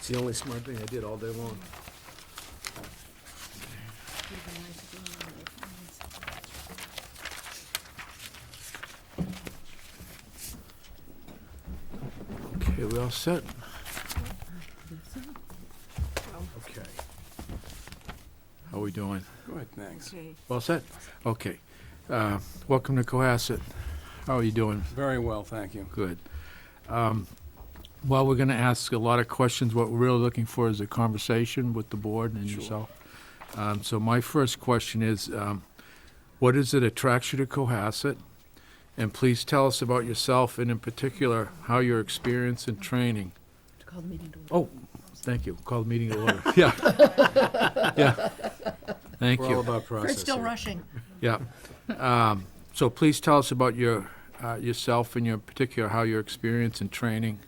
It's the only smart thing I did all day long. Okay, we all set? Okay. How we doing? Good, thanks. Okay. All set? Okay. Welcome to Cohasset. How are you doing? Very well, thank you. Good. Well, we're going to ask a lot of questions. What we're really looking for is a conversation with the board and Sure. yourself. So my first question is, what is it attracts you to Cohasset? And please tell us about yourself and in particular, how your experience and training. To call the meeting to Oh, order. thank you. Call the meeting to order. Yeah. Yeah. Thank We're all you. about process Kurt's still here. rushing. Yeah. So please tell us about yourself and your particular, how your experience and training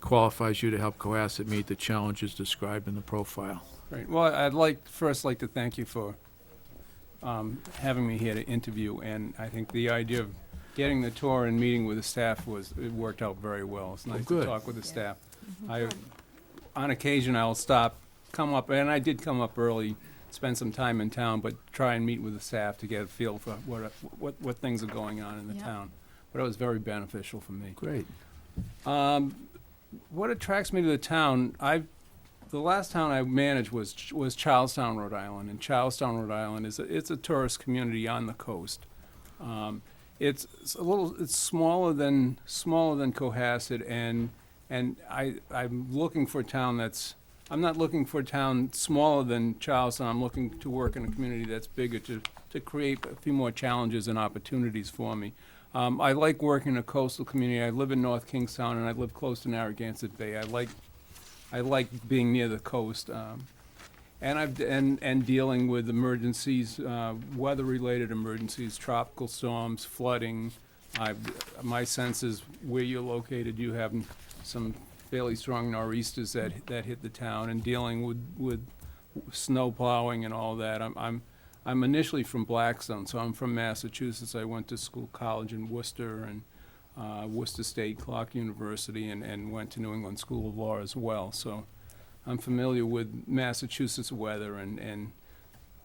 qualifies you to help Cohasset meet the challenges described in the profile. Great. Well, I'd first like to thank you for having me here to interview, and I think the idea of getting the tour and meeting with the staff it worked out very well. It's nice to good. talk with the staff. On occasion, I'll come up, and I did come up early, spend some time in town, but try and meet with the staff to get a feel for what things are going on in the Yeah. town. But it was very beneficial for me. Great. What attracts me to the town, the last town I managed was Charlestown, Rhode Island, and Charlestown, Rhode Island it's a tourist community on the coast. It's smaller than Cohasset, and I'm looking for a town I'm not looking for a town smaller than Charlestown. I'm looking to work in a community that's bigger to create a few more challenges and opportunities for me. I like working in a coastal community. I live in North Kingstown, and I live close to Narragansett Bay. I like being near the coast, and dealing with emergencies, weather-related emergencies, tropical storms, flooding. My sense is where you're located, you have some fairly strong nor'easters that hit the town, and dealing with snow plowing and all that. I'm initially from Blackstone, so I'm from Massachusetts. I went to college in Worcester and Worcester State, Clark University, and went to New England School of Law as well. So I'm familiar with Massachusetts weather and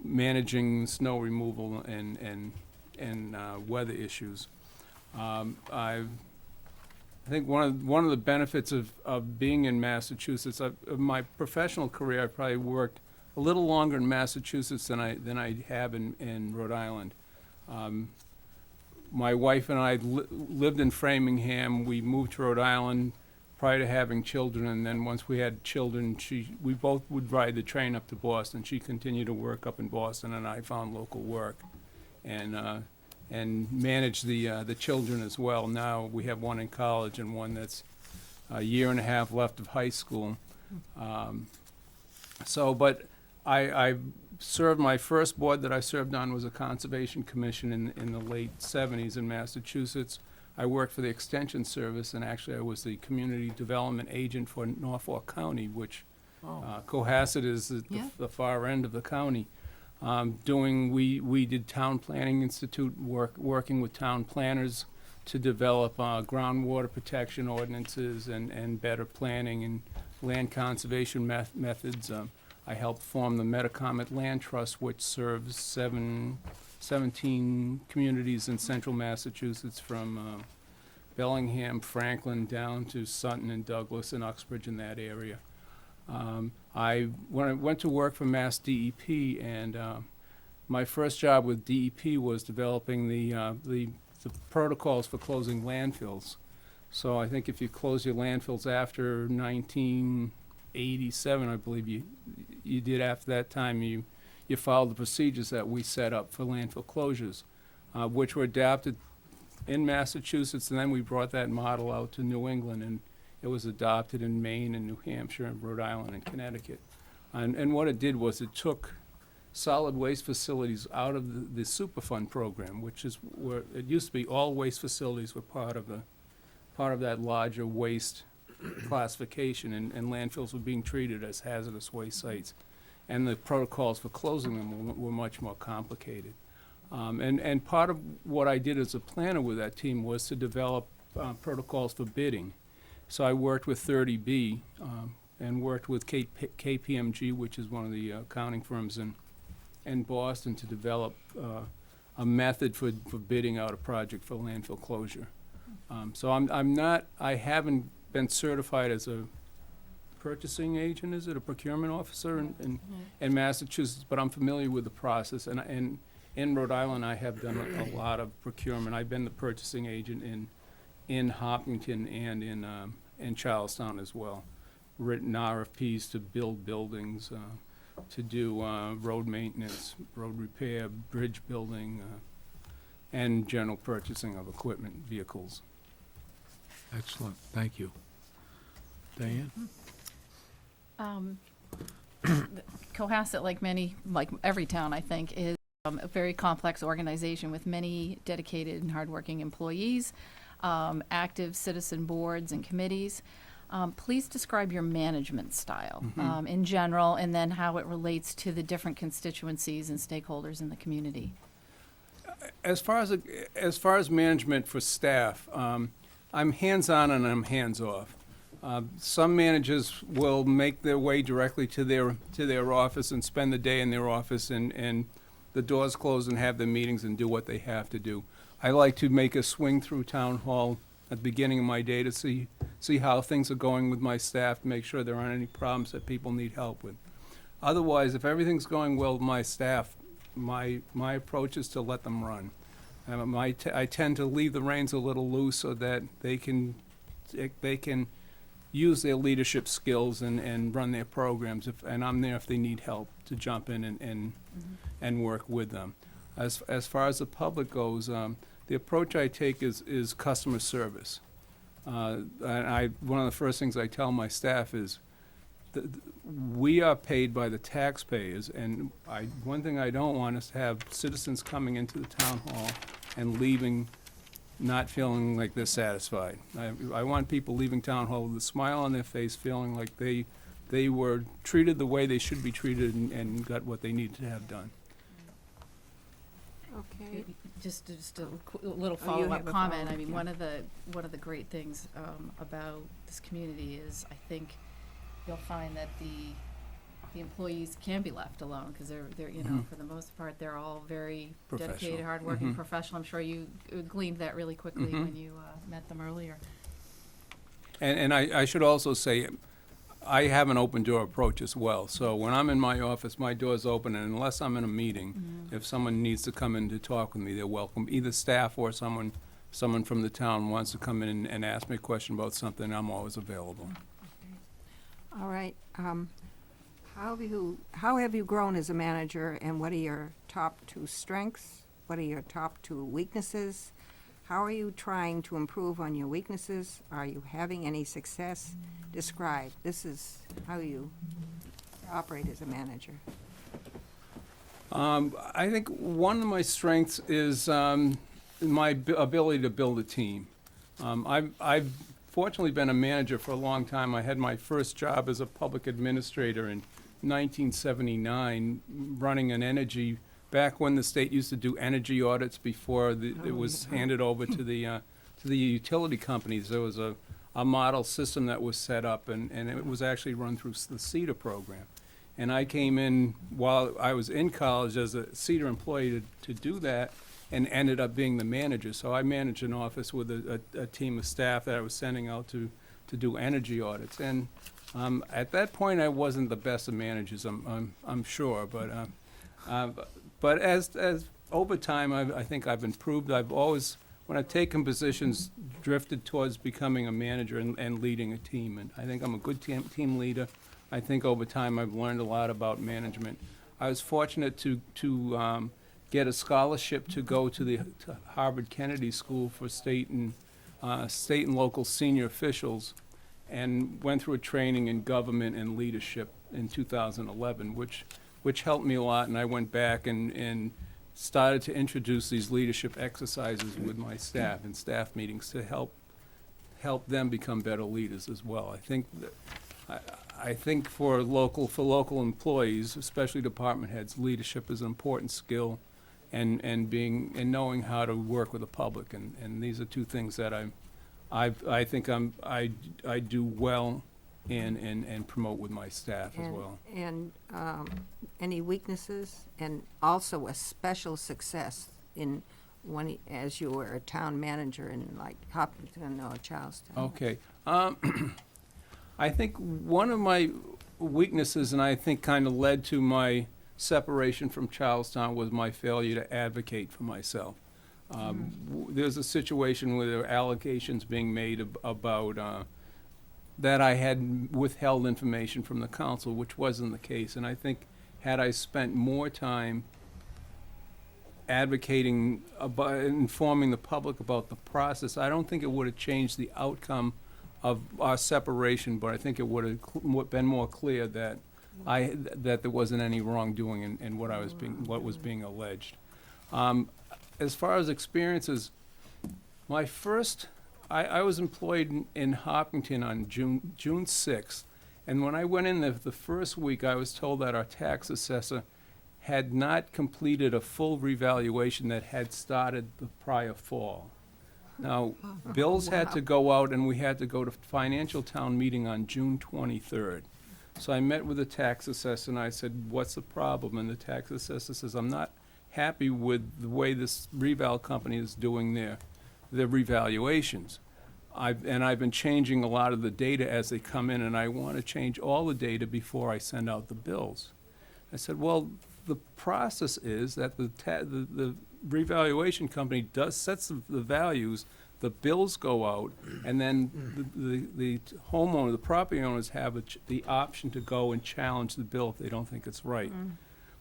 managing snow removal and weather issues. I think one of the benefits of being in Massachusetts, of my professional career, I probably worked a little longer in Massachusetts than I have in Rhode Island. My wife and I lived in Framingham. We moved to Rhode Island prior to having children, and then once we had children, we both would ride the train up to Boston. She continued to work up in Boston, and I found local work, and managed the children as well. Now we have one in college and one that's a year and a half left of high school. But I served, my first board that I served on was a conservation commission in the late 70s in Massachusetts. I worked for the Extension Service, and actually I was the community development agent for Norfolk County, which Cohasset is the far end of the county. We did Town Planning Institute working with town planners to develop groundwater protection ordinances and better planning and land conservation methods. I helped form the Metacomet Land Trust, which serves 17 communities in central Massachusetts, from Bellingham, Franklin, down to Sutton and Douglas and Uxbridge in that area. When I went to work for Mass DEP, and my first job with DEP was developing the protocols for closing landfills. So I think if you close your landfills after 1987, I believe you did after that time, you followed the procedures that we set up for landfill closures, which were adapted in Massachusetts, and then we brought that model out to New England, and it was adopted in Maine and New Hampshire and Rhode Island and Connecticut. And what it did was it took solid waste facilities out of the Superfund program, which is where it used to be all waste facilities were part of that larger waste classification, and landfills were being treated as hazardous waste sites. And the protocols for closing them were much more complicated. And part of what I did as a planner with that team was to develop protocols for bidding. So I worked with 30B, and worked with KPMG, which is one of the accounting firms in Boston, to develop a method for bidding out a project for landfill closure. So I haven't been certified as a purchasing agent, is it, a procurement officer in Massachusetts, but I'm familiar with the process, and in Rhode Island, I have done a lot of procurement. I've been the purchasing agent in Hopkinton and in Charlestown as well. Written RFPs to build buildings, to do road maintenance, road repair, bridge building, and general purchasing of equipment, vehicles. Excellent, thank you. Diane? Cohasset, like every town, I think, is a very complex organization with many dedicated and hardworking employees, active citizen boards and committees. Please describe your management style in general, and then how it relates to the different constituencies and stakeholders in the community. As far as management for staff, I'm hands-on and I'm hands-off. Some managers will make their way directly to their office and spend the day in their office, and the doors closed and have their meetings and do what they have to do. I like to make a swing through town hall at the beginning of my day to see how things are going with my staff, to make sure there aren't any problems that people need help with. Otherwise, if everything's going well with my staff, my approach is to let them run. I tend to leave the reins a little loose so that they can use their leadership skills and run their programs, and I'm there if they need help to jump in and work with them. As far as the public goes, the approach I take is customer service. And one of the first things I tell my staff is that we are paid by the taxpayers, and one thing I don't want is to have citizens coming into the town hall and leaving not feeling like they're satisfied. I want people leaving town hall with a smile on their face, feeling like they were treated the way they should be treated and got what they needed to have done. Okay. Just a little Oh, you have follow-up a comment. I follow-up, mean, yeah. one of the great things about this community is, I think you'll find that the employees can be left alone, because they're for the most part, they're all very dedicated, Professional. hardworking, professional. I'm sure you gleaned that really quickly when you met them earlier. And I should also say, I have an open door approach as well. So when I'm in my office, my door's open, and unless I'm in a meeting, if someone needs to come in to talk with me, they're welcome. Either staff or someone from the town wants to come in and ask me a question about something, I'm always available. All right. How have you grown as a manager, and what are your top 2 strengths? What are your top 2 weaknesses? How are you trying to improve on your weaknesses? Are you having any success? Describe. This is how you operate as a manager. I think one of my strengths is my ability to build a team. I've fortunately been a manager for a long time. I had my first job as a public administrator in 1979, running an energy, back when the state used to do energy audits before it was handed over to the utility companies. There was a model system that was set up, and it was actually run through the CEDAR program. And I came in while I was in college as a CEDAR employee to do that, and ended up being the manager. So I managed an office with a team of staff that I was sending out to do energy audits. And at that point, I wasn't the best of managers, I'm sure. But as over time, I think I've improved. I've always, when I've taken positions, drifted towards becoming a manager and leading a team. And I think I'm a good team leader. I think over time I've learned a lot about management. I was fortunate to get a scholarship to go to Harvard Kennedy School for state and local senior officials, and went through a training in government and leadership in 2011, which helped me a lot. And I went back and started to introduce these leadership exercises with my staff in staff meetings to help them become better leaders as well. I think for local employees, especially department heads, leadership is an important skill, and knowing how to work with the public, and these are 2 things that I think I do well in and promote with my staff as well. And any weaknesses, and also a special success in as you were a town manager in like Hopkinton or Charlestown? Okay. I think one of my weaknesses, and I think kind of led to my separation from Charlestown, was my failure to advocate for myself. There's a situation where there were allegations being made about that I had withheld information from the council, which wasn't the case. And I think had I spent more time advocating about informing the public about the process, I don't think it would have changed the outcome of our separation, but I think it would have been more clear that that there wasn't any wrongdoing in what was being alleged. As far as experiences, I was employed in Hopkinton on June 6th, and when I went in the first week, I was told that our tax assessor had not completed a full revaluation that had started the prior fall. Now, bills had to go out, and we had to go to financial town meeting on June 23rd. So I met with the tax assessor, and I said, "What's the problem?" And the tax assessor says, "I'm not happy with the way this reval company is doing their revaluations. I've been changing a lot of the data as they come in, and I want to change all the data before I send out the bills." I said, "Well, the process is that the revaluation company sets the values, the bills go out, and then the homeowner, the property owners have the option to go and challenge the bill if they don't think it's right."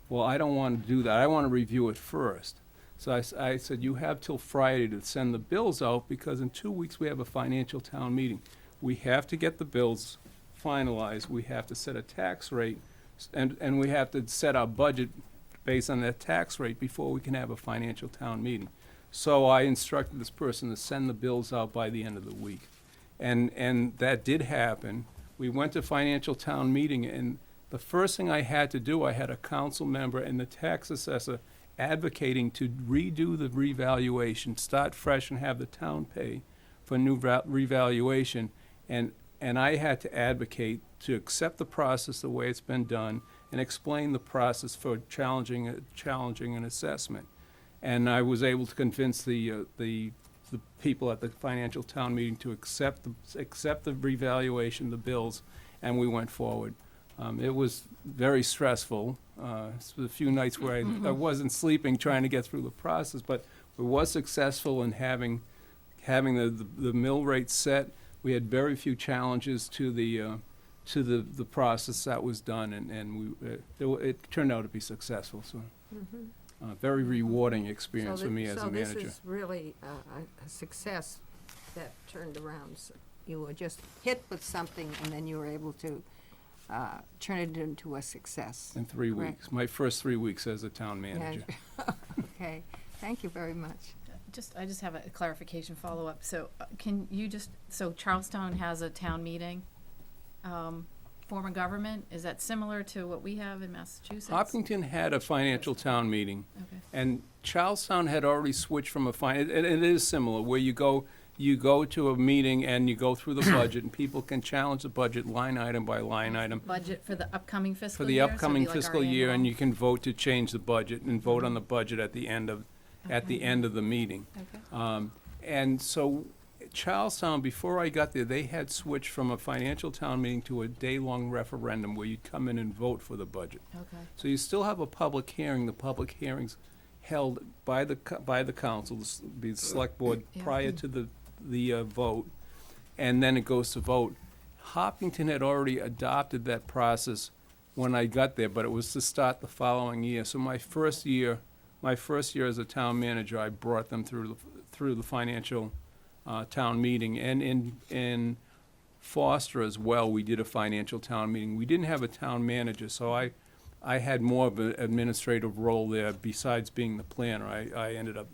Well, I don't want to do that. I want to review it first. So I said, "You have till Friday to send the bills out, because in 2 weeks we have a financial town meeting. We have to get the bills finalized. We have to set a tax rate, and we have to set our budget based on that tax rate before we can have a financial town meeting." So I instructed this person to send the bills out by the end of the week. And that did happen. We went to financial town meeting, and the first thing I had to do, I had a council member and the tax assessor advocating to redo the revaluation, start fresh and have the town pay for new revaluation. And I had to advocate to accept the process the way it's been done and explain the process for challenging an assessment. And I was able to convince the people at the financial town meeting to accept the revaluation, the bills, and we went forward. It was very stressful. There was a few nights where I wasn't sleeping trying to get through the process, but we was successful in having the mill rate set. We had very few challenges to the process that was done, and it turned out to be successful. So, very rewarding experience for me as a manager. So this is really a success that turned around. So you were just hit with something, and then you were able to turn it into a success. In 3 Correct. weeks, my first 3 weeks as a town manager. Okay, thank you very much. I just have a clarification follow-up. So so Charlestown has a town meeting, form of government, is that similar to what we have in Massachusetts? Hopkinton had a financial town meeting, Okay. and Charlestown had already switched from and it is similar, where you go to a meeting and you go through the budget, and people can challenge the budget line item by line item Budget for the upcoming fiscal for the year? So it'd be upcoming like our fiscal year, and annual? you can vote to change the budget and vote on the budget at the end of the meeting. Okay. And so Charlestown, before I got there, they had switched from a financial town meeting to a day-long referendum where you'd come in and vote for the budget. Okay. So you still have a public hearing. The public hearing's held by the council, the select board, Yeah. prior to the vote, and then it goes to vote. Hopkinton had already adopted that process when I got there, but it was to start the following year. So my first year as a town manager, I brought them through the financial town meeting. And in Foster as well, we did a financial town meeting. We didn't have a town manager, so I had more of an administrative role there besides being the planner. I ended up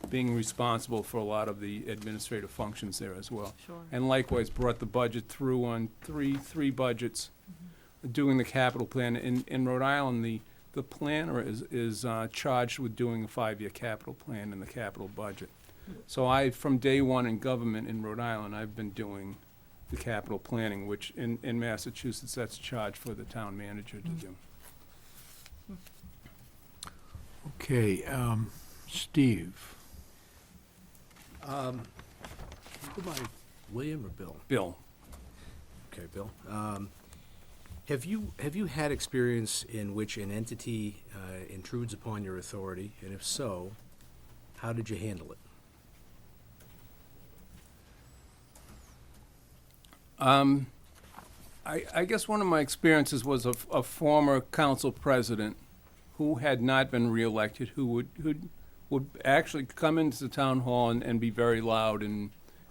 being responsible for a lot of the administrative functions there as well. Sure. And likewise brought the budget through on three budgets, doing the capital plan. In Rhode Island, the planner is charged with doing a 5-year capital plan and the capital budget. So from day one in government in Rhode Island, I've been doing the capital planning, which in Massachusetts, that's charged for the town manager to do. Okay, Steve. Go by William or Bill? Bill? Okay, Bill. Have you had experience in which an entity intrudes upon your authority, and if so, how did you handle it? I guess one of my experiences was a former council president who had not been reelected, who would actually come into the town hall and be very loud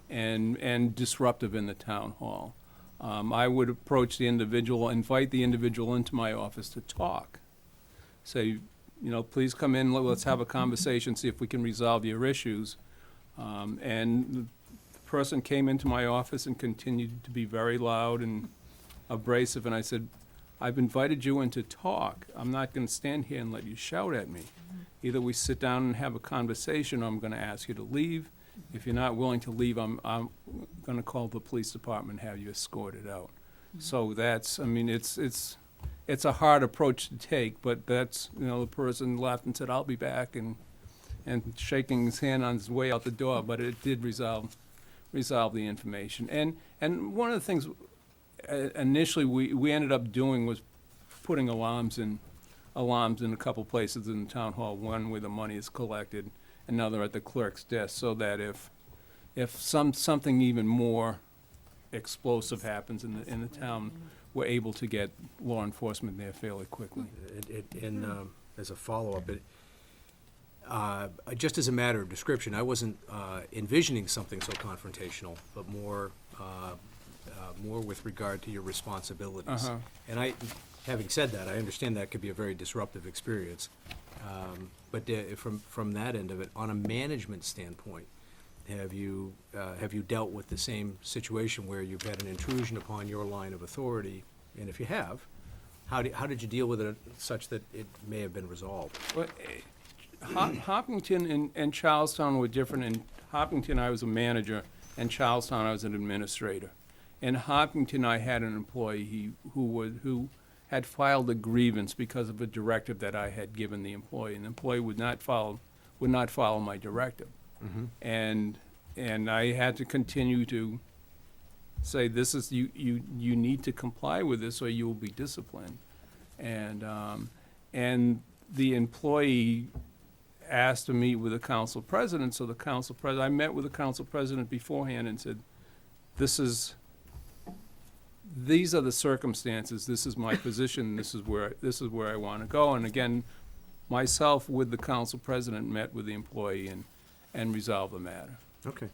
and disruptive in the town hall. I would approach the individual, invite the individual into my office to talk. Say, please come in, let's have a conversation, see if we can resolve your issues. And the person came into my office and continued to be very loud and abrasive, and I said, I've invited you in to talk. I'm not going to stand here and let you shout at me. Either we sit down and have a conversation, or I'm going to ask you to leave. If you're not willing to leave, I'm going to call the police department and have you escorted out. So that's, it's a hard approach to take, but that's, the person left and said, I'll be back, and shaking his hand on his way out the door, but it did resolve the information. And one of the things initially we ended up doing was putting alarms in a couple places in the town hall, one where the money is collected, another at the clerk's desk, so that if something even more explosive happens in the town, we're able to get law enforcement there fairly quickly. And as a follow-up, just as a matter of description, I wasn't envisioning something so confrontational, but more with regard to your responsibilities. Uh-huh. And having said that, I understand that could be a very disruptive experience. But from that end of it, on a management standpoint, have you dealt with the same situation where you've had an intrusion upon your line of authority? And if you have, how did you deal with it such that it may have been resolved? Well, Hopkinton and Charlestown were different. In Hopkinton, I was a manager, and Charlestown, I was an administrator. In Hopkinton, I had an employee who had filed a grievance because of a directive that I had given the employee, and the employee would not follow my directive. Mm-hmm. And I had to continue to say, this is, you need to comply with this or you will be disciplined. And the employee asked to meet with the council president, so the council president, I met with the council president beforehand and said, these are the circumstances, this is my position, this is where I want to go. And again, myself with the council president met with the employee and resolved the matter. Okay.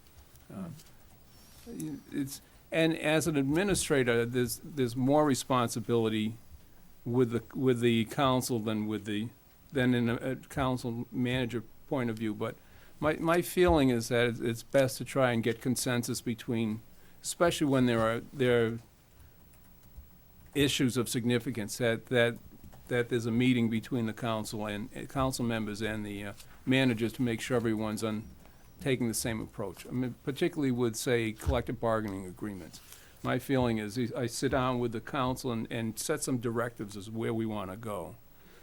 And as an administrator, there's more responsibility with the council than in a council manager point of view. But my feeling is that it's best to try and get consensus between, especially when there are issues of significance, that there's a meeting between the council and council members and the managers to make sure everyone's taking the same approach. Particularly with, say, collective bargaining agreements. My feeling is I sit down with the council and set some directives as where we want to go,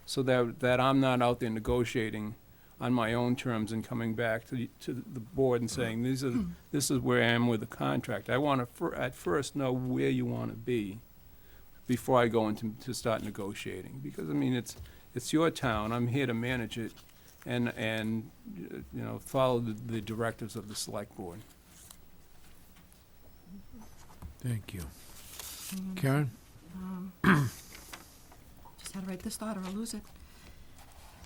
so that I'm not out there negotiating on my own terms and coming back to the board and saying, this is where I am with the contract. I want to at first know where you want to be before I go into start negotiating, because it's your town. I'm here to manage it, and follow the directives of the select board. Thank you. Karen? Just had to write this thought or I'll lose it.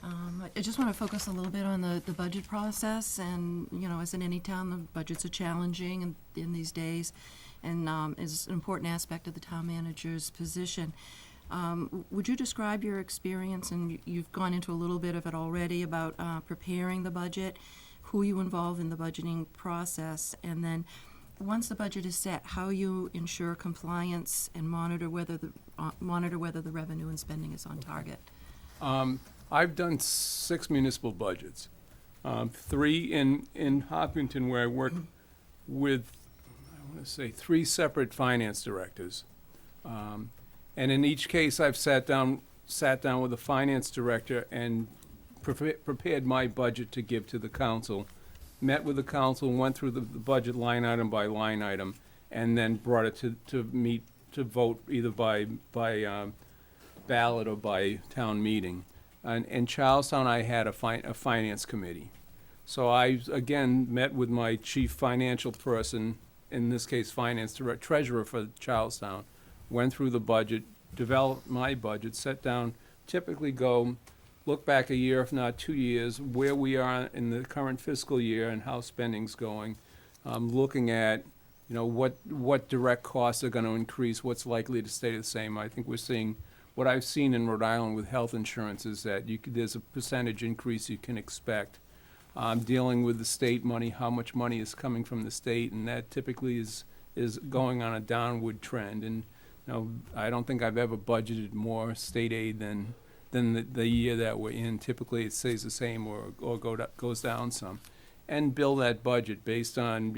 I just want to focus a little bit on the budget process, and, as in any town, the budgets are challenging in these days, and is an important aspect of the town manager's position. Would you describe your experience, and you've gone into a little bit of it already, about preparing the budget, who you involve in the budgeting process, and then once the budget is set, how you ensure compliance and monitor whether the revenue and spending is on target? I've done 6 municipal budgets, 3 in Hopkinton, where I worked with, let's say, 3 separate finance directors. And in each case, I've sat down with the finance director and prepared my budget to give to the council, met with the council, went through the budget line item by line item, and then brought it to vote either by ballot or by town meeting. And in Charlestown, I had a finance committee. So I, again, met with my chief financial person, in this case, treasurer for Charlestown, went through the budget, developed my budget, sat down, typically look back a year, if not 2 years, where we are in the current fiscal year and how spending's going, looking at, what direct costs are going to increase, what's likely to stay the same. I think we're seeing, what I've seen in Rhode Island with health insurance is that there's a percentage increase you can expect. Dealing with the state money, how much money is coming from the state, and that typically is going on a downward trend. And I don't think I've ever budgeted more state aid than the year that we're in. Typically, it stays the same or goes down some. And build that budget based on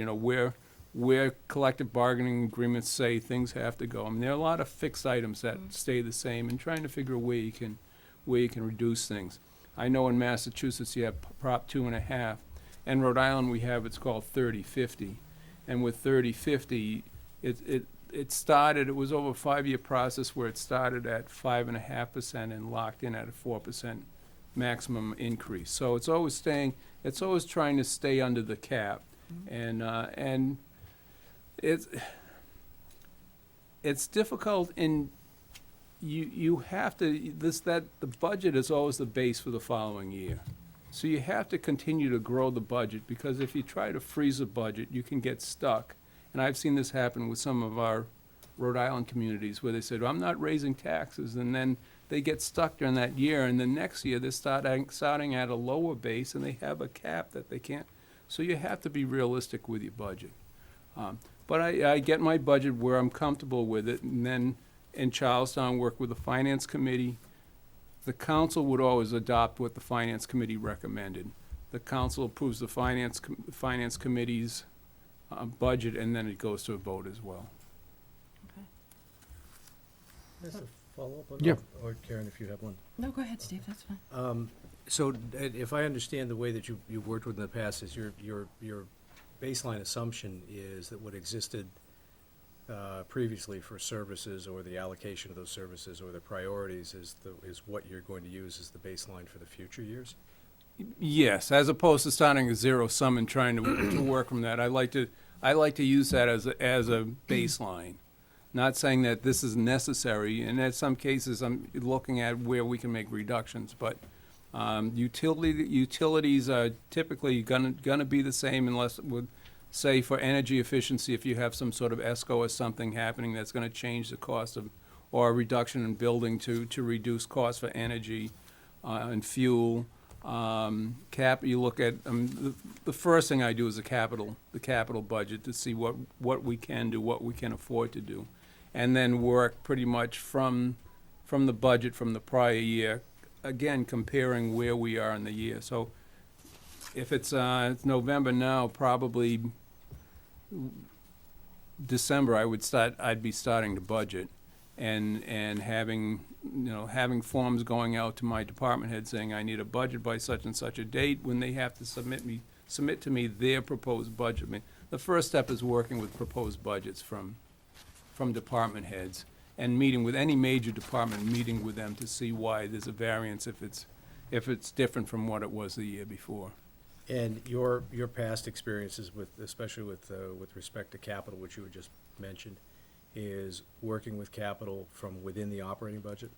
where collective bargaining agreements say things have to go. I mean, there are a lot of fixed items that stay the same, and trying to figure a way you can reduce things. I know in Massachusetts you have Prop 2.5. In Rhode Island we have, it's called 30/50. And with 30/50, it was over a 5-year process where it started at 5.5% and locked in at a 4% maximum increase. So it's always trying to stay under the cap. And it's difficult in, you have to, the budget is always the base for the following year. So you have to continue to grow the budget, because if you try to freeze a budget, you can get stuck. And I've seen this happen with some of our Rhode Island communities where they said, I'm not raising taxes, and then they get stuck during that year, and the next year they're starting at a lower base and they have a cap that they can't. So you have to be realistic with your budget. But I get my budget where I'm comfortable with it, and then in Charlestown, work with the finance committee. The council would always adopt what the finance committee recommended. The council approves the finance committee's budget, and then it goes to a vote as well. That's a follow-up on Yeah. that? Or Karen, if you have one. No, go ahead, Steve, that's fine. So if I understand the way that you've worked with in the past, is your baseline assumption is that what existed previously for services, or the allocation of those services, or the priorities, is what you're going to use as the baseline for the future years? Yes, as opposed to starting a zero sum and trying to work from that. I like to use that as a baseline. Not saying that this is necessary, and in some cases I'm looking at where we can make reductions, but utilities are typically gonna be the same, unless say for energy efficiency, if you have some sort of ESCO or something happening that's gonna change the cost of, or a reduction in building to reduce costs for energy and fuel. You look at, the first thing I do is the capital budget to see what we can do, what we can afford to do, and then work pretty much from the budget from the prior year, again, comparing where we are in the year. So if it's November now, probably December, I'd be starting to budget and having forms going out to my department head saying, I need a budget by such and such a date, when they have to submit to me their proposed budget. I mean, the first step is working with proposed budgets from department heads, and meeting with any major department, meeting with them to see why there's a variance if it's different from what it was the year before. And your past experiences especially with respect to capital, which you had just mentioned, is working with capital from within the operating budget?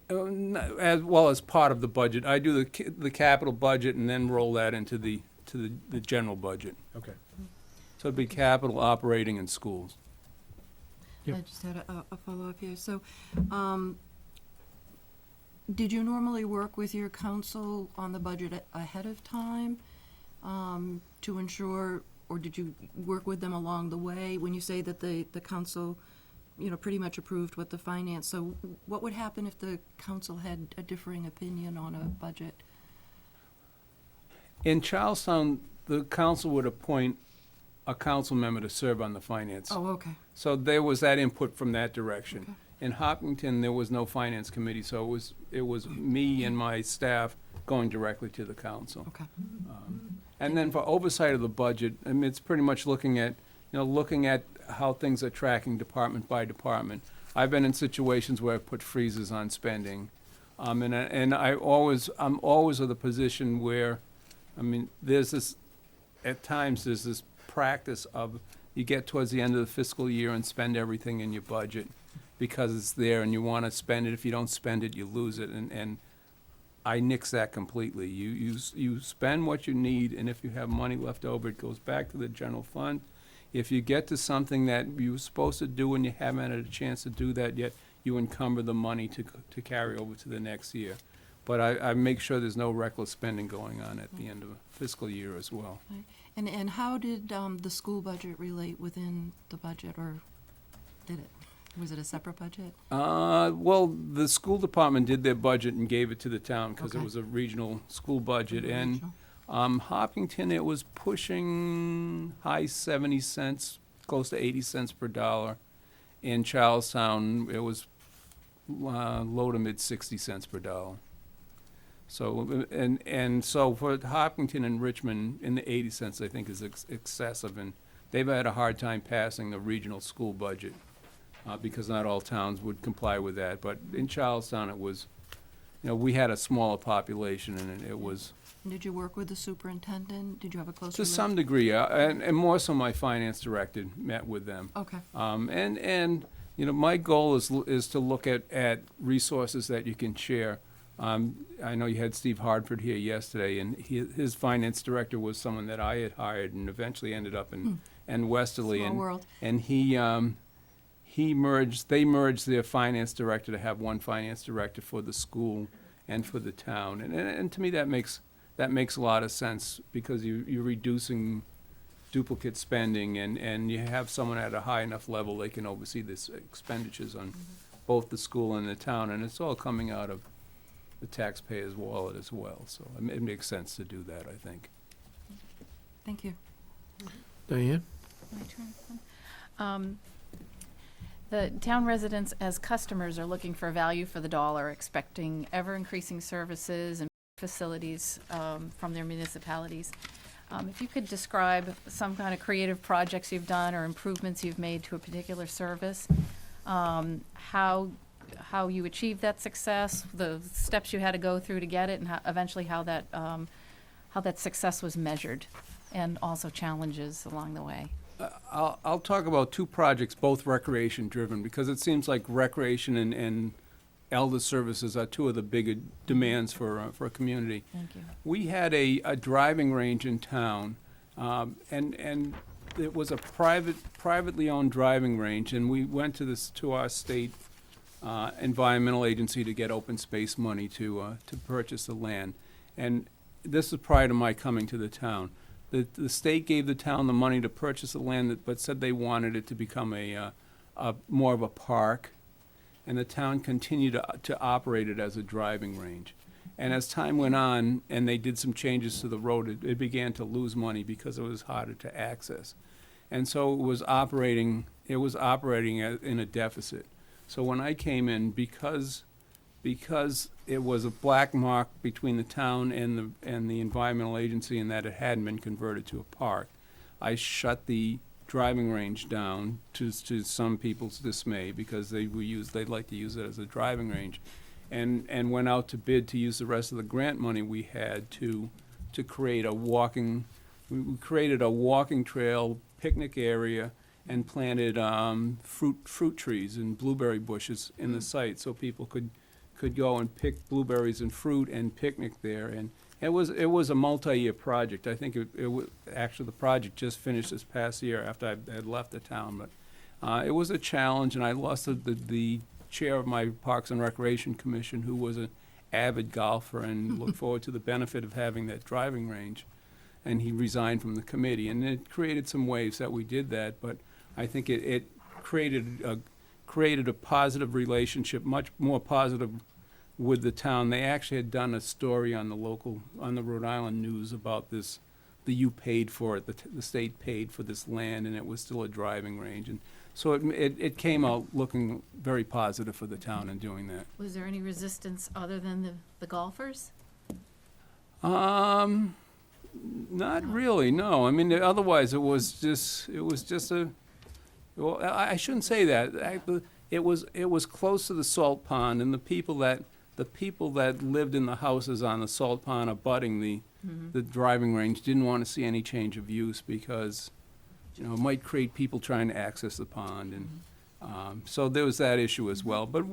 As well as part of the budget. I do the capital budget and then roll that into the general budget. Okay. So it'd be capital, operating, and schools. Yep. I just had a follow-up here. So, did you normally work with your council on the budget ahead of time to ensure, or did you work with them along the way? When you say that the council, pretty much approved what the finance, so what would happen if the council had a differing opinion on a budget? In Charlestown, the council would appoint a council member to serve on the finance. Oh, okay. So there was that input from that direction. Okay. In Hopkinton, there was no finance committee, so it was me and my staff going directly to the council. Okay. And then for oversight of the budget, I mean, it's pretty much looking at how things are tracking department by department. I've been in situations where I've put freezes on spending. And I'm always of the position where, I mean, at times there's this practice of you get towards the end of the fiscal year and spend everything in your budget because it's there and you want to spend it. If you don't spend it, you lose it. And I nix that completely. You spend what you need, and if you have money left over, it goes back to the general fund. If you get to something that you were supposed to do and you haven't had a chance to do that yet, you encumber the money to carry over to the next year. But I make sure there's no reckless spending going on at the end of the fiscal year as well. And how did the school budget relate within the budget, or did it? Was it a separate budget? Well, the school department did their budget and gave it to the town because it Okay. was a regional school budget. And Regional. Hopkinton, it was pushing high 70 cents, close to 80 cents per dollar. In Charlestown, it was low to mid 60 cents per dollar. So, and so for Hopkinton and Richmond, in the 80 cents, I think is excessive. And they've had a hard time passing the regional school budget because not all towns would comply with that. But in Charlestown, it was, we had a smaller population and it was, Did you work with the superintendent? Did you have a close to relationship? some degree, and more so my finance director met with them. Okay. And my goal is to look at resources that you can share. I know you had Steve Hardford here yesterday, and his finance director was someone that I had hired and eventually ended up in Westerly. Small and world. And they merged their finance director to have one finance director for the school and for the town. And to me, that makes a lot of sense because you're reducing duplicate spending and you have someone at a high enough level they can oversee this expenditures on both the school and the town, and it's all coming out of the taxpayer's wallet as well. So it makes sense to do that, I think. Thank you. Diane? My turn. The town residents as customers are looking for value for the dollar, expecting ever-increasing services and facilities from their municipalities. If you could describe some kind of creative projects you've done or improvements you've made to a particular service, how you achieved that success, the steps you had to go through to get it, and eventually how that success was measured, and also challenges along the way. I'll talk about two projects, both recreation-driven, because it seems like recreation and elder services are two of the bigger demands for a community. Thank you. We had a driving range in town, and it was a privately owned driving range, and we went to our state environmental agency to get open space money to purchase the land. And this is prior to my coming to the town. The state gave the town the money to purchase the land, but said they wanted it to become a more of a park, and the town continued to operate it as a driving range. And as time went on, and they did some changes to the road, it began to lose money because it was harder to access. And so it was operating in a deficit. So when I came in, because it was a black mark between the town and the environmental agency and that it hadn't been converted to a park, I shut the driving range down to some people's dismay because they'd like to use it as a driving range, and went out to bid to use the rest of the grant money we had to create we created a walking trail, picnic area, and planted fruit trees and blueberry bushes in the site so people could go and pick blueberries and fruit and picnic there. And it was a multi-year project. I think it was actually, the project just finished this past year after I had left the town. But it was a challenge, and I lost the chair of my Parks and Recreation Commission, who was an avid golfer and looked forward to the benefit of having that driving range. And he resigned from the committee, and it created some waves that we did that. But I think it created a positive relationship, much more positive with the town. They actually had done a story on the Rhode Island News about this U paid for it, the state paid for this land, and it was still a driving range. And so it came out looking very positive for the town in doing that. Was there any resistance other than the golfers? Not really, no. I mean, otherwise it was just a, well, I shouldn't say that. It was close to the salt pond, and the people that lived in the houses on the salt pond abutting the driving range didn't want to see any change of use because, it might create people trying to access the pond, and so there was that issue as well. But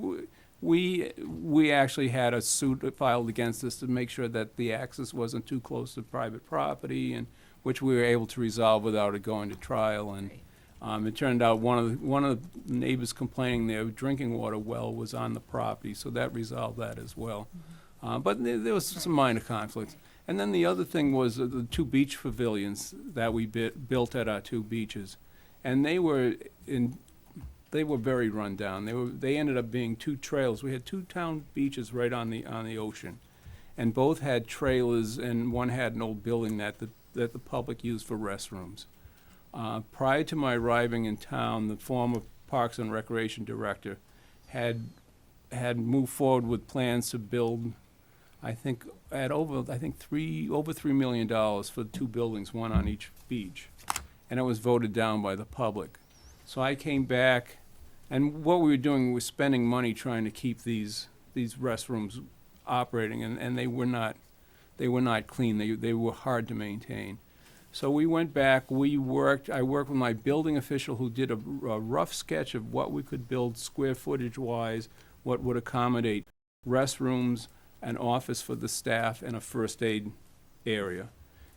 we actually had a suit filed against us to make sure that the access wasn't too close to private property, and which we were able to resolve without it going to trial. And it turned out one of the neighbors complaining their drinking water well was on the property, so that resolved that as well. But there was some minor conflicts. And then the other thing was the two beach pavilions that we built at our two beaches, and they were very run down. They ended up being two trails. We had two town beaches right on the ocean, and both had trailers, and one had an old building that the public used for restrooms. Prior to my arriving in town, the former Parks and Recreation Director had moved forward with plans to build, I think, over $3 million for two buildings, one on each beach, and it was voted down by the public. So I came back, and what we were doing was spending money trying to keep these restrooms operating, and they were not clean. They were hard to maintain. So we went back. I worked with my building official, who did a rough sketch of what we could build square footage wise, what would accommodate restrooms, an office for the staff, and a first aid area.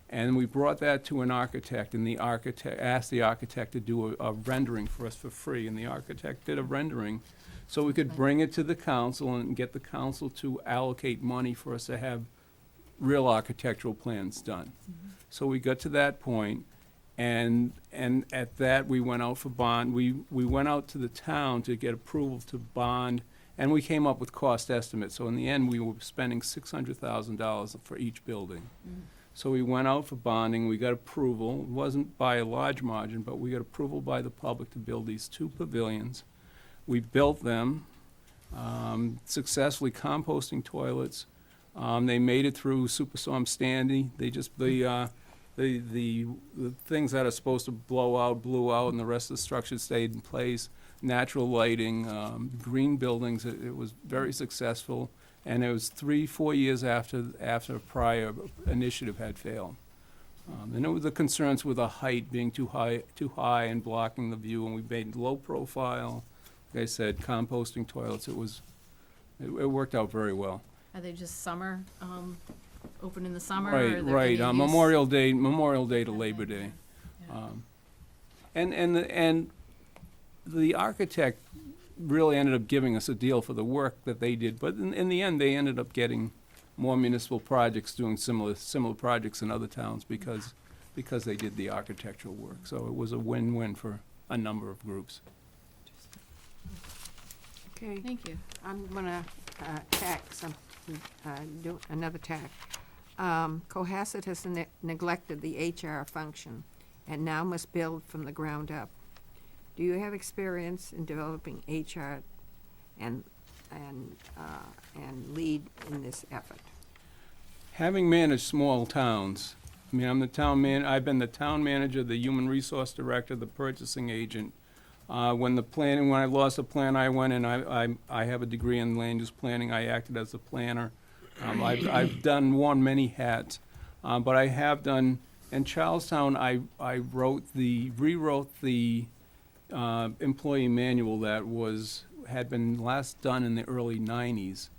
And we brought that to an architect, and the architect asked the architect to do a rendering for us for free, and the architect did a rendering so we could bring it to the council and get the council to allocate money for us to have real architectural plans done. So we got to that point, and at that we went out for bond. We went out to the town to get approval to bond, and we came up with cost estimates. So in the end, we were spending $600,000 for each building. So we went out for bonding, we got approval. It wasn't by a large margin, but we got approval by the public to build these two pavilions. We built them, successfully, composting toilets. They made it through Superstorm Sandy. The things that are supposed to blow out, blew out, and the rest of the structure stayed in place. Natural lighting, green buildings. It was very successful. And it was 3-4 years after a prior initiative had failed. And it was the concerns with the height being too high and blocking the view, and we made low profile. Like I said, composting toilets. It worked out very well. Are they just summer, open in the summer? Right, or are there right. any use? Memorial Day to Labor Day. Yeah. And the architect really ended up giving us a deal for the work that they did, but in the end, they ended up getting more municipal projects, doing similar projects in other towns because they did the architectural work. So it was a win-win for a number of groups. Okay, Thank you. I'm gonna do another tack. Cohasset has neglected the HR function and now must build from the ground up. Do you have experience in developing HR and lead in this effort? Having managed small towns, I mean, I've been the town manager, the human resource director, the purchasing agent. When I lost the plan, I went and I have a degree in land use planning. I acted as a planner. I've worn many hats, but I have done, in Charlestown, I rewrote the employee manual that had been last done in the early 90s.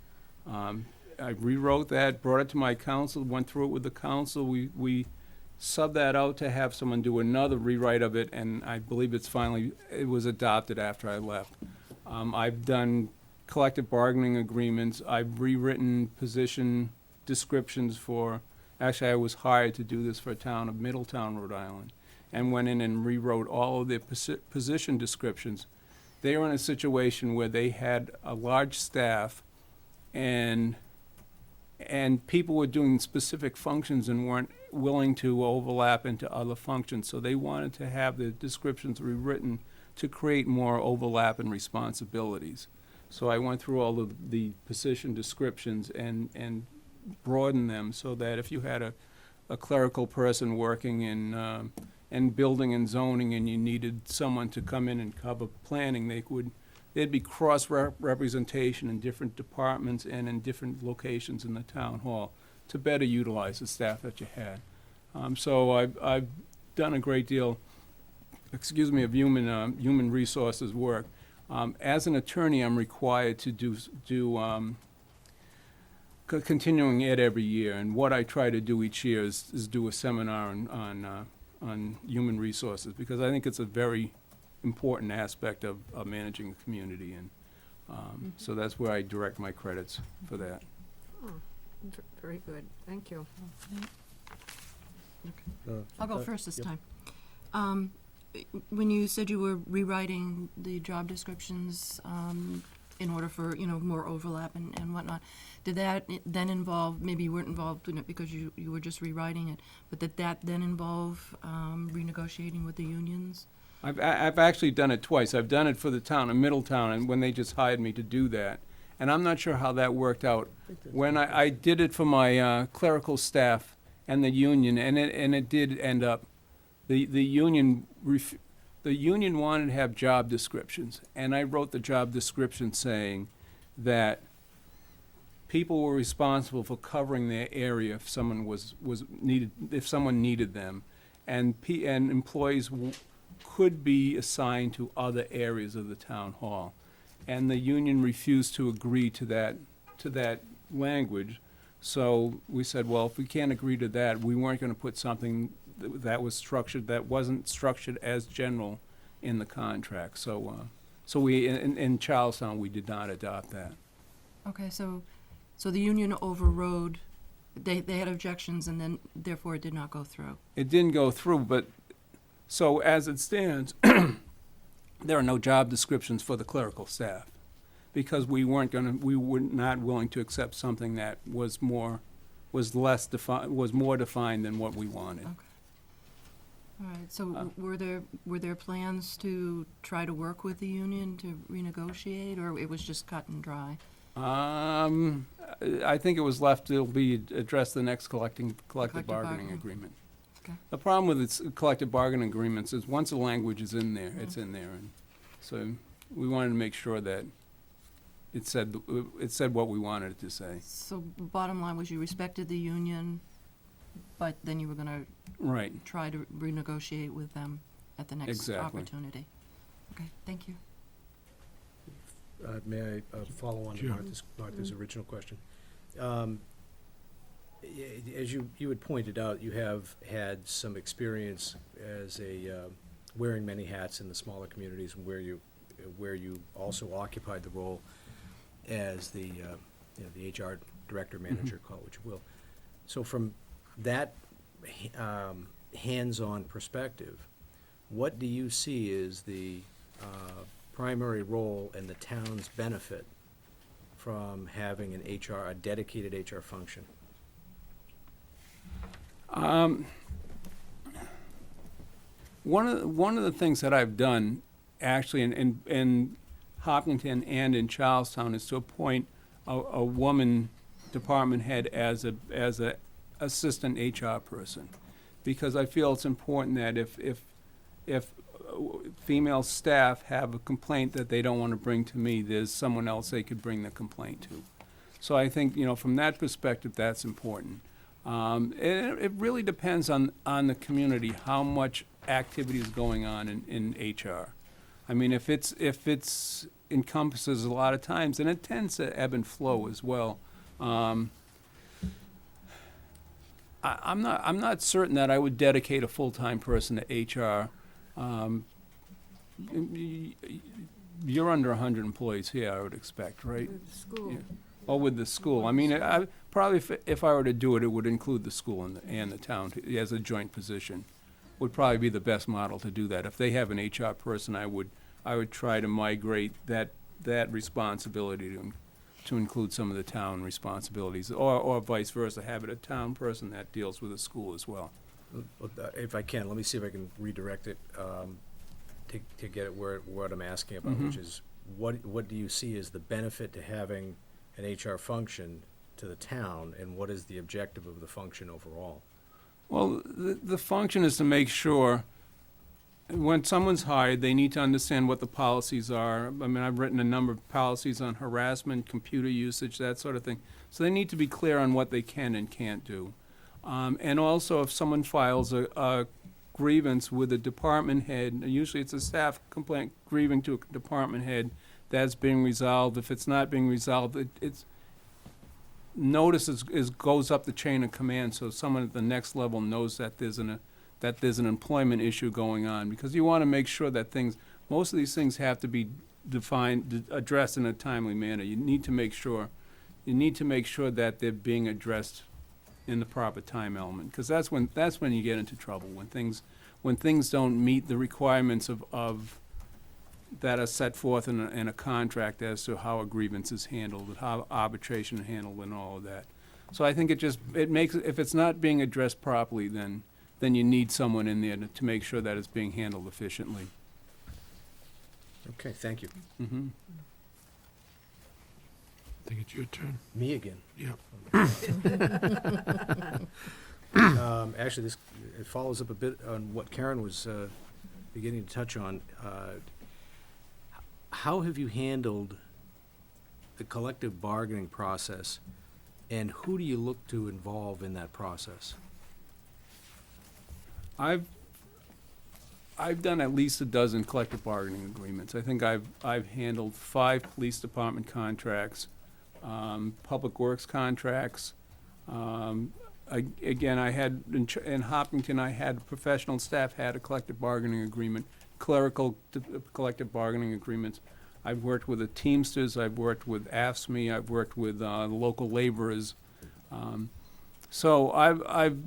I rewrote that, brought it to my council, went through it with the council. We subbed that out to have someone do another rewrite of it, and I believe it was adopted after I left. I've done collective bargaining agreements. I've rewritten position descriptions actually I was hired to do this for a town of Middletown, Rhode Island, and went in and rewrote all of their position descriptions. They were in a situation where they had a large staff, and people were doing specific functions and willing to overlap into other functions, so they wanted to have the descriptions rewritten to create more overlap in responsibilities. So I went through all of the position descriptions and broadened them so that if you had a clerical person working in building and zoning and you needed someone to come in and cover planning, there'd be cross-representation in different departments and in different locations in the town hall to better utilize the staff that you had. So I've done a great deal, of human resources work. As an attorney, I'm required to do continuing ed every year, and what I try to do each year is do a seminar on human resources, because I think it's a very important aspect of managing a community, and so that's where I direct my credits for that. Oh, very good, thank you. I'll go first this time. When you said you were rewriting the job descriptions in order for, more overlap and whatnot, did that then involve, maybe you weren't involved in it because you were just rewriting it, but did that then involve renegotiating with the unions? I've actually done it twice. I've done it for the town of Middletown, and when they just hired me to do that. And I'm not sure how that worked out. When I did it for my clerical staff and the union, and it did end up, the union wanted to have job descriptions, and I wrote the job description saying that people were responsible for covering their area if someone if someone needed them, and employees could be assigned to other areas of the town hall. And the union refused to agree to that language. So we said, well, if we can't agree to that, we weren't going to put something that wasn't structured as general in the contract. So we in Charlestown we did not adopt that. Okay, so the union overrode, they had objections, and then therefore it did not go through. It didn't go through, but so as it stands, there are no job descriptions for the clerical staff, because we were not willing to accept something that was more defined than what we wanted. Okay. All right, so were there plans to try to work with the union to renegotiate, or it was just cut and dry? I think it was left to be addressed the next collective bargaining bargaining. agreement. Okay. The problem with its collective bargaining agreements is once the language is in there, it's in there, and so we wanted to make sure that it said what we wanted it to say. So bottom line was you respected the union, but then you were going to Right. try to renegotiate with them at the next Exactly. opportunity. Okay, thank you. May I follow on to Sure. Martha's original question? As you had pointed out, you have had some experience as wearing many hats in the smaller communities, where you also occupied the role as the HR director, manager, call it what you will. So from that hands-on perspective, what do you see as the primary role and the town's benefit from having a dedicated HR function? One of the things that I've done, actually, in Hopkinton and in Charlestown, is to appoint a woman department head as a assistant HR person, because I feel it's important that if female staff have a complaint that they don't want to bring to me, there's someone else they could bring the complaint to. So I think, from that perspective, that's important. It really depends on the community, how much activity is going on in HR. I mean, if it's encompasses a lot of times, and it tends to ebb and flow as well. I'm not certain that I would dedicate a full-time person to HR. You're under 100 employees here, I would expect, right? With the school. Yeah. Or with the school. I mean, I probably, if I were to do it, it would include the school and the town as a joint position. Would probably be the best model to do that. If they have an HR person, I would try to migrate that responsibility to include some of the town responsibilities, or vice versa, have it a town person that deals with the school as well. If I can, let me see if I can redirect it to get it where what I'm asking about, which is what do you see as the benefit to having an HR function to the town, and what is the objective of the function overall? Well, the function is to make sure when someone's hired, they need to understand what the policies are. I mean, I've written a number of policies on harassment, computer usage, that sort of thing. So they need to be clear on what they can and can't do. And also, if someone files a grievance with a department head, usually it's a staff complaint grieving to a department head, that's being resolved. If it's not being resolved, it's notice goes up the chain of command, so someone at the next level knows that there's an employment issue going on, because you want to make sure that most of these things have to be addressed in a timely manner. You need to make sure that they're being addressed in the proper time element, because that's when you get into trouble, when things don't meet the requirements of that are set forth in a contract as to how a grievance is handled, how arbitration is handled, and all of that. So I think it makes, if it's not being addressed properly, then you need someone in there to make sure that it's being handled efficiently. Okay, thank you. Mm-hmm. I think it's your turn. Me again. Yeah. Actually, it follows up a bit on what Karen was beginning to touch on. How have you handled the collective bargaining process, and who do you look to involve in that process? I've done at least a dozen collective bargaining agreements. I think I've handled 5 police department contracts, public works contracts. Again, I had in Hopkinton, I had professional staff had a collective bargaining agreement, clerical collective bargaining agreements. I've worked with the Teamsters, I've worked with AFSCME, I've worked with local laborers. So I've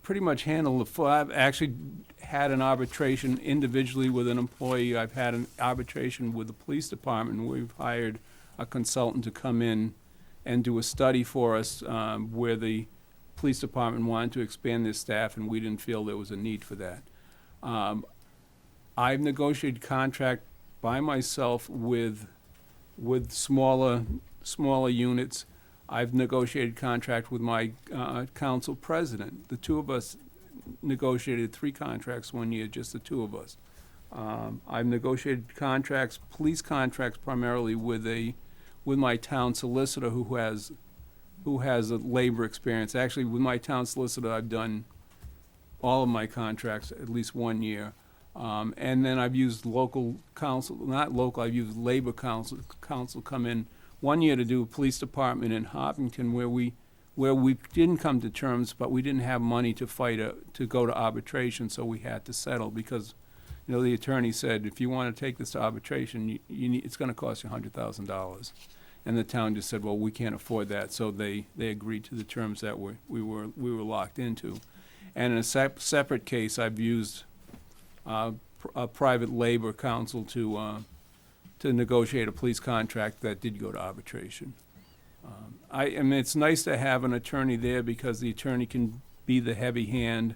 pretty much handled the full. I've actually had an arbitration individually with an employee. I've had an arbitration with the police department. We've hired a consultant to come in and do a study for us where the police department wanted to expand their staff, and we didn't feel there was a need for that. I've negotiated contract by myself with smaller units. I've negotiated contract with my council president. The two of us negotiated 3 contracts one year, just the two of us. I've negotiated contracts, police contracts primarily with my town solicitor who has a labor experience. Actually, with my town solicitor, I've done all of my contracts at least 1 year. And then I've used local council, I've used labor council come in 1 year to do a police department in Hopkinton where we didn't come to terms, but we didn't have money to go to arbitration, so we had to settle because, the attorney said, if you want to take this to arbitration, it's going to cost you $100,000. And the town just said, well, we can't afford that, so they agreed to the terms that we were locked into. And in a separate case, I've used a private labor council to negotiate a police contract that did go to arbitration. I mean, it's nice to have an attorney there because the attorney can be the heavy hand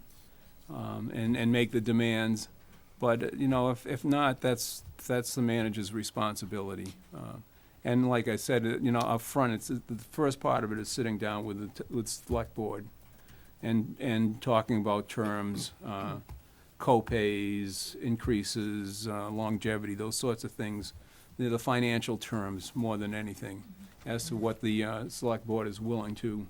and make the demands. But if not, that's the manager's responsibility. And like I said, up front, it's the first part of it is sitting down with select board and talking about terms, co-pays, increases, longevity, those sorts of things. They're the financial terms more than anything as to what the select board is willing to,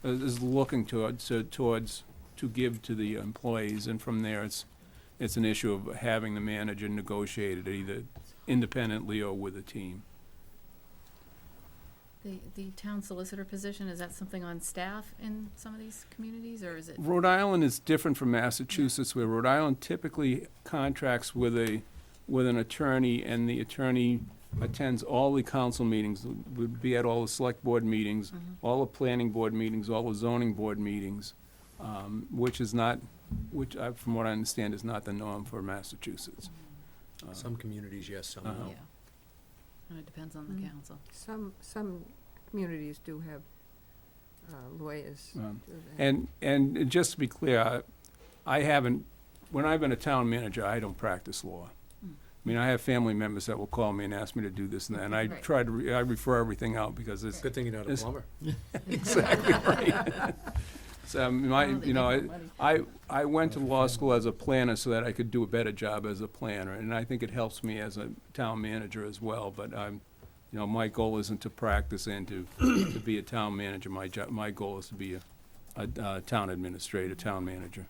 is looking towards to give to the employees. And from there, it's an issue of having the manager negotiate it either independently or with a team. The town solicitor position, is that something on staff in some of these communities, or is it? Rhode Island is different from Massachusetts, where Rhode Island typically contracts with an attorney, and the attorney attends all the council meetings, would be at all the select board meetings, all the planning board meetings, all the zoning board meetings, which from what I understand, is not the norm for Massachusetts. Some communities, yes, some no. Yeah. It depends on the Mm. council. Some communities do have lawyers do that. And just to be clear, I haven't, when I've been a town manager, I don't practice law. Mm. I mean, I have family members that will call me and ask me to do this and that, and I Right. try to, I refer everything out because it's Good thing you're not a It's- plumber. exactly right. So, Well, they you know, make more money. I went to law school as a planner so that I could do a better job as a planner, and I think it helps me as a town manager as well, but you know, my goal isn't to practice and to be a town manager. My goal is to be a town administrator, town manager.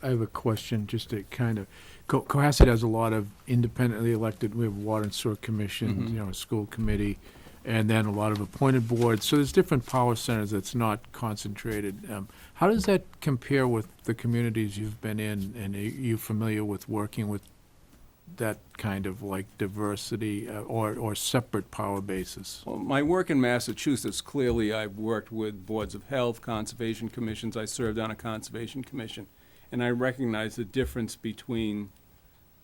I have a question, just to kind of, Cohasset has a lot of independently elected, we have Water and Sewer Commission, Mhm. you know, School Committee, and then a lot of appointed boards, so there's different power centers that's not concentrated. How does that compare with the communities you've been in, and are you familiar with working with that kind of like diversity, or separate power bases? Well, my work in Massachusetts, clearly I've worked with boards of health, conservation commissions. I served on a conservation commission. And I recognize the difference between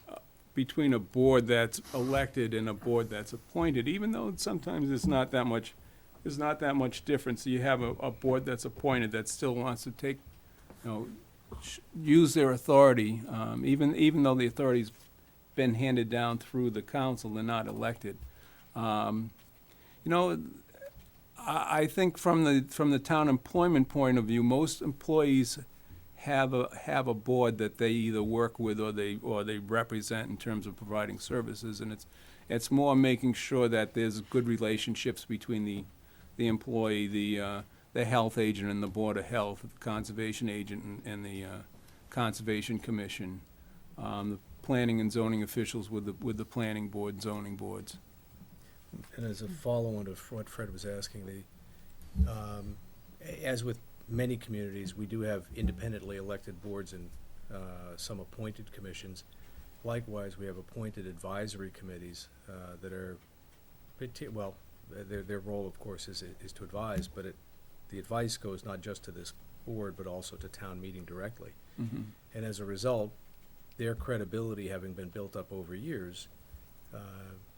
a board that's elected and a board that's appointed, even though sometimes there's not that much difference. You have a board that's appointed that still wants to take, you know, use their authority, even though the authority's been handed down through the council, they're not elected. You know, I think from the town employment point of view, most employees have a board that they either work with or they represent in terms of providing services, and it's more making sure that there's good relationships between the employee, the health agent and the Board of Health, the conservation agent and the Conservation Commission, the planning and zoning officials with the planning board and zoning boards. And as a follow-on to what Fred was asking, as with many communities, we do have independently elected boards and some appointed commissions. Likewise, we have appointed advisory committees that are, their role, of course, is to advise, but the advice goes not just to this board, but also to town meeting directly. Mhm. And as a result, their credibility, having been built up over years,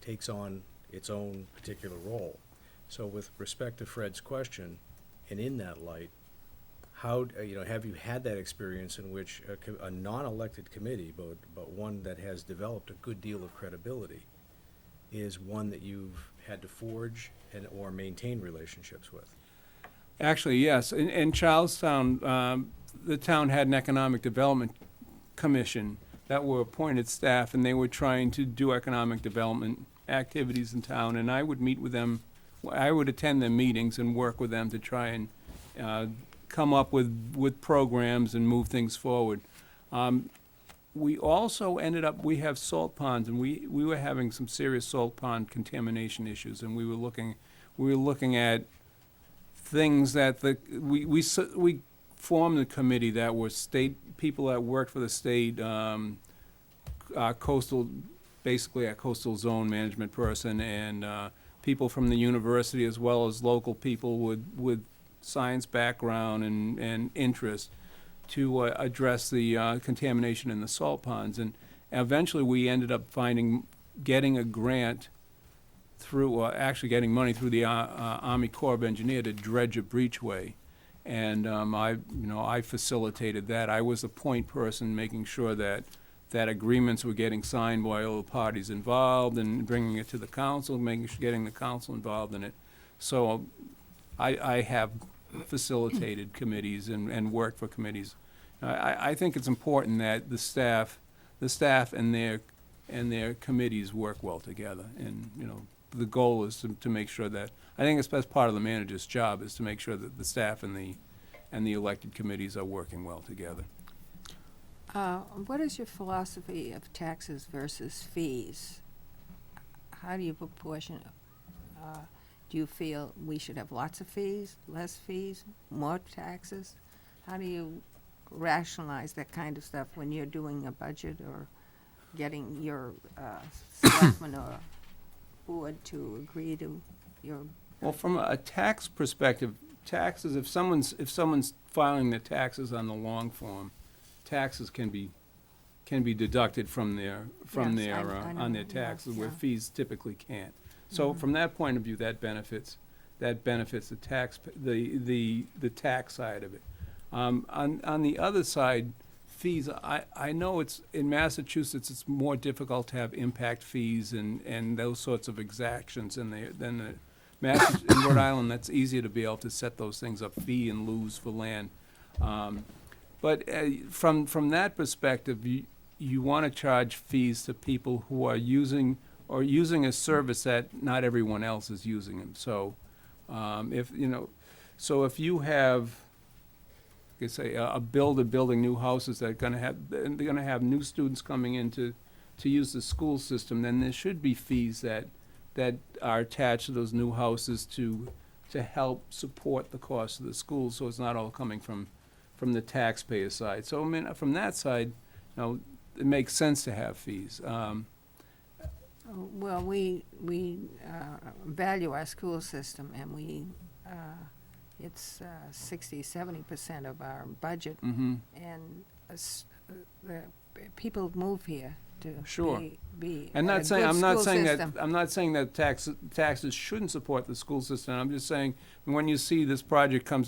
takes on its own particular role. So with respect to Fred's question, and in that light, how, have you had that experience in which a non-elected committee, but one that has developed a good deal of credibility, is one that you've had to forge or maintain relationships with? Actually, yes. In Charlestown, the town had an economic development commission that were appointed staff, and they were trying to do economic development activities in town, and I would meet with them. I would attend their meetings and work with them to try and come up with programs and move things forward. We also ended up, we have salt ponds, and we were having some serious salt pond contamination issues, and we were looking at things that we formed a committee that were state people that worked for the state coastal, basically a coastal zone management person, and people from the university as well as local people with science background and interest to address the contamination in the salt ponds. And eventually we ended up getting a grant through, actually getting money through the Army Corps of Engineer to dredge a breachway. And I facilitated that. I was the point person making sure that agreements were getting signed by all the parties involved and bringing it to the council, getting the council involved in it. So I have facilitated committees and worked for committees. I think it's important that the staff and their committees work well together. And, the goal is to make sure that, I think it's best part of the manager's job is to make sure that the staff and the elected committees are working well together. What is your philosophy of taxes versus fees? How do you proportion? Do you feel we should have lots of fees, less fees, more taxes? How do you rationalize that kind of stuff when you're doing a budget or getting your selectman or board to agree to your? Well, from a tax perspective, taxes, if someone's filing their taxes on the long form, taxes can be can be deducted from their, Yes, I on know, their yeah, taxes, where yeah. fees typically can't. So from that point of view, that benefits the tax, the tax side of it. On the other side, fees, I know it's, in Massachusetts, it's more difficult to have impact fees and those sorts of exactions than the in Rhode Island, that's easier to be able to set those things up, fee and lose for land. But from that perspective, you want to charge fees to people who are using a service that not everyone else is using them. So, if you have, like I say, a builder building new houses that are gonna have, they're gonna have new students coming in to use the school system, then there should be fees that are attached to those new houses to help support the cost of the school, so it's not all coming from the taxpayer side. So, I mean, from that side, it makes sense to have fees. Well, we value our school system, and it's 60-70% of our budget, Mm-hmm. and the people move here to Sure. be I'm at not a saying, good I'm not school saying system. that, I'm not saying that taxes shouldn't support the school system. I'm just saying, when you see this project come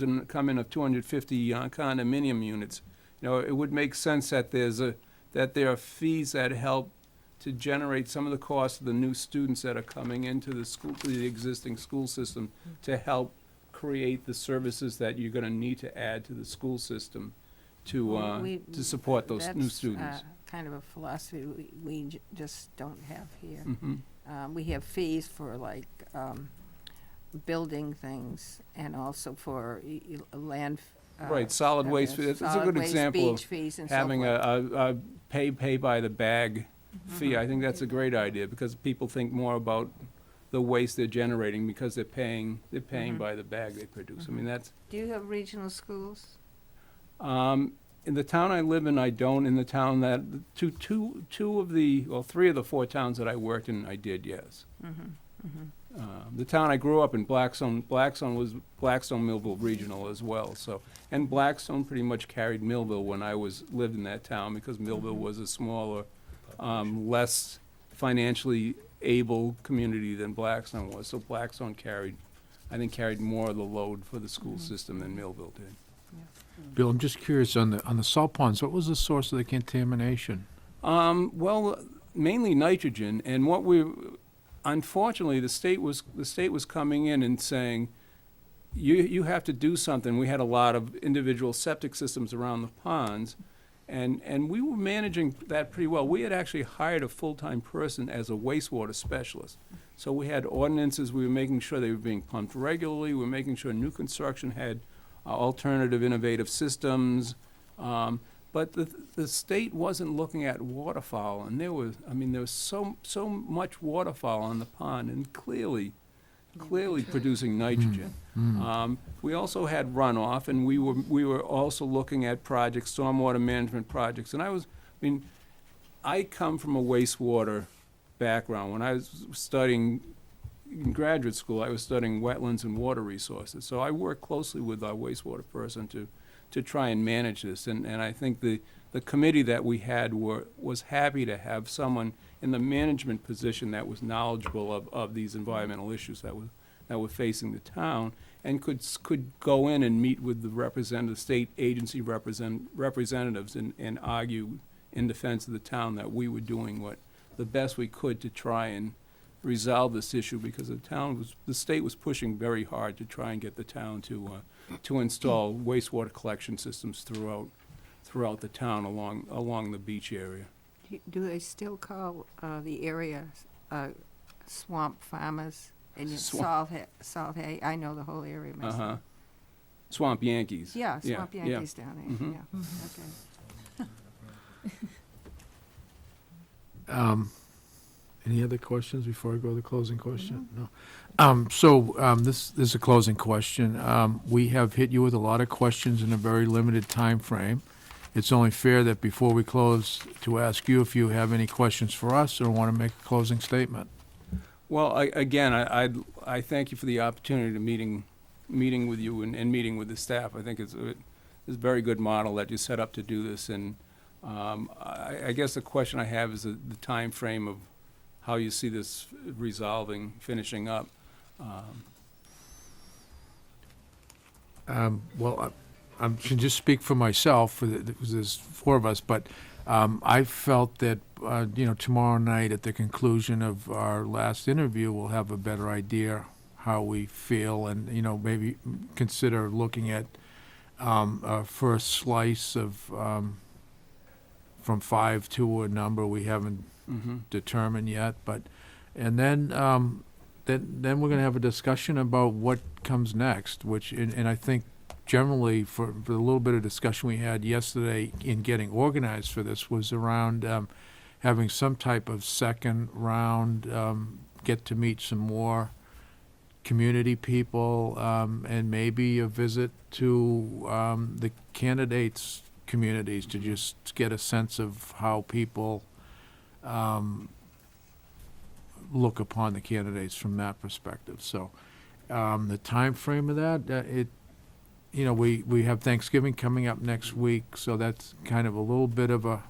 in of 250 condominium units, it would make sense that that there are fees that help to generate some of the costs of the new students that are coming into the existing school system, to help create the services that you're gonna need to add to the school system Well, we- to support those new That's, students. kind of a philosophy we just don't have here. Mhm. We have fees for like building things, and also for land. Right, solid waste, it's a solid good waste, example of beach fees and so having forth. a pay by the bag fee. I think that's a great idea, because people think more about the waste they're generating because they're paying by the bag they produce. I mean, that's, Do you have regional schools? in the town I live in, I don't. In the town that, three of the four towns that I worked in, I did, yes. The town I grew up in, Blackstone was Blackstone Millville Regional as well, so. And Blackstone pretty much carried Millville when I lived in that town, because Millville was a smaller, less financially able community than Blackstone was. So Blackstone carried more of the load for the school system than Millville did. Bill, I'm just curious, on the salt ponds, what was the source of the contamination? Well, mainly nitrogen, and unfortunately, the state was coming in and saying, you have to do something. We had a lot of individual septic systems around the ponds, and we were managing that pretty well. We had actually hired a full-time person as a wastewater specialist. So we had ordinances, we were making sure they were being pumped regularly, we were making sure new construction had alternative innovative systems. But the state wasn't looking at waterfowl, and there was so much waterfowl on the pond, and clearly producing nitrogen. We also had runoff, and we were also looking at projects, stormwater management projects. And I come from a wastewater background. When I was studying in graduate school, I was studying wetlands and water resources. So I worked closely with our wastewater person to try and manage this. And I think the committee that we had was happy to have someone in the management position that was knowledgeable of these environmental issues that were facing the town, and could go in and meet with the state agency representatives and argue in defense of the town that we were doing the best we could to try and resolve this issue, because the state was pushing very hard to try and get the town to install wastewater collection systems throughout the town along the beach area. Do they still call the area swamp farmers? And Swamp. Salt Hay, I know the whole area myself. Uh-huh. Swamp Yankees. Yeah, Swamp Yankees down there, Mhm. yeah, okay. Any other questions before I go to the closing question? No. This is a closing question. We have hit you with a lot of questions in a very limited time frame. It's only fair that before we close, to ask you if you have any questions for us or want to make a closing statement. Well, I thank you for the opportunity to meeting with you and meeting with the staff. I think it's a very good model that you set up to do this, and I guess the question I have is the timeframe of how you see this resolving, finishing up. Well, I can just speak for myself, because there's four of us, but I felt that, tomorrow night at the conclusion of our last interview, we'll have a better idea how we feel and, maybe consider looking at a first slice of, from 5 to a number we haven't determined yet, and then we're gonna have a discussion about what comes next, and I think generally for the little bit of discussion we had yesterday in getting organized for this was around having some type of second round, get to meet some more community people, and maybe a visit to the candidates' communities to just get a sense of how people look upon the candidates from that perspective. So the time frame of that, we have Thanksgiving coming up next week, so that's kind of a little bit of a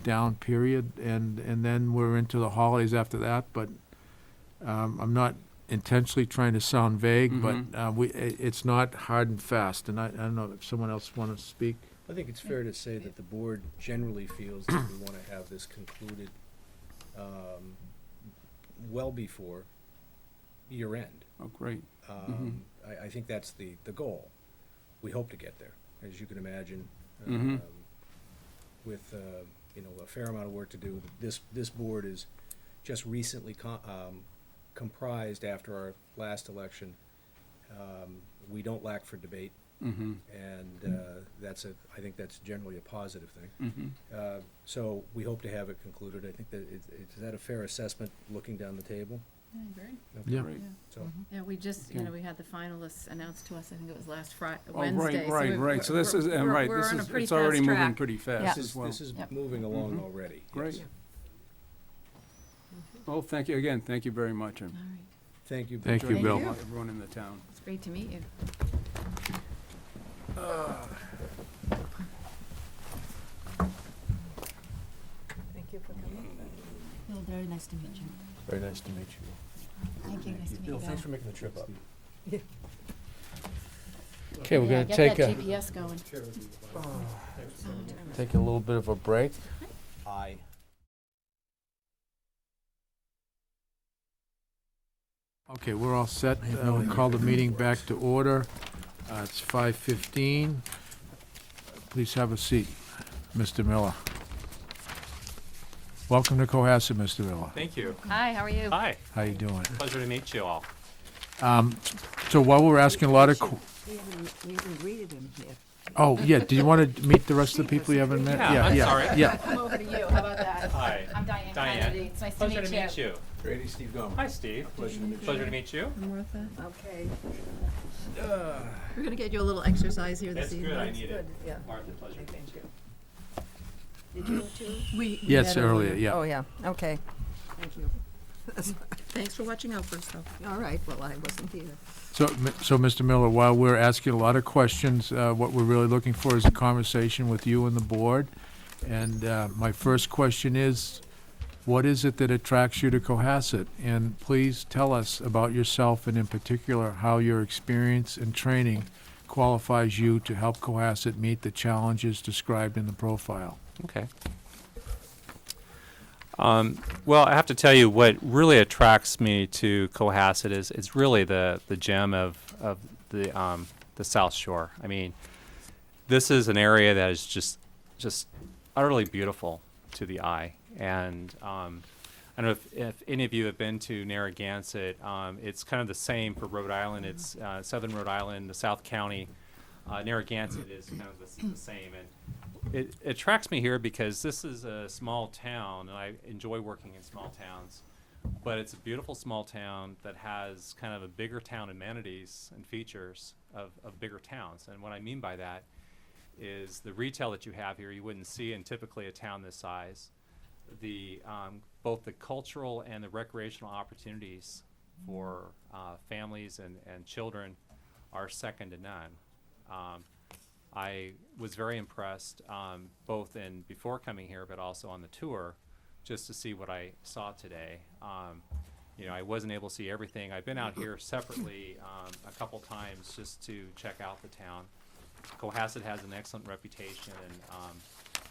down period, and then we're into the holidays after that, but I'm not intentionally trying to sound vague, but it's not hard and fast, and I don't know if someone else want to speak. I think it's fair to say that the board generally feels that we want to have this concluded well before year end. Oh, great. I think that's the goal. We hope to get there, as you can imagine, Mhm. with a fair amount of work to do. This board is just recently comprised after our last election. We don't lack for debate, and I think that's generally a positive thing. So we hope to have it concluded. I think that is that a fair assessment, looking down the table? I agree. Okay. Yeah. Great. So. Yeah, we just, Okay. we had the finalists announced to us, I think it was last Oh, Wednesday. right. So this is, and we're- right, we're this on a is, pretty it's already fast moving track. pretty Yeah. fast This as well. is Yep. moving along Mhm. already. Great. Yes. Well, thank you again, thank you very much, and All right, Thank you. Thank you, enjoy Bill. meeting everyone in the town. it's great to meet you. Thank you for coming. Bill, very nice to meet you. Very nice to meet you. Thank you, nice to meet you. Bill, thanks Bill. for making the trip up. Okay, we're Yeah, gonna take get a, that GPS going. take a little bit of a break. Aye. Okay, we're all set. We'll call the meeting back to order. It's 5:15. Please have a seat, Mr. Miller. Welcome to Cohasset, Mr. Miller. Thank you. Hi, how are you? Hi, How you doing? pleasure to meet you all. So while we're asking a lot of, We haven't greeted him yet. oh, yeah, do you want to meet the rest of the people you haven't met? Yeah, I'm sorry. Yeah, Come over to you, how about that? Hi. I'm Diane Diane. Kennedy, it's nice to Pleasure meet to you. meet you. Grady, Steve Gomes. Hi, Steve. Pleasure to meet you. Pleasure to meet you. Martha, Okay. we're gonna get you a little exercise here this That's evening. good, I need it. Yeah. Martha, pleasure to meet you. Did you too? We yes, met earlier, yeah. Oh, yeah, okay. Thank you. Thanks for watching out for us, though. All right, well, I wasn't here. So, Mr. Miller, while we're asking a lot of questions, what we're really looking for is a conversation with you and the board. And my first question is, what is it that attracts you to Cohasset? And please tell us about yourself, and in particular, how your experience and training qualifies you to help Cohasset meet the challenges described in the profile. Okay. Well, I have to tell you, what really attracts me to Cohasset is it's really the gem of the South Shore. I mean, this is an area that is just utterly beautiful to the eye. And I don't know if any of you have been to Narragansett. It's kind of the same for Rhode Island. It's southern Rhode Island, the South County. Narragansett is kind of the same. And it attracts me here because this is a small town, and I enjoy working in small towns. But it's a beautiful small town that has kind of a bigger town amenities and features of bigger towns. And what I mean by that is the retail that you have here you wouldn't see in typically a town this size. The both the cultural and the recreational opportunities for families and children are second to none. I was very impressed, both in before coming here, but also on the tour, just to see what I saw today. You know, I wasn't able to see everything. I've been out here separately a couple times just to check out the town. Cohasset has an excellent reputation, and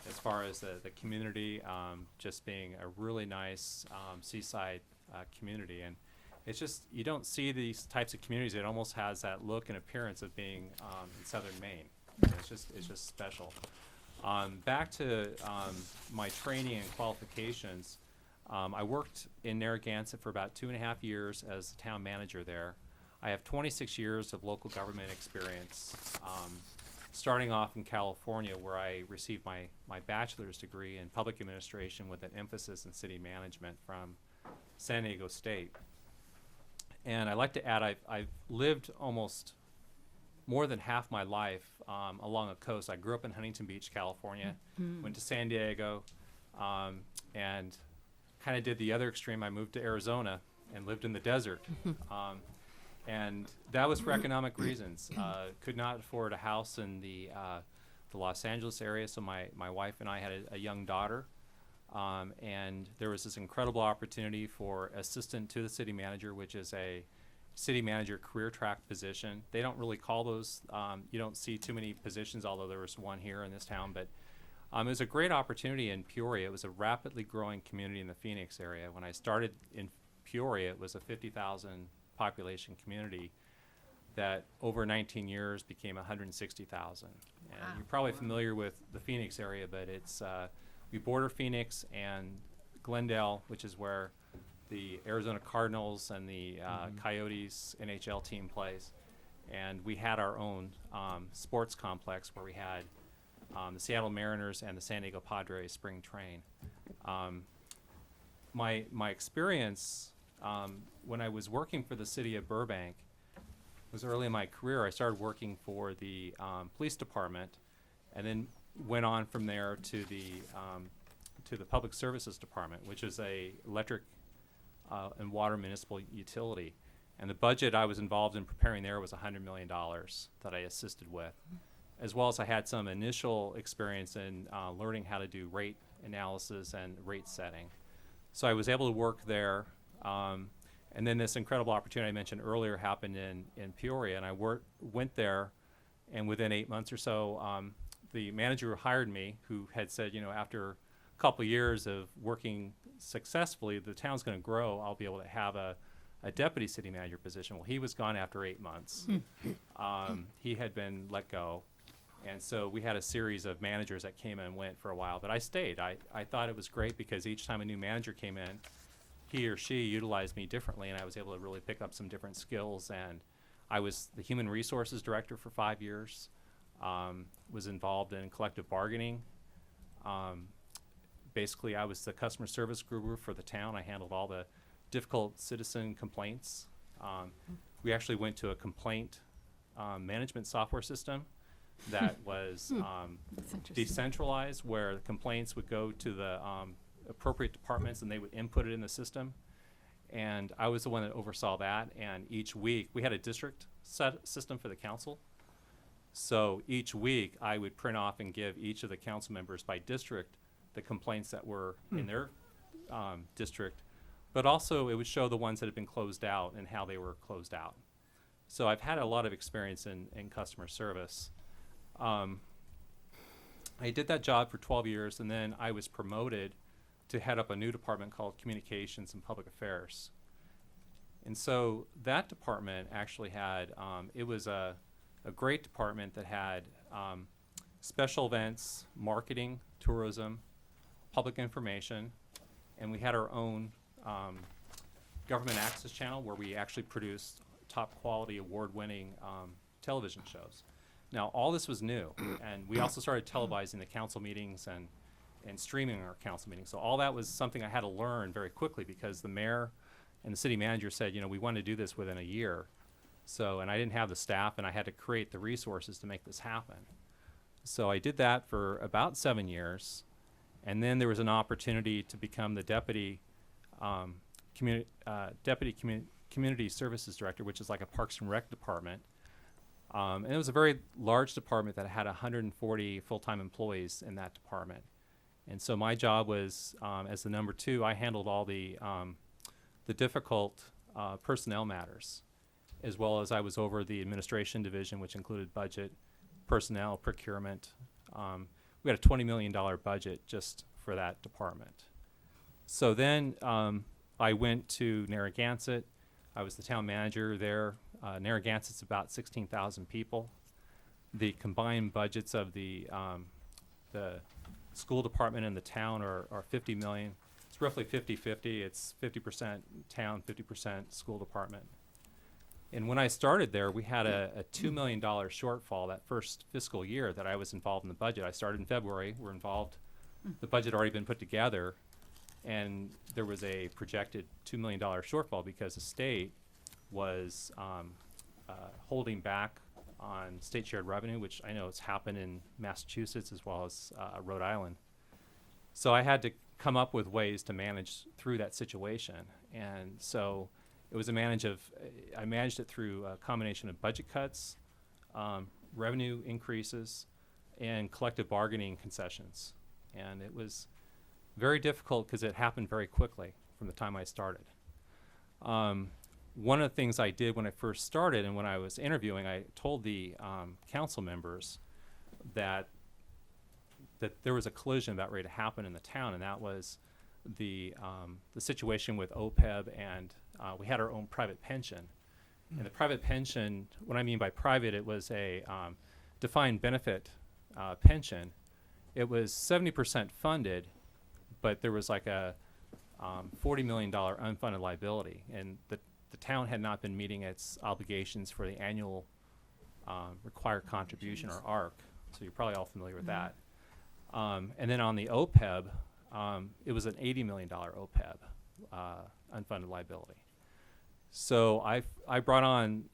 as far as the community, just being a really nice seaside community. And it's just, you don't see these types of communities. It almost has that look and appearance of being in southern Maine. You know, it's just special. Back to my training and qualifications. I worked in Narragansett for about 2.5 years as the town manager there. I have 26 years of local government experience, starting off in California, where I received my bachelor's degree in public administration with an emphasis in city management from San Diego State. And I'd like to add, I've lived almost more than half my life along a coast. I grew up in Huntington Beach, California, went to San Diego, and kind of did the other extreme. I moved to Arizona and lived in the desert. And that was for economic reasons. Could not afford a house in the Los Angeles area, so my wife and I had a young daughter. And there was this incredible opportunity for assistant to the city manager, which is a city manager career track position. They don't really call those, you don't see too many positions, although there was one here in this town. But it was a great opportunity in Peoria. It was a rapidly growing community in the Phoenix area. When I started in Peoria, it was a 50,000 population community that over 19 years became 160,000. And Wow. you're probably familiar with the Phoenix area, but it's we border Phoenix and Glendale, which is where the Arizona Cardinals and the Coyotes NHL team plays. And we had our own sports complex where we had the Seattle Mariners and the San Diego Padres spring train. My experience when I was working for the city of Burbank was early in my career. I started working for the police department, and then went on from there to the public services department, which is a electric and water municipal utility. And the budget I was involved in preparing there was $100 million that I assisted with, as well as I had some initial experience in learning how to do rate analysis and rate setting. So I was able to work there. And then this incredible opportunity I mentioned earlier happened in Peoria, and I went there, and within 8 months or so, the manager who hired me, who had said, you know, after a couple years of working successfully, the town's going to grow, I'll be able to have a deputy city manager position. Well, he was gone after 8 months. He had been let go. And so we had a series of managers that came and went for a while, but I stayed. I thought it was great because each time a new manager came in, he or she utilized me differently, and I was able to really pick up some different skills. And I was the human resources director for 5 years, was involved in collective bargaining. Basically, I was the customer service guru for the town. I handled all the difficult citizen complaints. We actually went to a complaint management software system that was That's interesting. decentralized, where the complaints would go to the appropriate departments and they would input it in the system. And I was the one that oversaw that. And each week, we had a district system for the council. So each week, I would print off and give each of the council members by district the complaints that were in their district. But also, it would show the ones that had been closed out and how they were closed out. So I've had a lot of experience in customer service. I did that job for 12 years, and then I was promoted to head up a new department called Communications and Public Affairs. And so that department actually had, it was a great department that had special events, marketing, tourism, public information, and we had our own government access channel where we actually produced top quality award-winning television shows. Now, all this was new, and we also started televising the council meetings and streaming our council meetings. So all that was something I had to learn very quickly because the mayor and the city manager said, you know, we want to do this within a year. So, and I didn't have the staff, and I had to create the resources to make this happen. So I did that for about 7 years, and then there was an opportunity to become the deputy community services director, which is like a Parks and Rec department. And it was a very large department that had 140 full-time employees in that department. And so my job was, as the number two, I handled all the difficult personnel matters, as well as I was over the administration division, which included budget, personnel, procurement. We had a $20 million budget just for that department. So then I went to Narragansett. I was the town manager there. Narragansett's about 16,000 people. The combined budgets of the school department and the town are 50 million. It's roughly 50-50. It's 50% town, 50% school department. And when I started there, we had a $2 million shortfall that first fiscal year that I was involved in the budget. I started in February. We're involved. The budget had already been put together, and there was a projected $2 million shortfall because the state was holding back on state shared revenue, which I know it's happened in Massachusetts as well as Rhode Island. So I had to come up with ways to manage through that situation. And so it was I managed it through a combination of budget cuts, revenue increases, and collective bargaining concessions. And it was very difficult because it happened very quickly from the time I started. One of the things I did when I first started and when I was interviewing, I told the council members that there was a collision about ready to happen in the town, and that was the situation with OPEB, and we had our own private pension. And the private pension, what I mean by private, it was a defined benefit pension. It was 70% funded, but there was like a $40 million unfunded liability, and the town had not been meeting its obligations for the annual required contribution, or ARC. So you're probably all familiar with that. And then on the OPEB, it was an $80 million OPEB unfunded liability. So I brought on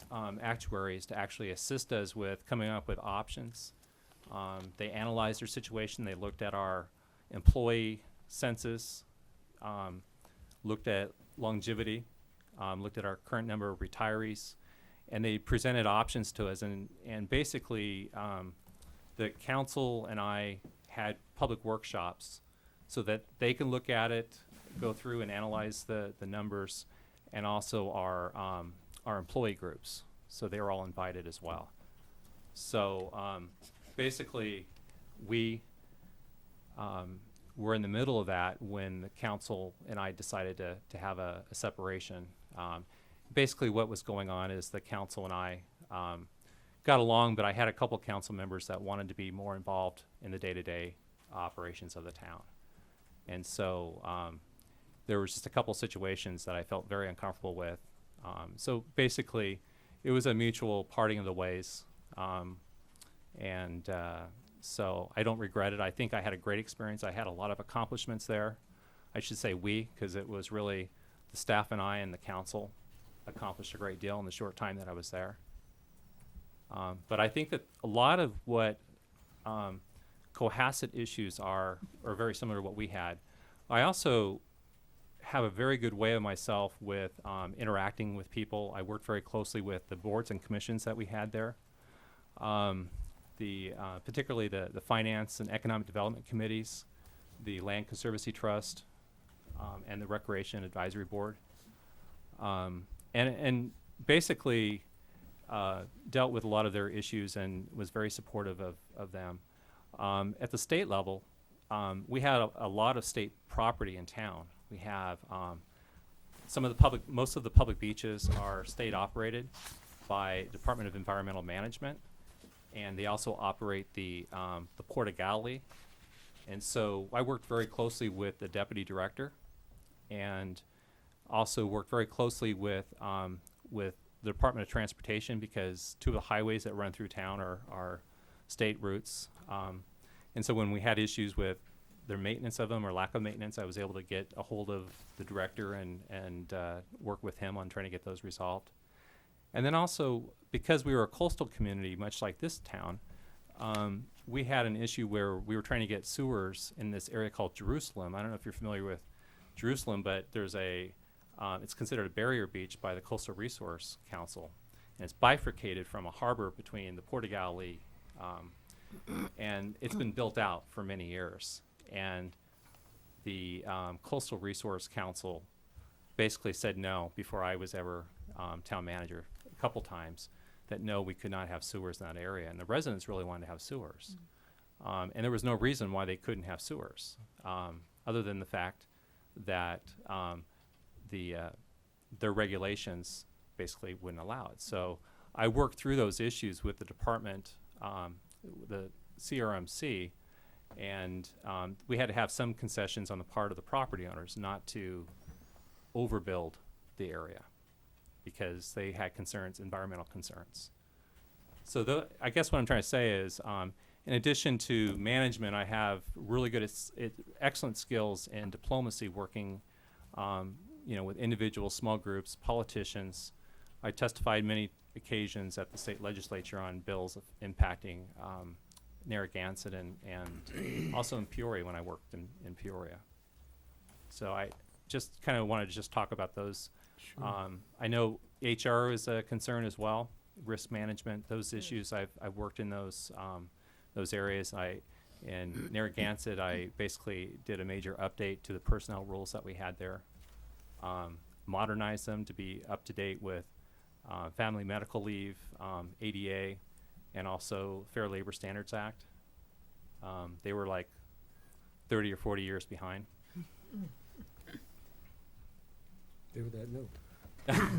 actuaries to actually assist us with coming up with options. They analyzed their situation. They looked at our employee census, looked at longevity, looked at our current number of retirees, and they presented options to us. And basically, the council and I had public workshops so that they can look at it, go through and analyze the numbers, and also our employee groups. So they were all invited as well. So basically, we were in the middle of that when the council and I decided to have a separation. Basically, what was going on is the council and I got along, but I had a couple council members that wanted to be more involved in the day-to-day operations of the town. And so there was just a couple situations that I felt very uncomfortable with. So basically, it was a mutual parting of the ways. So I don't regret it. I think I had a great experience. I had a lot of accomplishments there. I should say we, because it was really the staff and I and the council accomplished a great deal in the short time that I was there. But I think that a lot of what Cohasset issues are very similar to what we had. I also have a very good way of myself with interacting with people. I worked very closely with the boards and commissions that we had there. Particularly the finance and economic development committees, the Land Conservancy Trust, and the Recreation Advisory Board. And basically dealt with a lot of their issues and was very supportive of them. At the state level, we had a lot of state property in town. We have most of the public beaches are state operated by Department of Environmental Management, and they also operate the Port of Galilee. And so I worked very closely with the deputy director, and also worked very closely with the Department of Transportation, because two of the highways that run through town are state routes. And so when we had issues with their maintenance of them or lack of maintenance, I was able to get a hold of the director and work with him on trying to get those resolved. And then also, because we were a coastal community, much like this town, we had an issue where we were trying to get sewers in this area called Jerusalem. I don't know if you're familiar with Jerusalem, but there's it's considered a barrier beach by the Coastal Resource Council. and it's bifurcated from a harbor between the Port of Galilee, and it's been built out for many years. And the Coastal Resource Council basically said no before I was ever town manager a couple times, that no, we could not have sewers in that area. And the residents really wanted to have sewers. And there was no reason why they couldn't have sewers, other than the fact that their regulations basically wouldn't allow it. So I worked through those issues with the department, the CRMC, and we had to have some concessions on the part of the property owners not to overbuild the area because they had concerns, environmental concerns. So I guess what I'm trying to say is, in addition to management, I have really good, excellent skills in diplomacy, working, with individuals, small groups, politicians. I testified many occasions at the state legislature on bills impacting Narragansett and also in Peoria when I worked in Peoria. So I just kind of wanted to just talk about those. I know HR is a concern as well, risk management, those issues. I've worked in those areas. In Narragansett, I basically did a major update to the personnel rules that we had there, modernized them to be up to date with family medical leave, ADA, and also Fair Labor Standards Act. They were like 30 or 40 years behind. There with that note. Not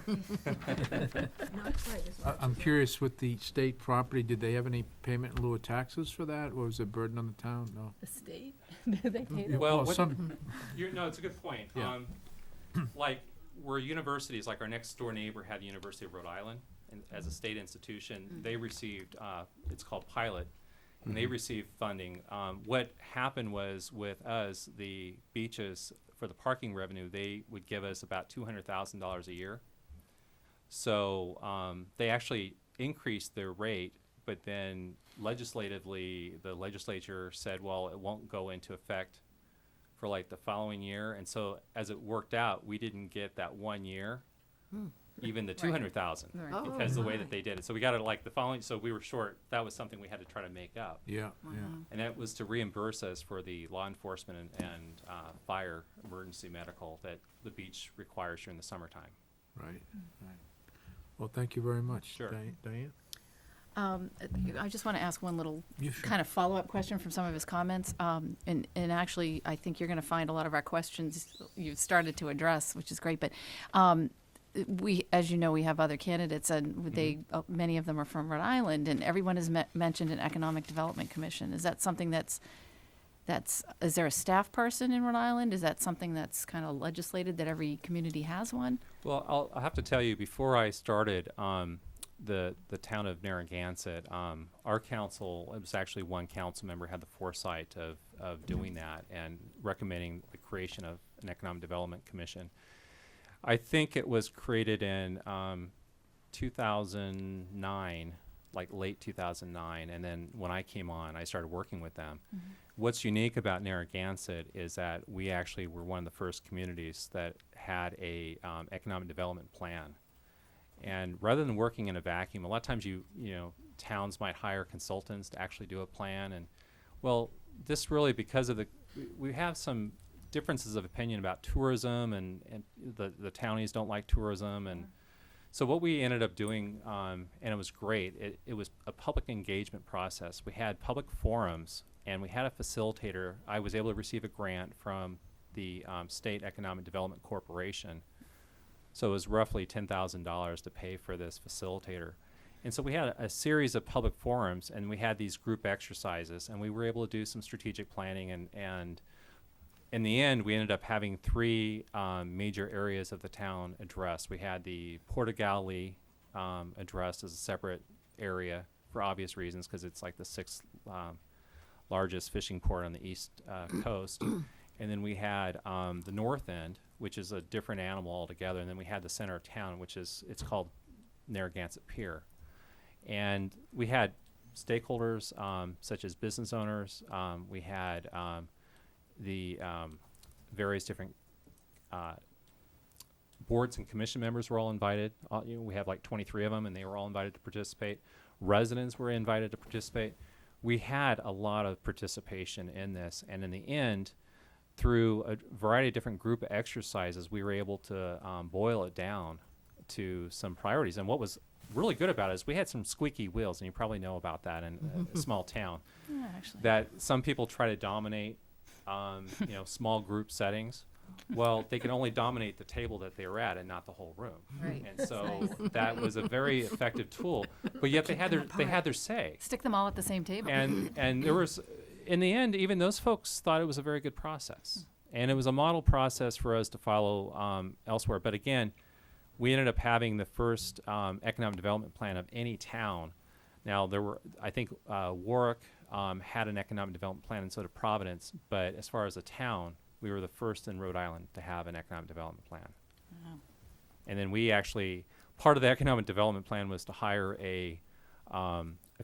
quite as much I'm as curious, with the state property, did they have any payment in lieu of taxes for that, or was it a burden on the town? No. The state, do they pay that? Well, what- some, No, it's a good point. Yeah. Like, we're universities, like our next door neighbor had the University of Rhode Island, and as a state institution, they received, it's called Pilot, and they received funding. What happened was with us, the beaches, for the parking revenue, they would give us about $200,000 a year. So they actually increased their rate, but then legislatively, the legislature said, well, it won't go into effect for like the following year. And so as it worked out, we didn't get that 1 year, even the 200,000, Right. Oh, because the way that my. they did it. So we got it like the following, so we were short. That was something we had to try to make up. yeah, yeah. And that was to reimburse us for the law enforcement and fire emergency medical that the beach requires during the summertime. Right, right. Well, thank you very much. Sure. Diane? I just want to ask one little You sure. kind of follow-up question from some of his comments. And actually, I think you're going to find a lot of our questions you've started to address, which is great. But we, as you know, we have other candidates, and they many of them are from Rhode Island, and everyone has mentioned an Economic Development Commission. Is that something that's is there a staff person in Rhode Island? Is that something that's kind of legislated that every community has one? Well, I'll have to tell you, before I started the town of Narragansett, our council, it was actually one council member had the foresight of doing that and recommending the creation of an Economic Development Commission. I think it was created in 2009, like late 2009, and then when I came on, I started working with them. What's unique about Narragansett is that we actually were one of the first communities that had a economic development plan. And rather than working in a vacuum, a lot of times towns might hire consultants to actually do a plan. And well, this really, because of we have some differences of opinion about tourism, and the townies don't like tourism. And so what we ended up doing, and it was great, it was a public engagement process. We had public forums, and we had a facilitator. I was able to receive a grant from the State Economic Development Corporation. So it was roughly $10,000 to pay for this facilitator. And so we had a series of public forums, and we had these group exercises, and we were able to do some strategic planning. And in the end, we ended up having three major areas of the town addressed. We had the Port of Galilee addressed as a separate area for obvious reasons, because it's like the sixth largest fishing port on the east coast. And then we had the north end, which is a different animal altogether. And then we had the center of town, it's called Narragansett Pier. And we had stakeholders such as business owners. We had the various different Boards and commission members were all invited. We have like 23 of them, and they were all invited to participate. Residents were invited to participate. We had a lot of participation in this, and in the end, through a variety of different group exercises, we were able to boil it down to some priorities. And what was really good about it is we had some squeaky wheels, and you probably know about that in a small town, Yeah, actually. that some people try to dominate, small group settings. Well, they can only dominate the table that they were at and not the whole room. Right. And so that was a very effective tool, but yet they had their say. Stick them all at the same table. And there was, in the end, even those folks thought it was a very good process. And it was a model process for us to follow elsewhere. But again, we ended up having the first economic development plan of any town. Now, there were, I think, Warwick had an economic development plan, and so did Providence. But as far as a town, we were the first in Rhode Island to have an economic development plan. Wow. And then we actually, part of the economic development plan was to hire a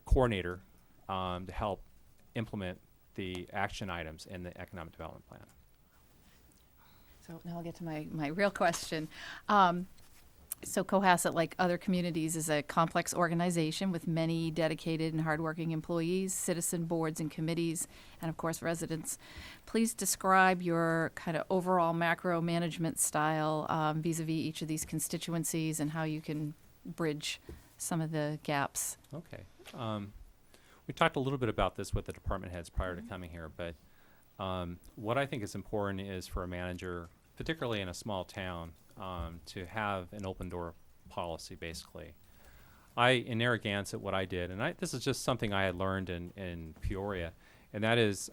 coordinator to help implement the action items in the economic development plan. So now I'll get to my real question. So Cohasset, like other communities, is a complex organization with many dedicated and hardworking employees, citizen boards and committees, and of course residents. Please describe your kind of overall macro management style vis-a-vis each of these constituencies and how you can bridge some of the gaps. Okay. We talked a little bit about this with the department heads prior to coming here, but what I think is important is for a manager, particularly in a small town, to have an open door policy, basically. In Narragansett, what I did, and this is just something I had learned in Peoria, and that is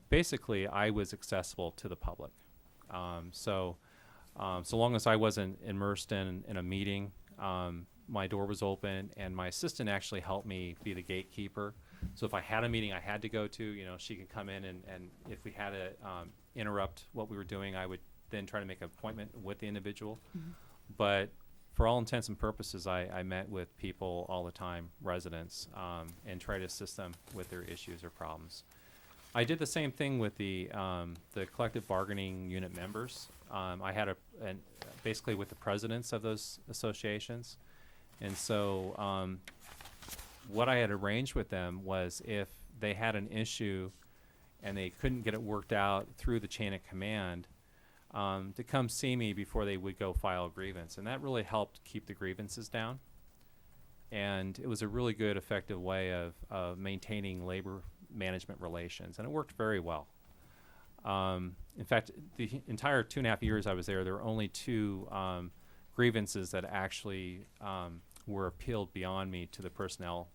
basically I was accessible to the public. So long as I wasn't immersed in a meeting, my door was open, and my assistant actually helped me be the gatekeeper. So if I had a meeting I had to go to, she could come in, and if we had to interrupt what we were doing, I would then try to make an appointment with the individual. But for all intents and purposes, I met with people all the time, residents, and try to assist them with their issues or problems. I did the same thing with the collective bargaining unit members. I had basically with the presidents of those associations. And so what I had arranged with them was if they had an issue and they couldn't get it worked out through the chain of command, to come see me before they would go file a grievance. And that really helped keep the grievances down. And it was a really good, effective way of maintaining labor management relations. And it worked very well. In fact, the entire 2.5 years I was there were only 2 grievances that actually were appealed beyond me to the personnel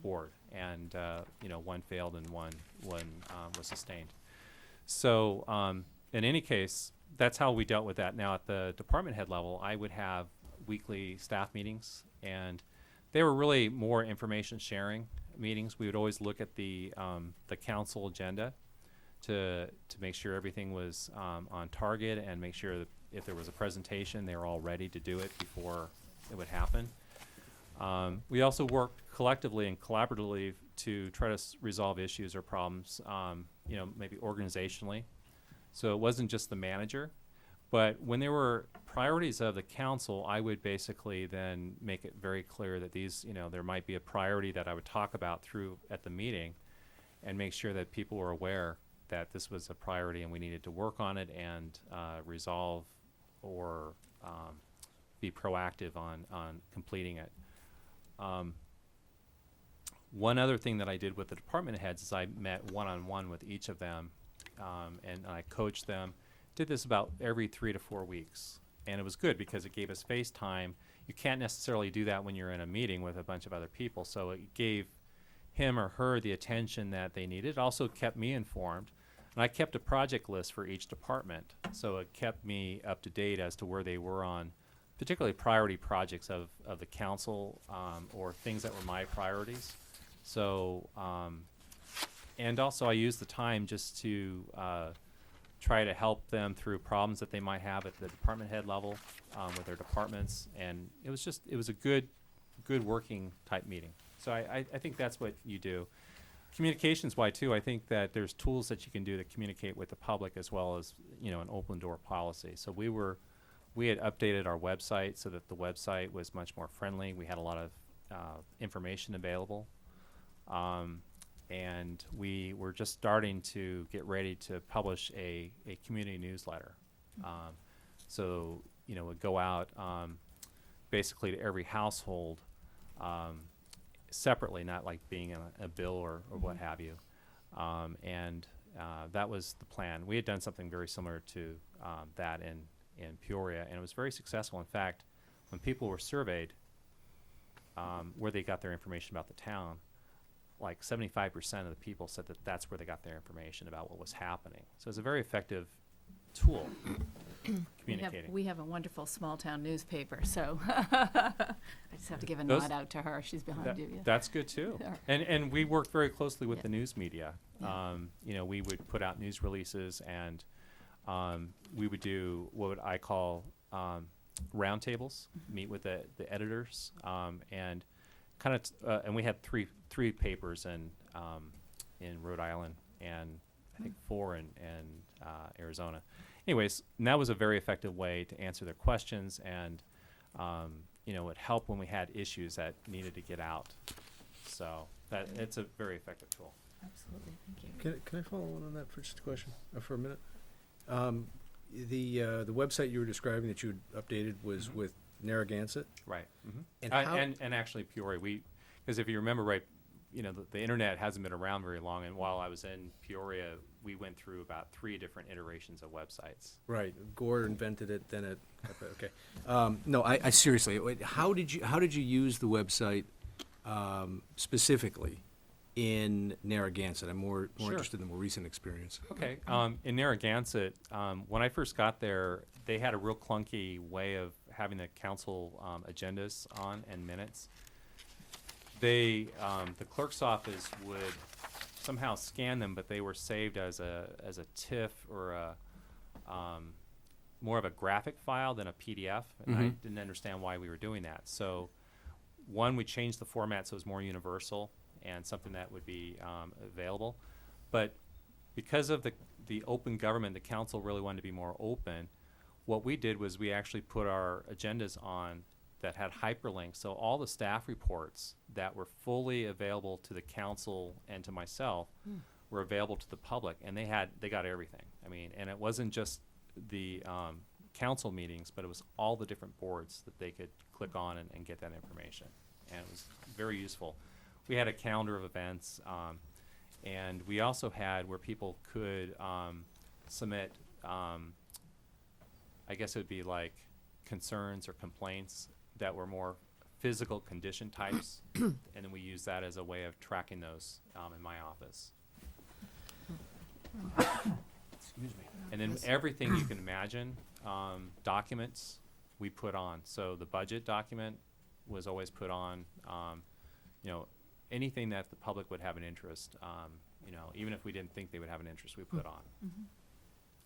board. And, one failed and one was sustained. So, in any case, that's how we dealt with that. Now, at the department head level, I would have weekly staff meetings, and they were really more information sharing meetings. We would always look at the council agenda to make sure everything was on target, and make sure that if there was a presentation, they were all ready to do it before it would happen. We also worked collectively and collaboratively to try to resolve issues or problems, maybe organizationally. So it wasn't just the manager, but when there were priorities of the council, I would basically then make it very clear that these, there might be a priority that I would talk about at the meeting, and make sure that people were aware that this was a priority and we needed to work on it and resolve or be proactive on completing it. One other thing that I did with the department heads is I met one-on-one with each of them, and I coached them. Did this about every 3 to 4 weeks. And it was good because it gave us face time. You can't necessarily do that when you're in a meeting with a bunch of other people. So it gave him or her the attention that they needed. It also kept me informed. And I kept a project list for each department. So it kept me up to date as to where they were on particularly priority projects of the council, or things that were my priorities. So, and also I used the time just to try to help them through problems that they might have at the department head level with their departments. And it was a good working type meeting. So I think that's what you do. Communications wise too, I think that there's tools that you can do to communicate with the public as well as, an open door policy. So we were we had updated our website so that the website was much more friendly. We had a lot of information available. And we were just starting to get ready to publish a community newsletter. So, you know, it would go out basically to every household separately, not like being a bill or what have you. And that was the plan. We had done something very similar to that in Peoria, and it was very successful. In fact, when people were surveyed where they got their information about the town, like 75% of the people said that that's where they got their information about what was happening. So it's a very effective tool communicating. We have a wonderful small-town newspaper, so I just have to give a Those- nod out to her. She's behind you. Yeah. That's good too. Yeah. And we work very closely with Yeah. the news media. Yeah. You know, we would put out news releases, and we would do what I call roundtables, meet with the editors, and kind of, and we had three papers in Rhode Island, and I think 4 in Arizona. Anyways, and that was a very effective way to answer their questions, and you know, it helped when we had issues that needed to get out. So that it's a very effective tool. Absolutely. Thank you. Can I follow on that for just a question, for a minute? The website you were describing that you had updated was with Narragansett? Right. And And, how- and actually Peoria, because if you remember right, you know, the internet hasn't been around very long, and while I was in Peoria, we went through about 3 different iterations of websites. Right, Gore invented it, then it, okay. No, I seriously, how did you use the website specifically in Narragansett? I'm more Sure. interested in the more recent experience. Okay. In Narragansett, when I first got there, they had a real clunky way of having the council agendas on and minutes. The clerk's office would somehow scan them, but they were saved as a TIFF or a more of a graphic file than a PDF, and I didn't understand why we were doing that. So, one, we changed the format so it was more universal and something that would be available. But because of the open government, the council really wanted to be more open. What we did was we actually put our agendas on that had hyperlinks. So all the staff reports that were fully available to the council and to myself were available to the public, and they got everything. I mean, and it wasn't just the council meetings, but it was all the different boards that they could click on and get that information. And it was very useful. We had a calendar of events, and we also had where people could submit, I guess it would be like concerns or complaints that were more physical condition types, and then we use that as a way of tracking those in my office. Excuse me. And then everything you can imagine, documents we put on. So the budget document was always put on. You know, anything that the public would have an interest, you know, even if we didn't think they would have an interest, we put on.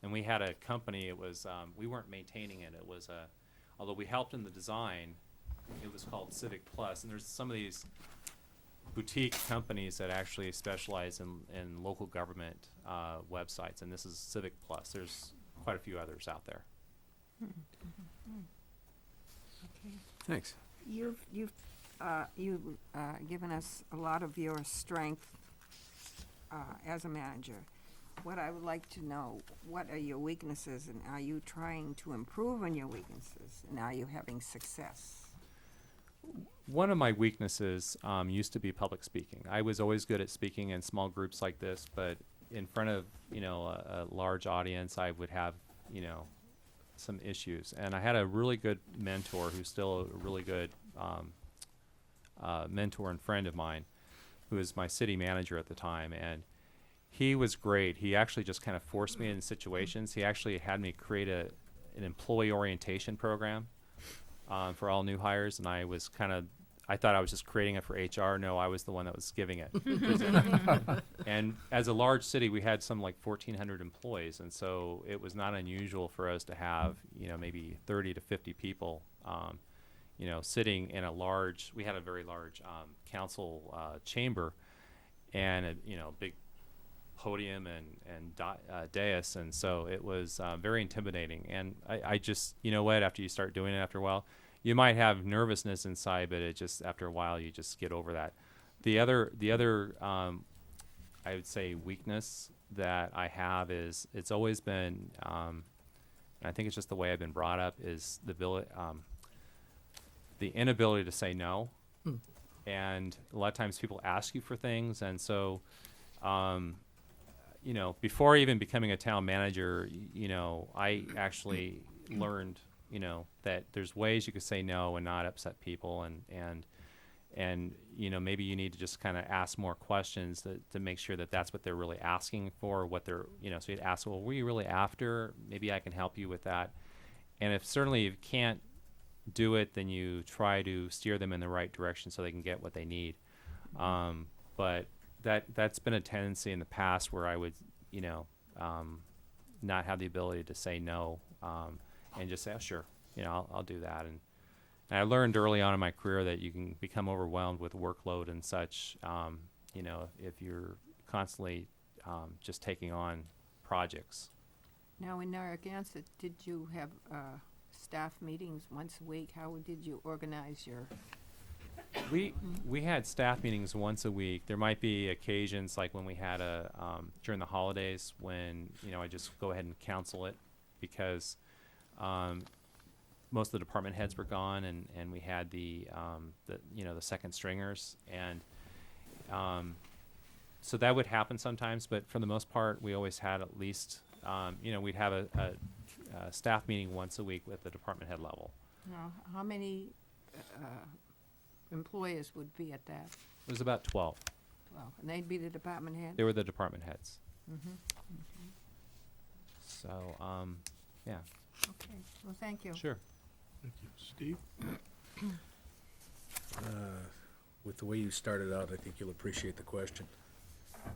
And we had a company, it was, we weren't maintaining it. It was although we helped in the design, it was called Civic Plus. And there's some of these boutique companies that actually specialize in local government websites, and this is Civic Plus. There's quite a few others out there. Thanks. You've given us a lot of your strength as a manager. What I would like to know, what are your weaknesses, and are you trying to improve on your weaknesses, and are you having success? One of my weaknesses used to be public speaking. I was always good at speaking in small groups like this, but in front of, you know, a large audience, I would have, you know, some issues. And I had a really good mentor who's still a really good mentor and friend of mine, who was my city manager at the time. And he was great. He actually just kind of forced me in situations. He actually had me create an employee orientation program for all new hires, and I thought I was just creating it for HR. No, I was the one that was giving it. And as a large city, we had some like 1,400 employees, and so it was not unusual for us to have, you know, maybe 30 to 50 people, you know, sitting in we had a very large council chamber, and a, you know, big podium and dais, and so it was very intimidating. And I just, you know what, after you start doing it after a while, you might have nervousness inside, but it just, after a while, you just get over that. The other I would say weakness that I have is it's always been, and I think it's just the way I've been brought up, is the inability to say no. And a lot of times people ask you for things, and so, you know, before even becoming a town manager, you know, I actually learned, you know, that there's ways you could say no and not upset people, and you know, maybe you need to just kind of ask more questions to make sure that that's what they're really asking for, what they're, you know, so you'd ask, well, were you really after? Maybe I can help you with that. And if certainly you can't do it, then you try to steer them in the right direction so they can get what they need. But that's been a tendency in the past where I would, you know, not have the ability to say no, and just say, oh, sure, you know, I'll do that. And I learned early on in my career that you can become overwhelmed with workload and such, you know, if you're constantly just taking on projects. Now, in Narragansett, did you have staff meetings once a week? How did you organize your? We had staff meetings once a week. There might be occasions like when we had during the holidays when, you know, I just go ahead and cancel it because most of the department heads were gone, and we had the you know, the second stringers, and so that would happen sometimes. But for the most part, we always had at least you know, we'd have a staff meeting once a week at the department head level. Now, how many employers would be at that? It was about 12. Well, and they'd be the department head? They were the department heads. Mm-hmm. So yeah, Okay, well, thank you. sure. Thank you. Steve? With the way you started out, I think you'll appreciate the question.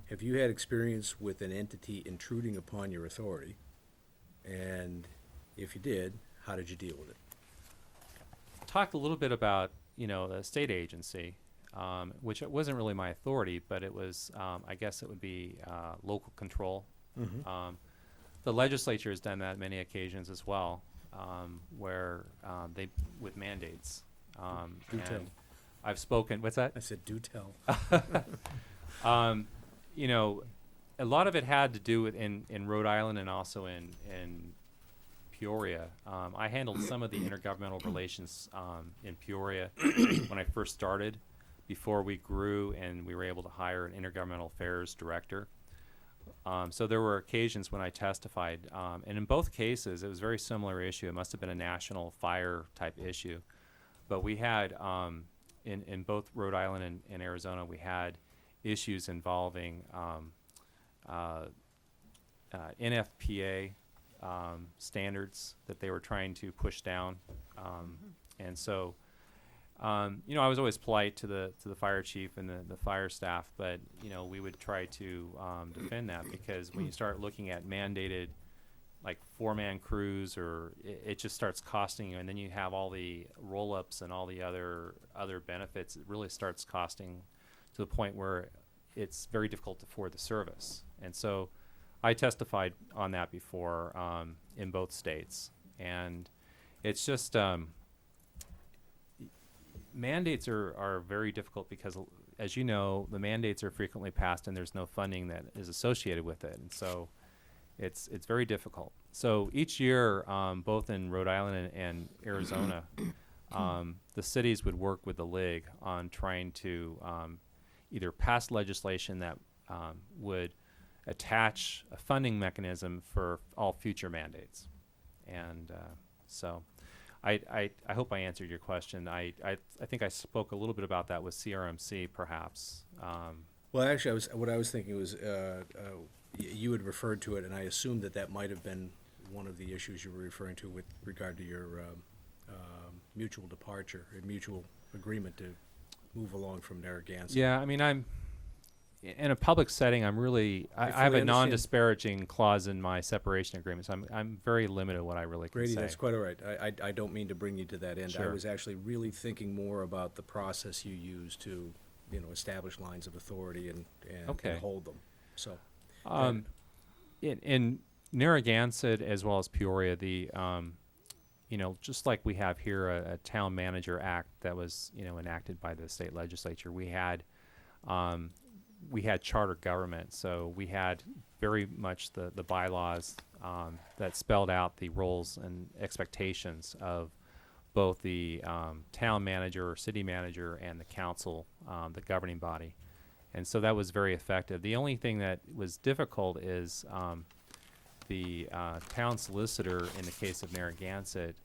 Have you had experience with an entity intruding upon your authority? And if you did, how did you deal with it? Talked a little bit about, you know, the state agency, which it wasn't really my authority, but it was, I guess it would be local control. The legislature has done that many occasions as well, where they, with mandates. Do tell. And I've spoken, what's that? I said, do tell. You know, a lot of it had to do with in Rhode Island and also in Peoria. I handled some of the intergovernmental relations in Peoria when I first started, before we grew and we were able to hire an intergovernmental affairs director. So there were occasions when I testified, and in both cases, it was a very similar issue. It must have been a national fire type issue. But we had, in both Rhode Island and Arizona, we had issues involving NFPA standards that they were trying to push down. And so, you know, I was always polite to the fire chief and the fire staff, but, you know, we would try to defend that, because when you start looking at mandated, like, 4-man crews, or it just starts costing you, and then you have all the roll-ups and all the other benefits, it really starts costing to the point where it's very difficult to afford the service. And so I testified on that before in both states. And it's just, mandates are very difficult because, as you know, the mandates are frequently passed and there's no funding that is associated with it. And so it's very difficult. So each year, both in Rhode Island and Arizona, the cities would work with the league on trying to either pass legislation that would attach a funding mechanism for all future mandates. And so I hope I answered your question. I think I spoke a little bit about that with CRMC, perhaps. Well, actually, what I was thinking was, you had referred to it, and I assumed that might have been one of the issues you were referring to with regard to your mutual departure, a mutual agreement to move along from Narragansett. Yeah, I mean, I'm in a public setting. I'm really I have fully a understand. non-disparaging clause in my separation agreement, so I'm very limited what I really can Brady, say. that's quite all right. I don't mean to bring you to that end. I Sure. was actually really thinking more about the process you use to, you know, establish lines of authority and Okay. hold them. So, In Narragansett as well as Peoria, just like we have here a town manager act that was, enacted by the state legislature, we had charter government, so we had very much the bylaws that spelled out the roles and expectations of both the town manager or city manager and the council, the governing body. And so that was very effective. The only thing that was difficult is the town solicitor, in the case of Narragansett,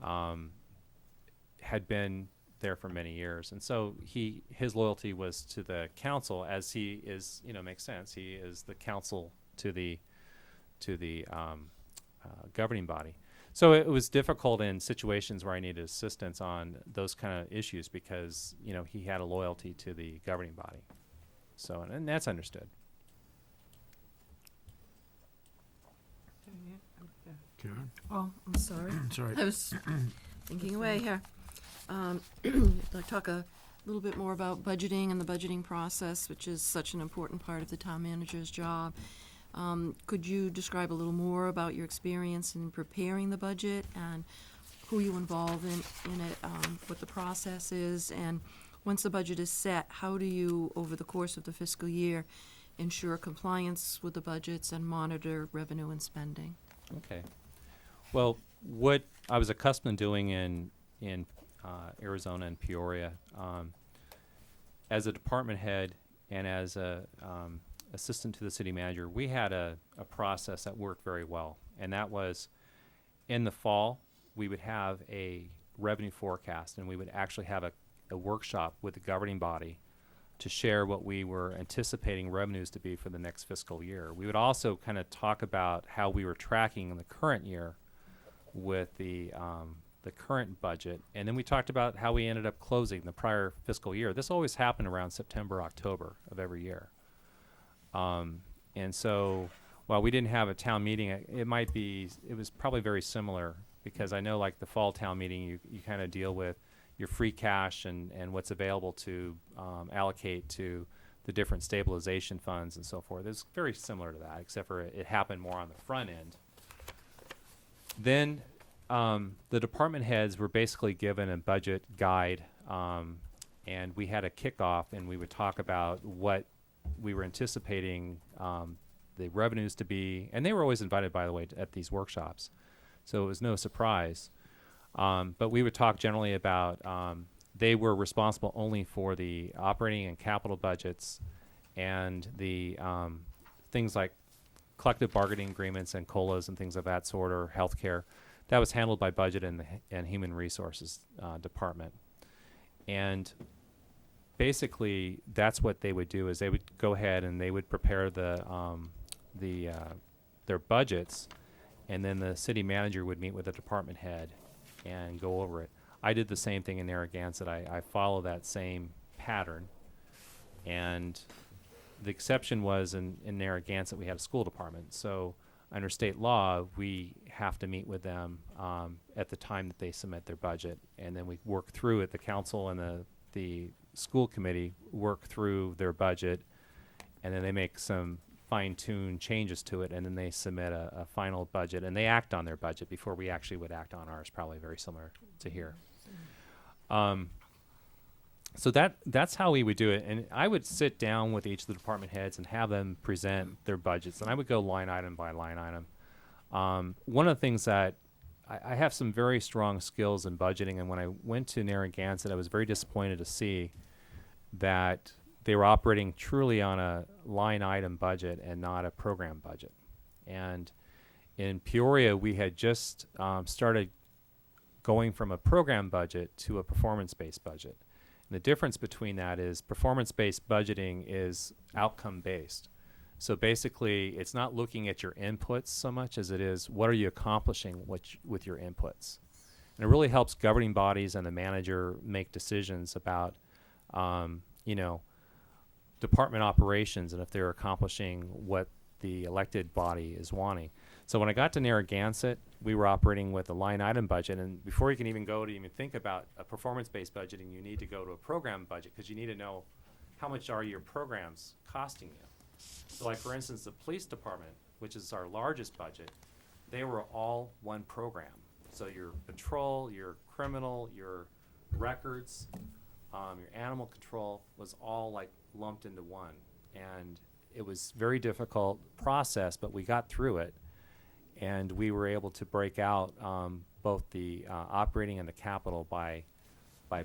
had been there for many years. And so his loyalty was to the council, as he is, makes sense. He is the council to the governing body. So it was difficult in situations where I needed assistance on those kind of issues because, he had a loyalty to the governing body. So, and that's understood. Karen? Oh, I'm sorry. Sorry. I was thinking away here. I'll talk a little bit more about budgeting and the budgeting process, which is such an important part of the town manager's job. Could you describe a little more about your experience in preparing the budget and who you involve in it, what the process is, and once the budget is set, how do you, over the course of the fiscal year, ensure compliance with the budgets and monitor revenue and spending? Okay. Well, what I was accustomed to doing in Arizona and Peoria, as a department head and as a assistant to the city manager, we had a process that worked very well. And that was, in the fall, we would have a revenue forecast, and we would actually have a workshop with the governing body to share what we were anticipating revenues to be for the next fiscal year. We would also kind of talk about how we were tracking in the current year with the current budget, and then we talked about how we ended up closing the prior fiscal year. This always happened around September, October of every year. And so while we didn't have a town meeting, it was probably very similar, because I know, like, the fall town meeting, you kind of deal with your free cash and what's available to allocate to the different stabilization funds and so forth. It's very similar to that, except for it happened more on the front end. Then the department heads were basically given a budget guide, and we had a kickoff, and we would talk about what we were anticipating the revenues to be. And they were always invited, by the way, at these workshops, so it was no surprise. But we would talk generally about they were responsible only for the operating and capital budgets and the things like collective bargaining agreements and COLAs and things of that sort, or healthcare. That was handled by budget and human resources department. And basically, that's what they would do, is they would go ahead and they would prepare their budgets, and then the city manager would meet with the department head and go over it. I did the same thing in Narragansett. I follow that same pattern, and the exception was in Narragansett we had a school department. So under state law, we have to meet with them at the time that they submit their budget, and then we work through it. The council and the school committee work through their budget, and then they make some fine-tune changes to it, and then they submit a final budget, and they act on their budget before we actually would act on ours, probably very similar to here. So that's how we would do it, and I would sit down with each of the department heads and have them present their budgets, and I would go line item by line item. One of the things that I have some very strong skills in budgeting, and when I went to Narragansett, I was very disappointed to see that they were operating truly on a line item budget and not a program budget. And in Peoria, we had just started going from a program budget to a performance-based budget. And the difference between that is performance-based budgeting is outcome-based. So basically, it's not looking at your inputs so much as it is what are you accomplishing with your inputs. And it really helps governing bodies and the manager make decisions about, department operations and if they're accomplishing what the elected body is wanting. So when I got to Narragansett, we were operating with a line item budget, and before you can even go to even think about a performance-based budgeting, you need to go to a program budget, because you need to know how much are your programs costing you. So like, for instance, the police department, which is our largest budget, they were all one program. So your patrol, your criminal, your records, your animal control was all like lumped into one. And it was very difficult process, but we got through it. And we were able to break out both the operating and the capital by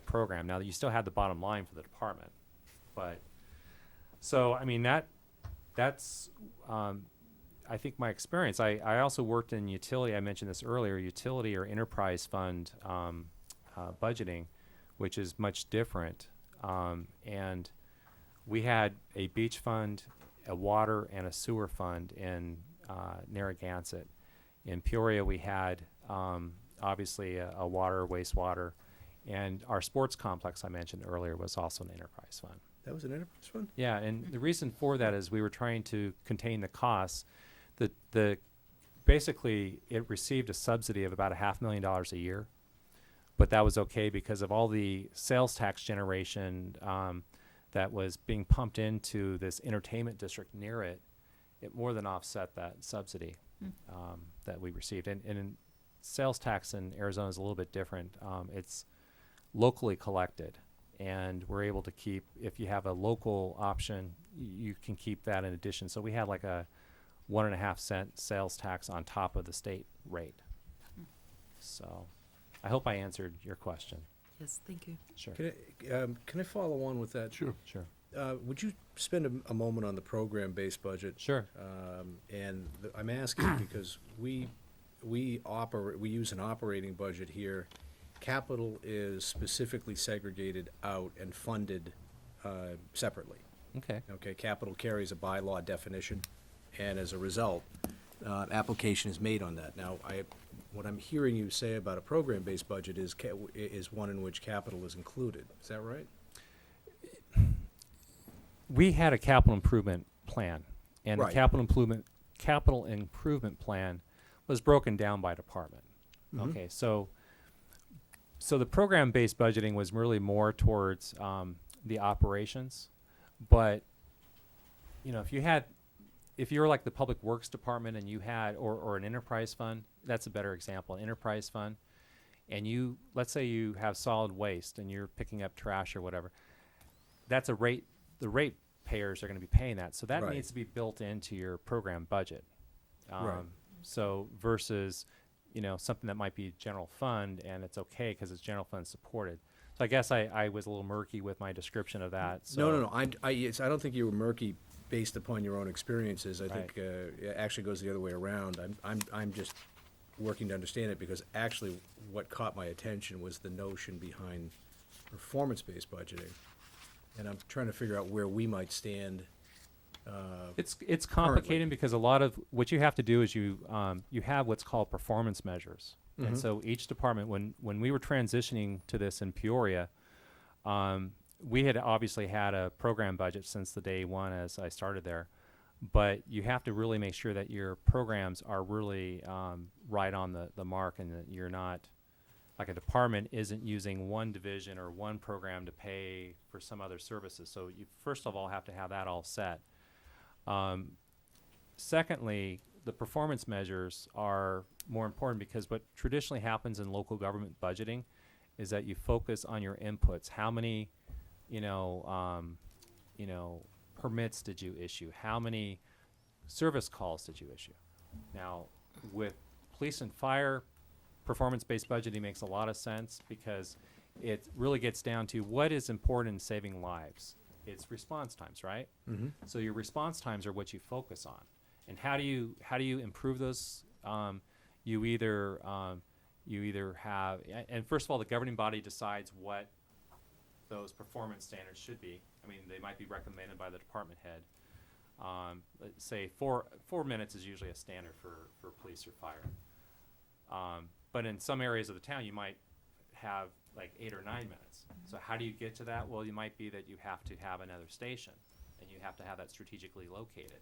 program. Now, you still had the bottom line for the department. But, so, I mean, that's I think my experience. I also worked in utility. I mentioned this earlier, utility or enterprise fund budgeting, which is much different. And we had a beach fund, a water, and a sewer fund in Narragansett. In Peoria, we had obviously a water, wastewater, and our sports complex I mentioned earlier was also an enterprise fund. That was an enterprise fund? Yeah, and the reason for that is we were trying to contain the costs. Basically, it received a subsidy of about $500,000 a year, but that was okay because of all the sales tax generation that was being pumped into this entertainment district near it. It more than offset that subsidy that we received. And in sales tax in Arizona is a little bit different. It's locally collected, and we're able to keep, if you have a local option, you can keep that in addition. So we had like a 1.5 cent sales tax on top of the state rate. So I hope I answered your question. Yes, thank you. Sure. Can I follow on with that? Sure. Sure. Would you spend a moment on the program-based budget? Sure. I'm asking because we use an operating budget here. Capital is specifically segregated out and funded separately. Okay. Okay, capital carries a bylaw definition, and as a result, application is made on that. Now, what I'm hearing you say about a program-based budget is one in which capital is included. Is that right? We had a capital improvement plan, and Right. the capital improvement plan was broken down by department. Mhm. Okay, so the program-based budgeting was really more towards the operations, but if you were like the public works department and you had or an enterprise fund, that's a better example, an enterprise fund, and let's say you have solid waste and you're picking up trash or whatever, that's a rate. The rate payers are going to be paying that, so that Right. needs to be built into your program budget. Right. So versus something that might be general fund and it's okay because it's general fund supported. So I guess I was a little murky with my description of that. So No. I don't think you were murky based upon your own experiences. I think it actually goes the other way around. I'm just working to understand it because actually what caught my attention was the notion behind performance-based budgeting. And I'm trying to figure out where we might stand. It's complicated because a lot of what you have to do is you have what's called performance measures, and Mhm. so each department, when we were transitioning to this in Peoria, we had obviously had a program budget since the day one as I started there, but you have to really make sure that your programs are really right on the mark, and that you're not like a department isn't using one division or one program to pay for some other services. So you first of all have to have that all set. Secondly, the performance measures are more important because what traditionally happens in local government budgeting is that you focus on your inputs. How many, permits did you issue? How many service calls did you issue? Now, with police and fire, performance-based budgeting makes a lot of sense because it really gets down to what is important in saving lives. It's response times, right? Mm-hmm. So your response times are what you focus on, and how do you improve those? You either have, and first of all, the governing body decides what those performance standards should be. I mean, they might be recommended by the department head. Let's say 4 minutes is usually a standard for police or fire. But in some areas of the town, you might have like 8 or 9 minutes. So how do you get to that? Well, it might be that you have to have another station, and you have to have that strategically located.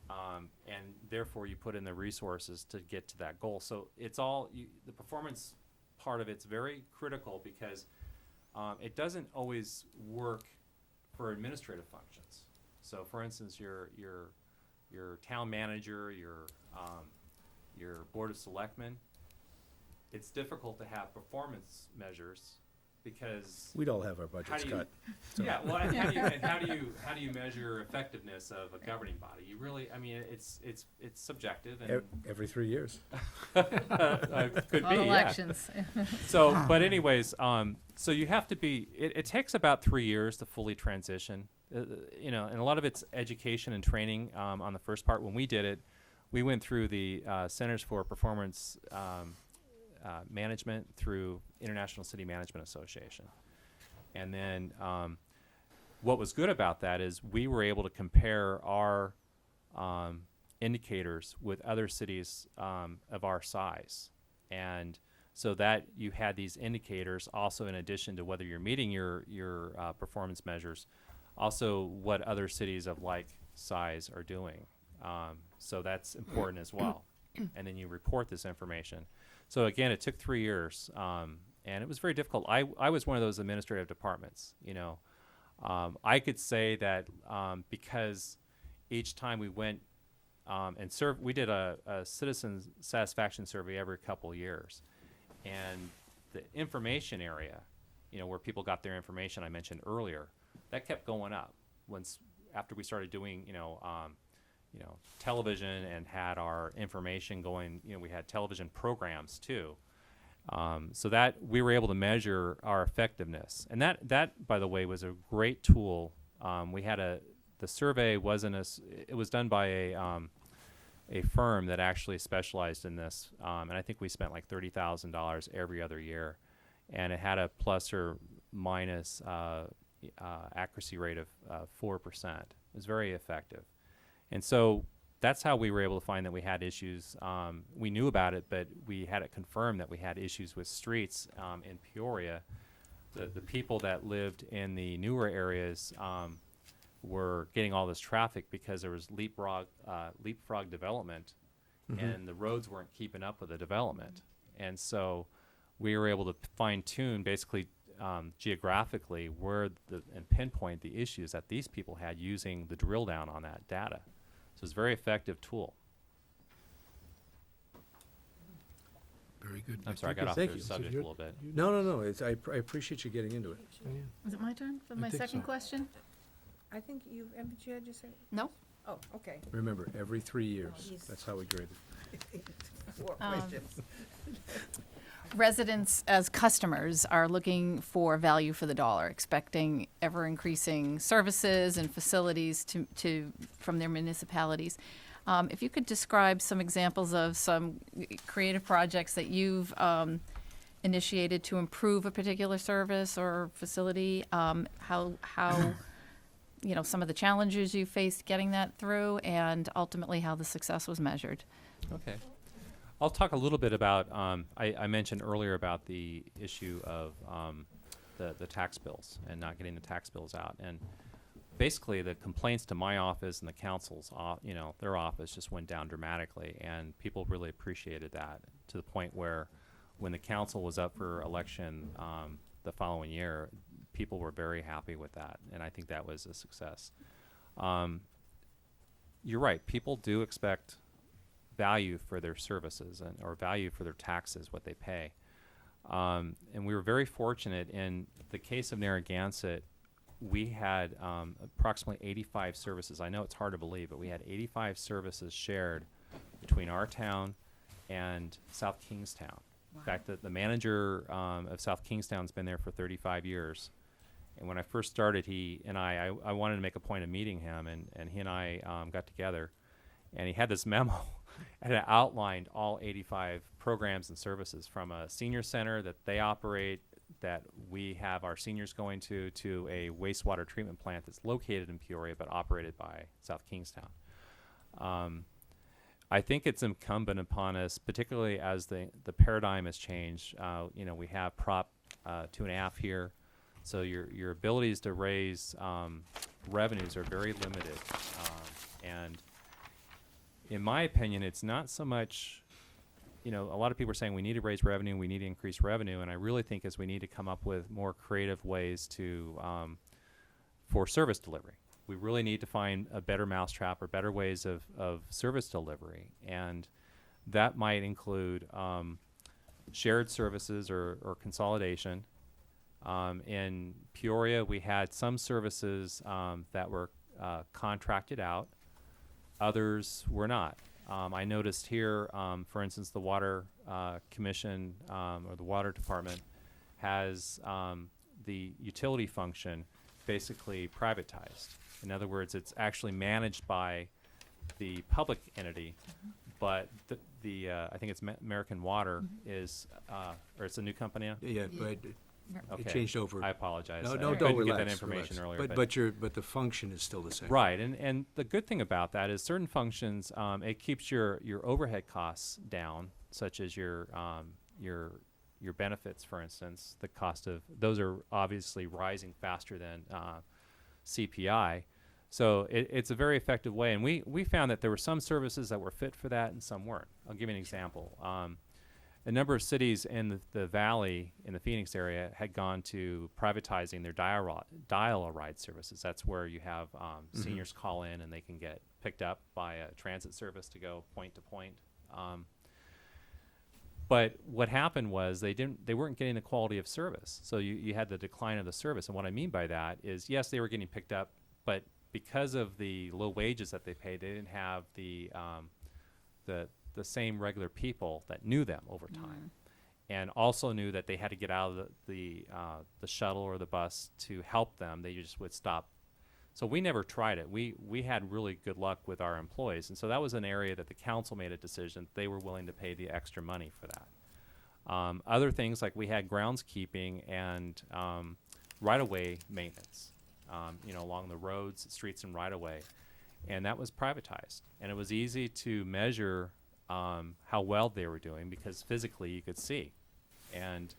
And therefore, you put in the resources to get to that goal. So it's all, the performance part of it's very critical because it doesn't always work for administrative functions. So, for instance, your town manager, your board of selectmen, it's difficult to have performance measures because We'd all have our how budgets do you, cut. So- yeah, well, and how do you measure effectiveness of a governing body? You really, I mean, it's subjective and Every 3 years. could On be, yeah. elections. So, but anyways, so you have to be. It takes about 3 years to fully transition. You know, and a lot of it's education and training. On the first part, when we did it, we went through the Centers for Performance Management through International City Management Association, and then what was good about that is we were able to compare our indicators with other cities of our size, and so that you had these indicators also in addition to whether you're meeting your performance measures, also what other cities of like size are doing. So that's important as well. And then you report this information. So again, it took 3 years, and it was very difficult. I was one of those administrative departments, you know. I could say that because each time we went and served, we did a citizen satisfaction survey every couple of years. And the information area, you know, where people got their information I mentioned earlier, that kept going up after we started doing, television and had our information going, you know, we had television programs too. So that we were able to measure our effectiveness. And that, by the way, was a great tool. The survey it was done by a firm that actually specialized in this. And I think we spent like $30,000 every other year. And it had a plus or minus accuracy rate of 4%. It was very effective. And so that's how we were able to find that we had issues. We knew about it, but we had it confirmed that we had issues with streets in Peoria. The people that lived in the newer areas were getting all this traffic because there was leapfrog development, and the roads weren't keeping up with the development. And so we were able to fine-tune basically geographically and pinpoint the issues that these people had using the drill down on that data. So it's a very effective tool. Very good. I'm sorry, I got off Thank the you. subject a little bit. No. I appreciate you getting into it. Is it my turn for I my think second so. question? I think haven't you had your say? No? Oh, okay. Remember, every 3 years. He's- That's how we grade it. 4 Um, questions. Residents as customers are looking for value for the dollar, expecting ever-increasing services and facilities from their municipalities. If you could describe some examples of some creative projects that you've initiated to improve a particular service or facility, how some of the challenges you faced getting that through, and ultimately how the success was measured. Okay. I'll talk a little bit about, I mentioned earlier about the issue of the tax bills and not getting the tax bills out. And basically the complaints to my office and the council's, their office just went down dramatically. And people really appreciated that to the point where when the council was up for election the following year, people were very happy with that. And I think that was a success. You're right. People do expect value for their services or value for their taxes, what they pay. And we were very fortunate in the case of Narragansett. We had approximately 85 services. I know it's hard to believe, but we had 85 services shared between our town and South Kingstown. In fact, the manager of South Kingstown's been there for 35 years. And when I first started, he and I wanted to make a point of meeting him, and he and I got together, and he had this memo. And it outlined all 85 programs and services, from a senior center that they operate, that we have our seniors going to a wastewater treatment plant that's located in Peoria but operated by South Kingstown. I think it's incumbent upon us, particularly as the paradigm has changed. We have Prop 2.5 here, so your abilities to raise revenues are very limited, and in my opinion, it's not so much, a lot of people are saying we need to raise revenue, we need to increase revenue, and I really think is we need to come up with more creative ways for service delivery. we really need to find a better mousetrap or better ways of service delivery. And that might include shared services or consolidation. In Peoria, we had some services that were contracted out. Others were not. I noticed here, for instance, the Water Commission or the Water Department has the utility function basically privatized. In other words, it's actually managed by the public entity, but I think it's American Water is, or it's a new company now? Yeah, but Okay. it changed over. I apologize. No, I no, couldn't don't get relax. that information relax. earlier. But the function is still the same. Right, and the good thing about that is certain functions, it keeps your overhead costs down, such as your benefits, for instance. The cost of those are obviously rising faster than CPI. So it's a very effective way, and we found that there were some services that were fit for that and some weren't. I'll give you an example. A number of cities in the valley, in the Phoenix area, had gone to privatizing their dial-a-ride services. That's where you have seniors call in and they can get picked up by a transit service to go point to point. But what happened was they weren't getting the quality of service. So you had the decline of the service. And what I mean by that is, yes, they were getting picked up, but because of the low wages that they paid, they didn't have the same regular people that knew them over time, and also knew that they had to get out of the shuttle or the bus to help them. They just would stop. So we never tried it. We had really good luck with our employees, and so that was an area that the council made a decision. They were willing to pay the extra money for that. Other things like we had groundskeeping and right-of-way maintenance, along the roads, streets, and right-of-way, and that was privatized. And it was easy to measure how well they were doing because physically you could see, and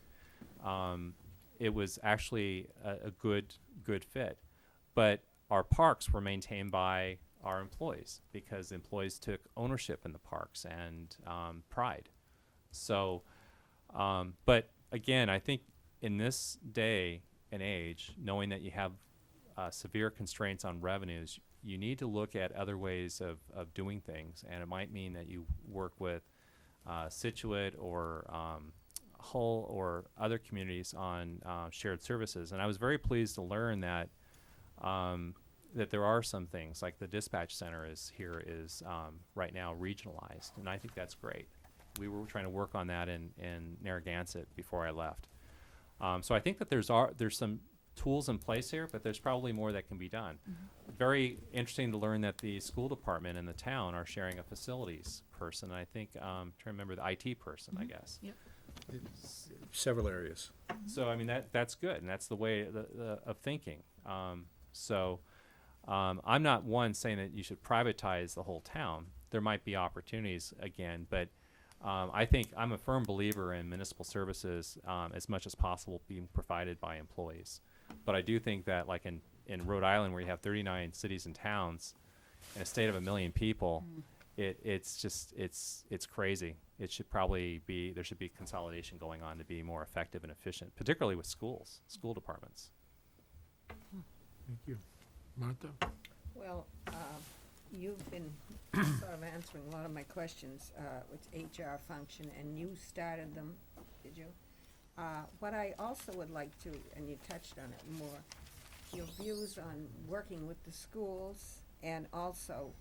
it was actually a good fit. But our parks were maintained by our employees because the employees took ownership in the parks and pride. So, but again, I think in this day and age, knowing that you have severe constraints on revenues, you need to look at other ways of doing things, and it might mean that you work with Situate or Hull or other communities on shared services. And I was very pleased to learn that that there are some things, like the dispatch center is right now regionalized, and I think that's great. We were trying to work on that in Narragansett before I left. So I think that there's some tools in place here, but there's probably more that can be done. Very interesting to learn that the school department and the town are sharing a facilities person. I think, trying to remember the IT person, I guess. Yep. Several areas. So, I mean, that's good, and that's the way of thinking. So I'm not one saying that you should privatize the whole town. There might be opportunities again, but I think I'm a firm believer in municipal services as much as possible being provided by employees. But I do think that, like in Rhode Island, where you have 39 cities and towns in a state of 1 million people, it's crazy. It should probably be, there should be consolidation going on to be more effective and efficient, particularly with school departments. Thank you. Martha? Well, you've been sort of answering a lot of my questions with HR function, and you started them, did you? What I also would like to, and you touched on it more, your views on working with the schools and also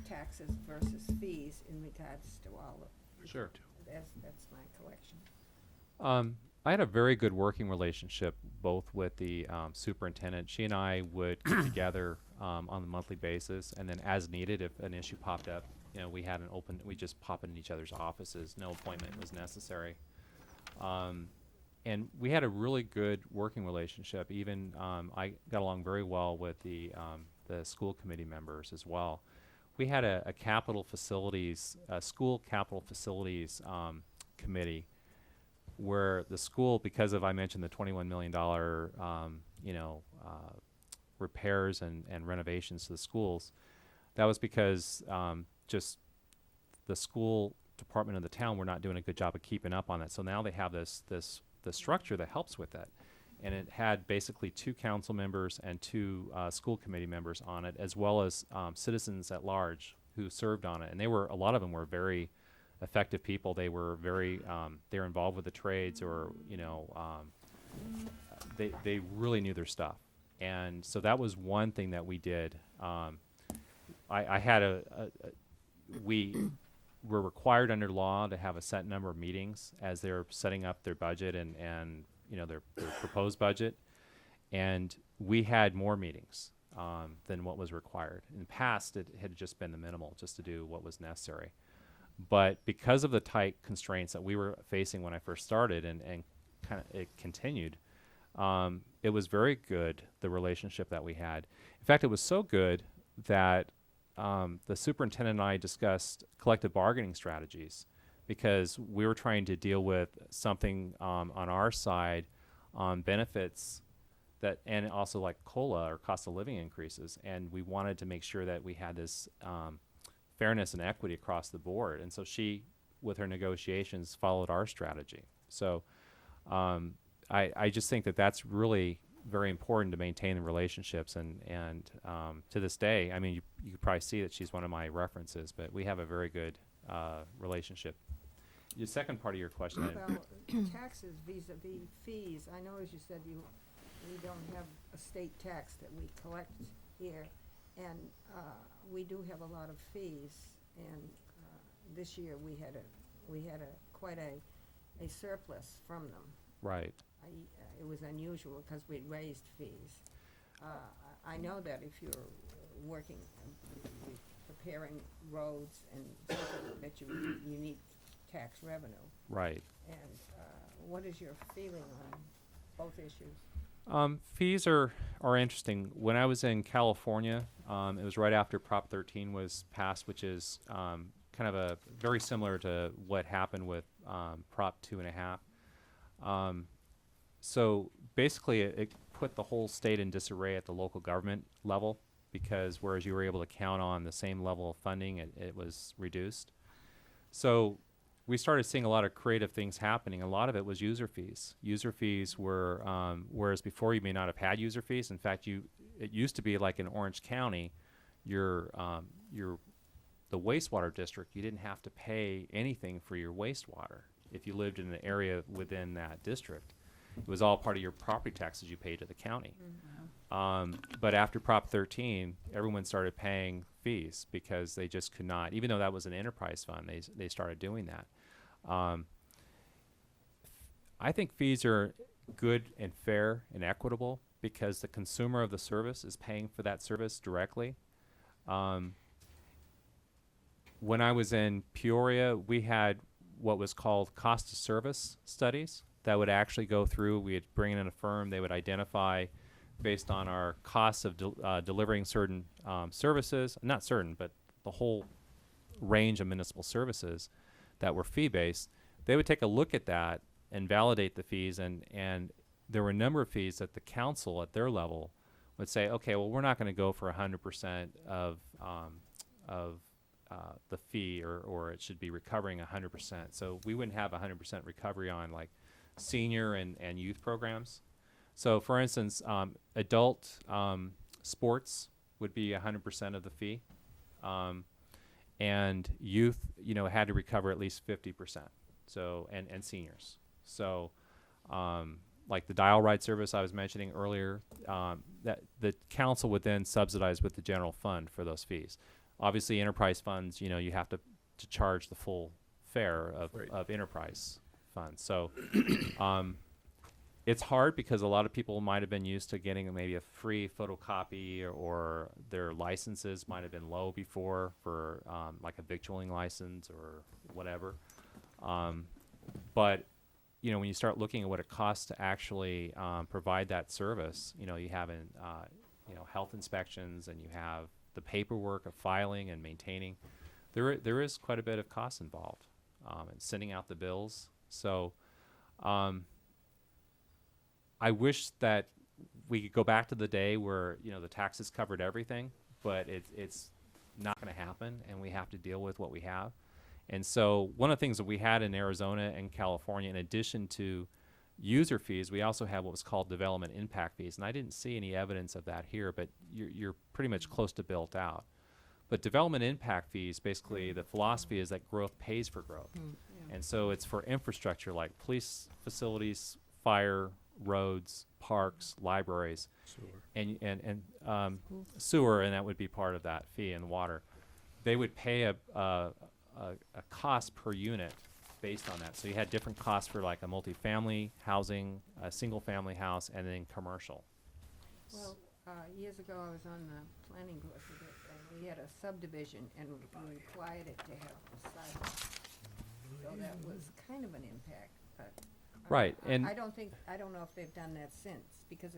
taxes versus fees in regards to all of. Sure. That's my collection. I had a very good working relationship both with the superintendent. She and I would get together on a monthly basis, and then as needed, if an issue popped up, we just pop in each other's offices. No appointment was necessary. And we had a really good working relationship. Even I got along very well with the school committee members as well. We had a school capital facilities committee where the school, because of, I mentioned, the $21 million repairs and renovations to the schools, that was because just the school department of the town were not doing a good job of keeping up on that. So now they have the structure that helps with that. and it had basically 2 council members and 2 school committee members on it, as well as citizens at large who served on it. And a lot of them were very effective people. They were they were involved with the trades, or they really knew their stuff. And so that was one thing that we did. I had we were required under law to have a set number of meetings as they were setting up their budget and their proposed budget, and we had more meetings than what was required. In the past, it had just been the minimal, just to do what was necessary. But because of the tight constraints that we were facing when I first started, and kind of it continued, it was very good, the relationship that we had. In fact, it was so good that the superintendent and I discussed collective bargaining strategies, because we were trying to deal with something on our side on benefits and also like COLA, or cost of living increases, and we wanted to make sure that we had this fairness and equity across the board. And so she, with her negotiations, followed our strategy. So I just think that that's really very important to maintain the relationships, and to this day, I mean, you could probably see that she's one of my references, but we have a very good relationship. The second part of your question, Well, taxes vis-à-vis fees, I know, as you said, we don't have a state tax that we collect here, and we do have a lot of fees, and this year we had quite a surplus from them. right. It was unusual because we'd raised fees. I know that if you're working, preparing roads and so forth, that you need tax revenue. Right. And what is your feeling on both issues? Fees are interesting. When I was in California, it was right after Prop 13 was passed, which is kind of a very similar to what happened with Prop 2.5. So basically, it put the whole state in disarray at the local government level, because whereas you were able to count on the same level of funding, it was reduced. So we started seeing a lot of creative things happening. A lot of it was user fees. User fees were, whereas before you may not have had user fees. In fact, it used to be like in Orange County, the wastewater district, you didn't have to pay anything for your wastewater if you lived in an area within that district. It was all part of your property taxes you paid to the county. But after Prop 13, everyone started paying fees because they just could not, even though that was an enterprise fund, they started doing that. I think fees are good and fair and equitable because the consumer of the service is paying for that service directly. When I was in Peoria, we had what was called cost of service studies that would actually go through. We'd bring in a firm, they would identify based on our costs of delivering certain services, not certain, but the whole range of municipal services that were fee-based. They would take a look at that and validate the fees, and there were a number of fees that the council at their level would say, okay, well, we're not going to go for 100% of the fee, or it should be recovering 100%. So we wouldn't have 100% recovery on like senior and youth programs. So for instance, adult sports would be 100% of the fee, and youth, had to recover at least 50%. So and seniors. So like the dial ride service I was mentioning earlier, that the council would then subsidize with the general fund for those fees. Obviously, enterprise funds, you have to charge the full fare of enterprise funds. So it's hard because a lot of people might have been used to getting maybe a free photocopy, or their licenses might have been low before for like a victualling license or whatever. But when you start looking at what it costs to actually provide that service, you have health inspections, and you have the paperwork of filing and maintaining. There is quite a bit of cost involved, and sending out the bills. So I wish that we could go back to the day where the taxes covered everything, but it's not going to happen, and we have to deal with what we have. And so one of the things that we had in Arizona and California, in addition to user fees, we also have what was called development impact fees. And I didn't see any evidence of that here, but you're pretty much close to built out. But development impact fees, basically, the philosophy is that growth pays for growth. And so it's for infrastructure like police facilities, fire, roads, parks, libraries, and sewer, and that would be part of that fee, and water. They would pay a cost per unit based on that. So you had different costs for like a multifamily housing, a single-family house, and then commercial. Well, years ago, I was on the planning board for this, and we had a subdivision, and we required it to have a sidewalk. So that was kind of an impact, but. Right, and- I don't know if they've done that since, because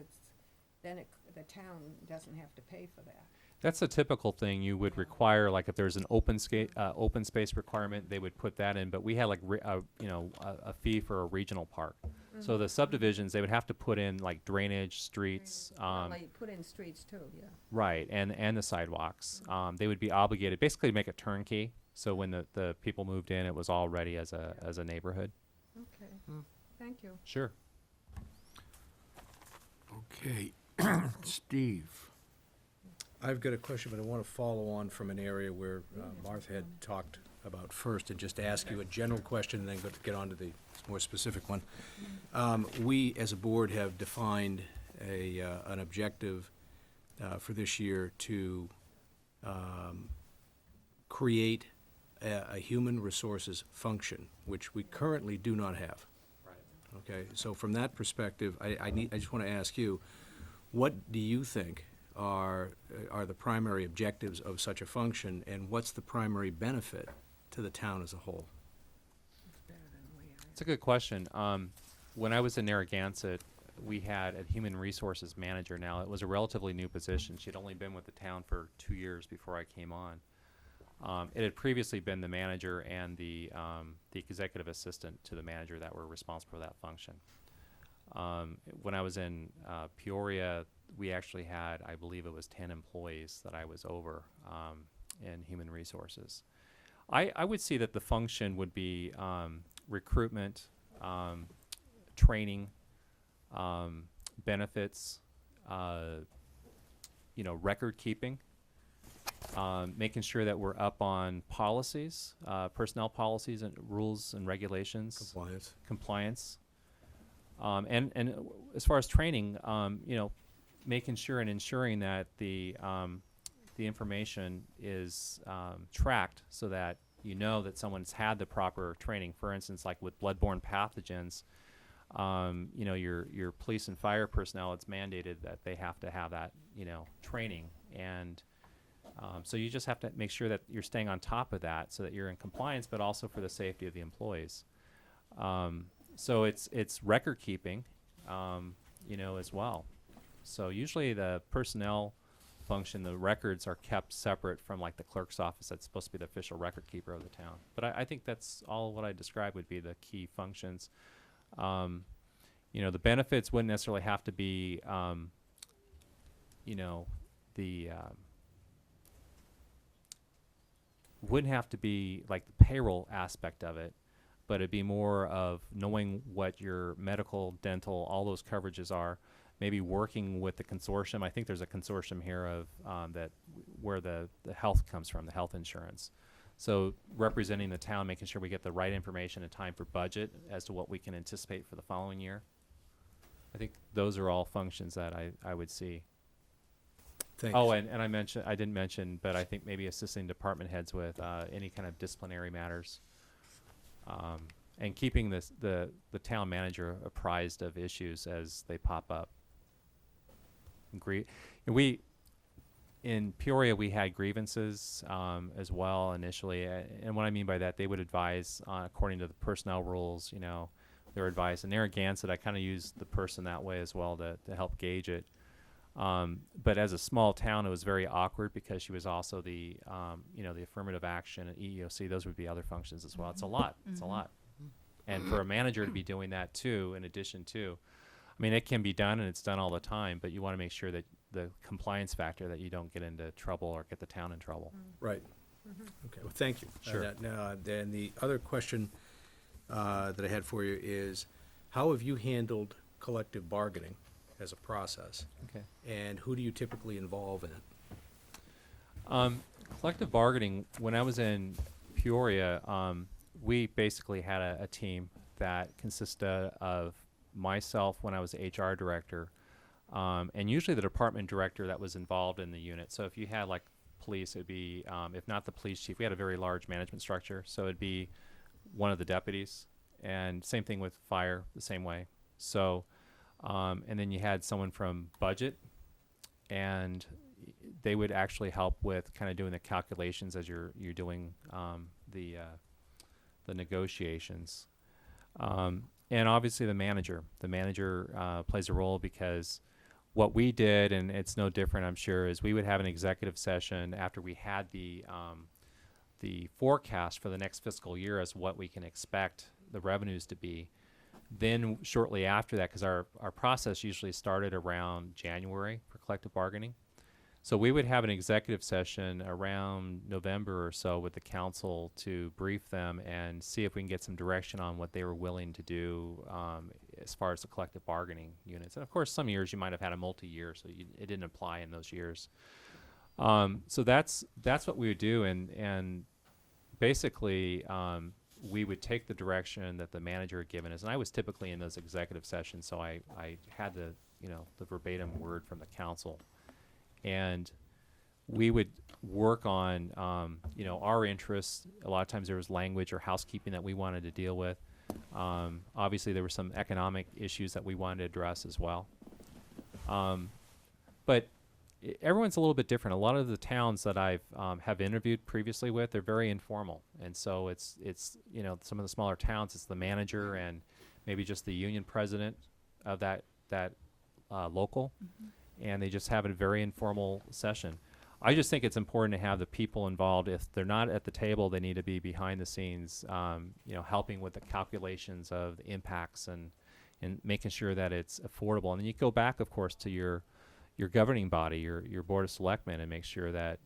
the town doesn't have to pay for that. That's a typical thing you would require, like if there's an open space requirement, they would put that in, but we had like, a fee for a regional park. So the subdivisions, they would have to put in like drainage, streets, Well, they put in streets too, yeah. right, and the sidewalks. They would be obligated, basically to make it turnkey, so when the people moved in, it was all ready as a neighborhood. Okay, thank you. Sure. Okay, Steve. I've got a question, but I want to follow on from an area where Martha had talked about first, and just ask you a general question and then get on to the more specific one. We, as a board, have defined an objective for this year to create a human resources function, which we currently do not have. Right. Okay, so from that perspective, I just want to ask you, what do you think are the primary objectives of such a function, and what's the primary benefit to the town as a whole? It's a good question. When I was in Narragansett, we had a human resources manager. Now, it was a relatively new position. She'd only been with the town for 2 years before I came on. It had previously been the manager and the executive assistant to the manager that were responsible for that function. When I was in Peoria, we actually had, I believe it was 10 employees that I was over in human resources. I would see that the function would be recruitment, training, benefits, record keeping, making sure that we're up on policies, personnel policies and rules and regulations. Compliance. And as far as training, making sure and ensuring that the information is tracked so that you know that someone's had the proper training. For instance, like with bloodborne pathogens, your police and fire personnel, it's mandated that they have to have that, training. And so you just have to make sure that you're staying on top of that so that you're in compliance, but also for the safety of the employees. So it's record keeping, as well. So usually the personnel function, the records are kept separate from like the clerk's office that's supposed to be the official record keeper of the town. But I think that's all what I described would be the key functions. The benefits wouldn't necessarily have to be, wouldn't have to be like the payroll aspect of it, but it'd be more of knowing what your medical, dental, all those coverages are, maybe working with the consortium. I think there's a consortium here of where the health comes from, the health insurance. So representing the town, making sure we get the right information in time for budget as to what we can anticipate for the following year. I think those are all functions that I would see. Thanks. Oh, and I didn't mention, but I think maybe assisting department heads with any kind of disciplinary matters. And keeping the town manager apprised of issues as they pop up. In Peoria, we had grievances as well initially, and what I mean by that, they would advise according to the personnel rules. Their advice. In Narragansett, I kind of used the person that way as well to help gauge it. But as a small town, it was very awkward because she was also the affirmative action and EEOC. Those would be other functions as well. It's a lot. It's a lot. And for a manager to be doing that too, in addition to, it can be done and it's done all the time, but you want to make sure that the compliance factor, that you don't get into trouble or get the town in trouble. Right. Okay, well, thank you. Sure. Then the other question that I had for you is, how have you handled collective bargaining as a process? Okay. And who do you typically involve in it? Collective bargaining, when I was in Peoria, we basically had a team that consisted of myself when I was HR director, and usually the department director that was involved in the unit. So if you had like police, it'd be, if not the police chief, we had a very large management structure, so it'd be one of the deputies, and same thing with fire, the same way. So, and then you had someone from budget, and they would actually help with kind of doing the calculations as you're doing the negotiations. And obviously the manager. The manager plays a role because what we did, and it's no different, I'm sure, is we would have an executive session after we had the forecast for the next fiscal year as what we can expect the revenues to be. Then shortly after that, because our process usually started around January for collective bargaining. So we would have an executive session around November or so with the council to brief them and see if we can get some direction on what they were willing to do as far as the collective bargaining units. And of course, some years you might have had a multi-year, so it didn't apply in those years. So that's what we would do, and basically we would take the direction that the manager had given us. And I was typically in those executive sessions, so I had the verbatim word from the council. And we would work on, our interests. A lot of times there was language or housekeeping that we wanted to deal with. Obviously, there were some economic issues that we wanted to address as well. But everyone's a little bit different. A lot of the towns that I've have interviewed previously with, they're very informal. And so it's some of the smaller towns, it's the manager and maybe just the union president of that local. Mm-hmm. And they just have a very informal session. I just think it's important to have the people involved. If they're not at the table, they need to be behind the scenes, helping with the calculations of the impacts and making sure that it's affordable. And then you go back, of course, to your governing body, your board of selectmen, and make sure that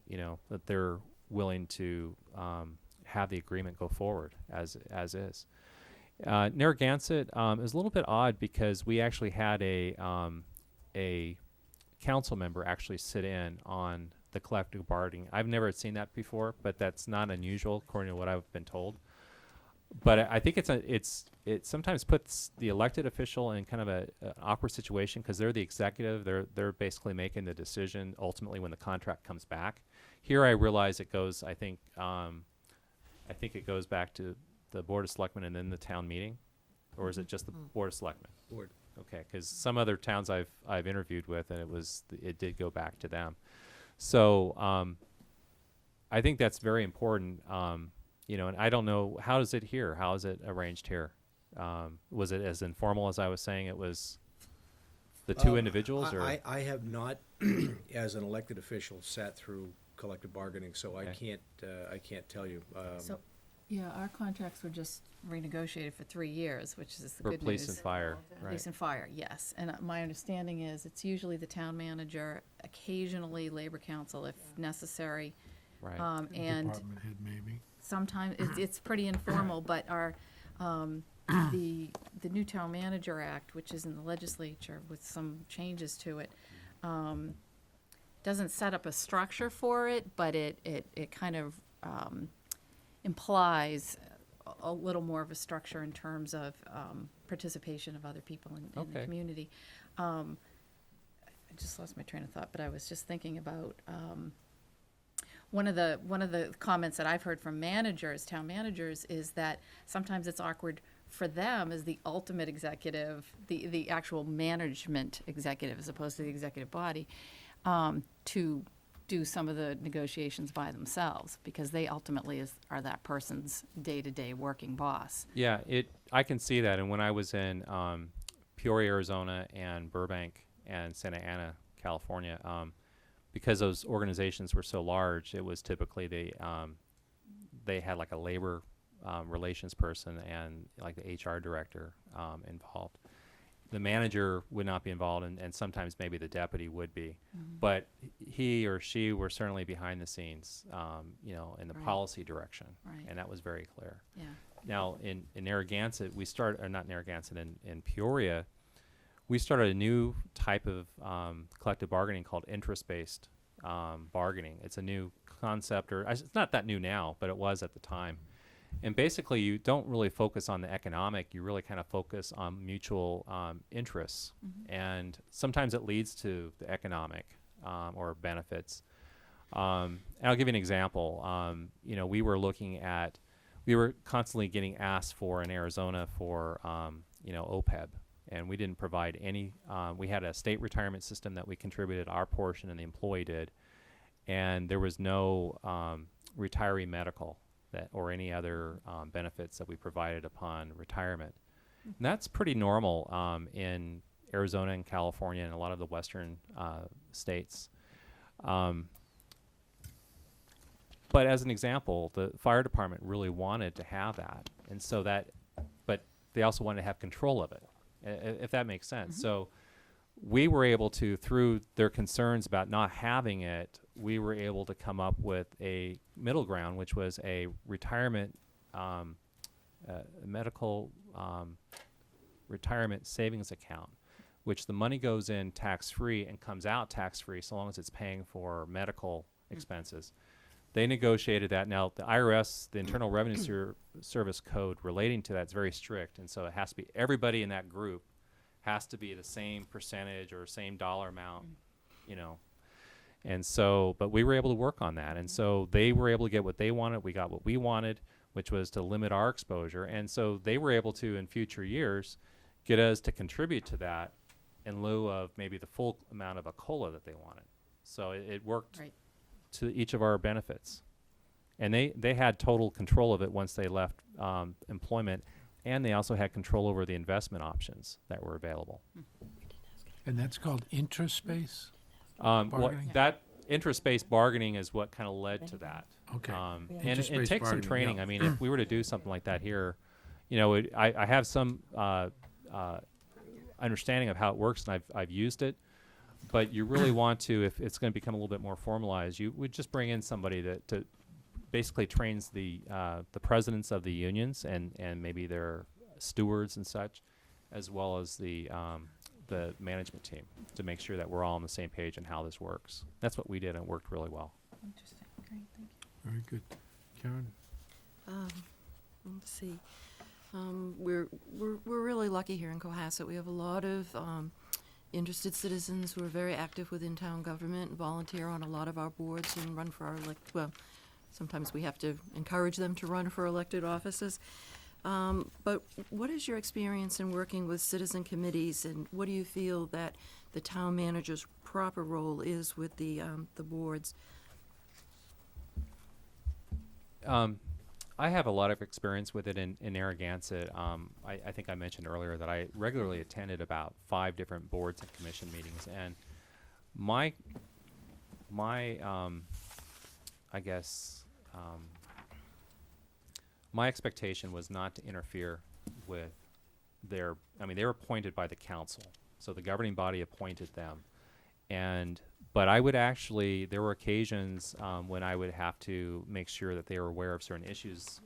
that they're willing to have the agreement go forward as is. Narragansett is a little bit odd because we actually had a council member actually sit in on the collective bargaining. I've never seen that before, but that's not unusual according to what I've been told. But I think it sometimes puts the elected official in kind of an awkward situation because they're the executive. They're basically making the decision ultimately when the contract comes back. Here I realize it goes. I think it goes back to the board of selectmen and then the town meeting, or is it just the board of selectmen? Board. Okay, because some other towns I've interviewed with, and it did go back to them. So I think that's very important. And I don't know, how is it here? How is it arranged here? Was it as informal as I was saying? It was the two individuals, or I have not, as an elected official, sat through collective bargaining, so Okay. I can't tell you. So, yeah, our contracts were just renegotiated for 3 years, which is the for good police news. and fire, Police right? and fire, yes. And my understanding is it's usually the town manager, occasionally labor council if necessary. Right. And Department head, maybe. sometimes it's pretty informal, but our the new town manager act, which is in the legislature with some changes to it, doesn't set up a structure for it, but it kind of implies a little more of a structure in terms of participation of other people in the Okay. community. I just lost my train of thought, but I was just thinking about one of the comments that I've heard from managers, town managers, is that sometimes it's awkward for them as the ultimate executive, the actual management executive as opposed to the executive body, to do some of the negotiations by themselves because they ultimately are that person's day-to-day working boss. Yeah, I can see that. And when I was in Peoria, Arizona, and Burbank and Santa Ana, California, because those organizations were so large, it was typically they had like a labor relations person and like the HR director involved. The manager would not be involved, and sometimes maybe the deputy would be. Mm-hmm. But he or she were certainly behind the scenes, in the Right. policy direction. Right. And that was very clear. Yeah. Now, in Narragansett, not Narragansett, in Peoria, we started a new type of collective bargaining called interest-based bargaining. It's a new concept, it's not that new now, but it was at the time. And basically, you don't really focus on the economic, you really kind of focus on mutual interests. And sometimes it leads to the economic or benefits. And I'll give you an example. We were constantly getting asked for in Arizona for, OPEB. And we didn't provide any, we had a state retirement system that we contributed our portion and the employee did. And there was no retiree medical or any other benefits that we provided upon retirement. And that's pretty normal in Arizona and California and a lot of the western states. But as an example, the fire department really wanted to have that. And so but they also wanted to have control of it, if that makes sense. So we were able to, through their concerns about not having it, we were able to come up with a middle ground, which was a retirement, medical retirement savings account, which the money goes in tax-free and comes out tax-free so long as it's paying for medical expenses. They negotiated that. Now, the IRS, the Internal Revenue Service code relating to that is very strict, and so it has to be everybody in that group has to be the same percentage or same dollar amount, And so, but we were able to work on that. And so they were able to get what they wanted. We got what we wanted, which was to limit our exposure. And so they were able to, in future years, get us to contribute to that in lieu of maybe the full amount of a COLA that they wanted. So it worked Right. to each of our benefits. And they had total control of it once they left employment. And they also had control over the investment options that were available. And that's called interest-based? Well, Bargaining? that interest-based bargaining is what kind of led to that. Okay. And it Interest-based takes some bargaining, training. yeah. I mean, if we were to do something like that here, I have some understanding of how it works, and I've used it. But you really want to, if it's going to become a little bit more formalized, you would just bring in somebody that basically trains the presidents of the unions and maybe their stewards and such, as well as the management team, to make sure that we're all on the same page on how this works. That's what we did, and it worked really well. Interesting. Great. Thank you. Very good. Karen? Let's see. We're really lucky here in Cohasset. We have a lot of interested citizens who are very active within town government and volunteer on a lot of our boards and run for our sometimes we have to encourage them to run for elected offices. But what is your experience in working with citizen committees, and what do you feel that the town manager's proper role is with the boards? I have a lot of experience with it in Narragansett. I think I mentioned earlier that I regularly attended about 5 different boards and commission meetings, and my expectation was not to interfere with they were appointed by the council, so the governing body appointed them. But I would actually, there were occasions when I would have to make sure that they were aware of certain issues,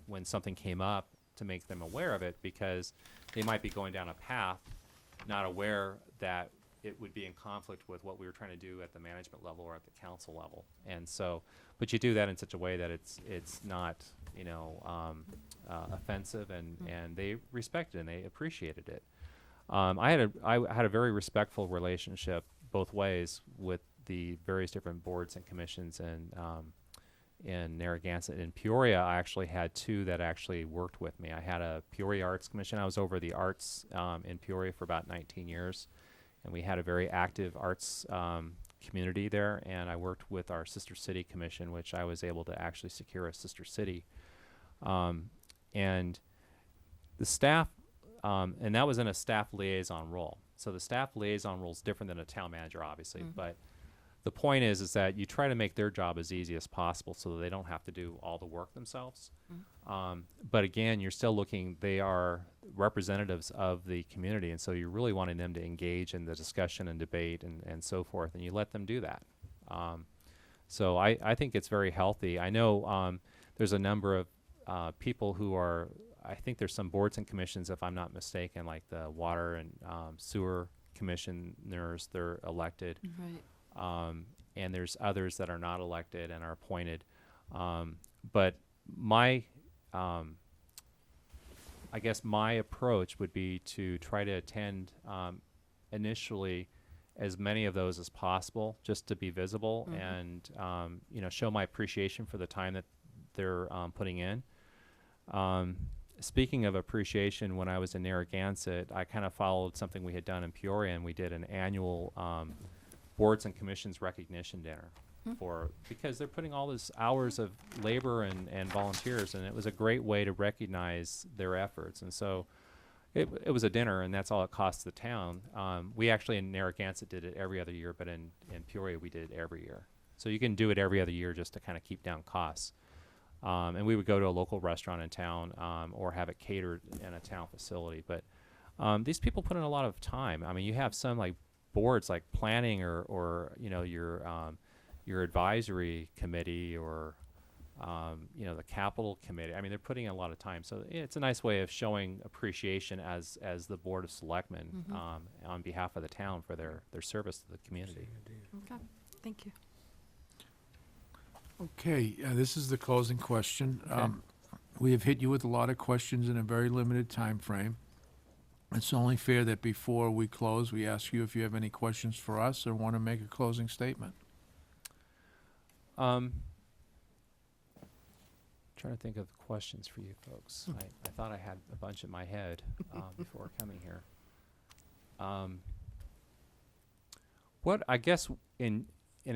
when something came up, to make them aware of it, because they might be going down a path not aware that it would be in conflict with what we were trying to do at the management level or at the council level. And so, but you do that in such a way that it's not, offensive, and they respected and they appreciated it. I had a very respectful relationship both ways with the various different boards and commissions in Narragansett. In Peoria, I actually had 2 that actually worked with me. I had a Peoria Arts Commission. I was over the arts in Peoria for about 19 years, and we had a very active arts community there. And I worked with our Sister City Commission, which I was able to actually secure a sister city. And the staff, and that was in a staff liaison role. So the staff liaison role is different than a town manager, obviously. But the point is that you try to make their job as easy as possible so that they don't have to do all the work themselves. But again, you're still looking, representatives of the community, and so you're really wanting them to engage in the discussion and debate and so forth, and you let them do that. So I think it's very healthy. I know there's a number of people who are, I think there's some boards and commissions, if I'm not mistaken, like the water and sewer commissioners, they're elected. Right. And there's others that are not elected and are appointed. But my, I guess my approach would be to try to attend initially as many of those as possible, just to be visible and show my appreciation for the time that they're putting in. Speaking of appreciation, when I was in Narragansett, I kind of followed something we had done in Peoria, and we did an annual boards and commissions recognition dinner because they're putting all this hours of labor and volunteers, and it was a great way to recognize their efforts. And so it was a dinner, and that's all it cost the town. We actually in Narragansett did it every other year, but in Peoria we did it every year. So you can do it every other year just to kind of keep down costs. And we would go to a local restaurant in town or have it catered in a town facility. But these people put in a lot of time. I mean, you have some like boards like planning or your advisory committee or the capital committee. I mean, they're putting in a lot of time. So it's a nice way of showing appreciation as the Board of Selectmen on behalf of the town for their service to the community. Okay, thank you. Okay, this is the closing question. We have hit you with a lot of questions in a very limited time frame. It's only fair that before we close, we ask you if you have any questions for us or want to make a closing statement. Trying to think of questions for you folks. I thought I had a bunch in my head before coming here. What I guess and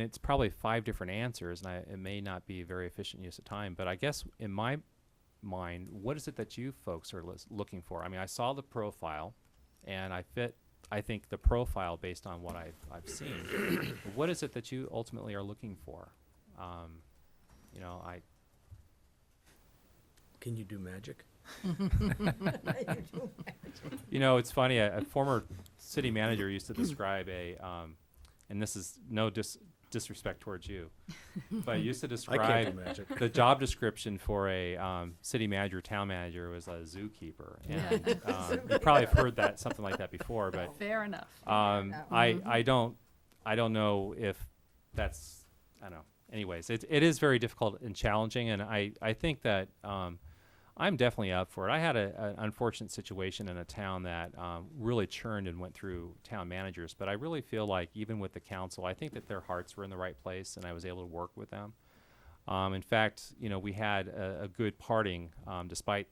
it's probably 5 different answers, and it may not be a very efficient use of time, but I guess in my mind, what is it that you folks are looking for? I mean, I saw the profile, and I think the profile based on what I've seen. But what is it that you ultimately are looking for? Can you do magic? It's funny, a former city manager used to describe and this is no disrespect towards you, but used to I can't do describe magic. the job description for a city manager, town manager was a zookeeper. And you probably have heard something like that before, but Fair enough. I don't know if that's, I don't know. Anyways, it is very difficult and challenging, and I think that I'm definitely up for it. I had an unfortunate situation in a town that really churned and went through town managers, but I really feel like even with the council, I think that their hearts were in the right place, and I was able to work with them. In fact, we had a good parting despite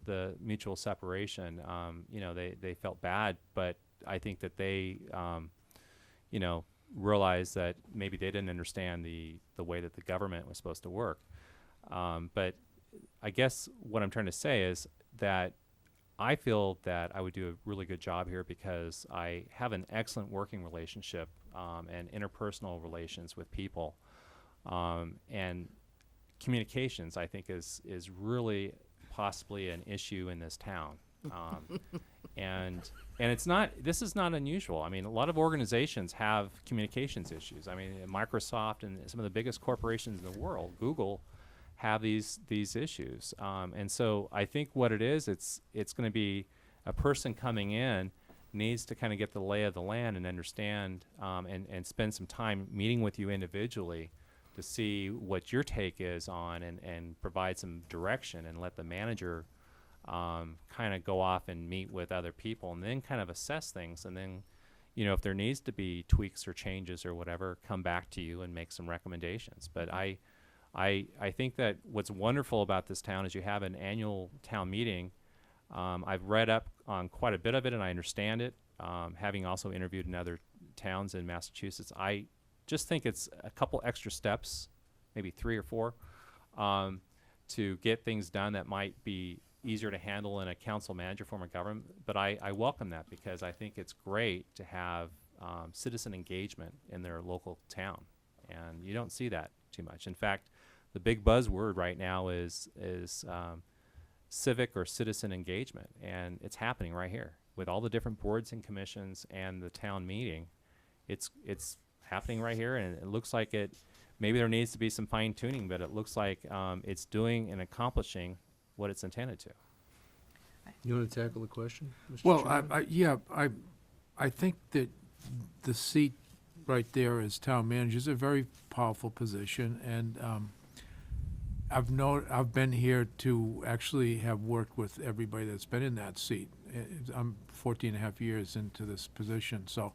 the mutual separation. They felt bad, but I think that they, realized that maybe they didn't understand the way that the government was supposed to work. But I guess what I'm trying to say is that I feel that I would do a really good job here because I have an excellent working relationship and interpersonal relations with people. And communications, I think, is really possibly an issue in this town. And this is not unusual. I mean, a lot of organizations have communications issues. I mean, Microsoft and some of the biggest corporations in the world, Google, have these issues. And so I think what it is, it's going to be a person coming in needs to kind of get the lay of the land and understand and spend some time meeting with you individually to see what your take is on and provide some direction and let the manager kind of go off and meet with other people and then kind of assess things. And then, if there needs to be tweaks or changes or whatever, come back to you and make some recommendations. But I think that what's wonderful about this town is you have an annual town meeting. I've read up on quite a bit of it and I understand it, having also interviewed in other towns in Massachusetts. I just think it's a couple extra steps, maybe 3 or 4, to get things done that might be easier to handle in a council manager form of government. But I welcome that because I think it's great to have citizen engagement in their local town. And you don't see that too much. In fact, the big buzzword right now is civic or citizen engagement, and it's happening right here with all the different boards and commissions and the town meeting. It's happening right here, and it looks like it. Maybe there needs to be some fine tuning, but it looks like it's doing and accomplishing what it's intended to. You want to tackle the question, Mr. Well, Chairman? I think that the seat right there as town manager is a very powerful position, and I've been here to actually have worked with everybody that's been in that seat. I'm 14 and a half years into this position, so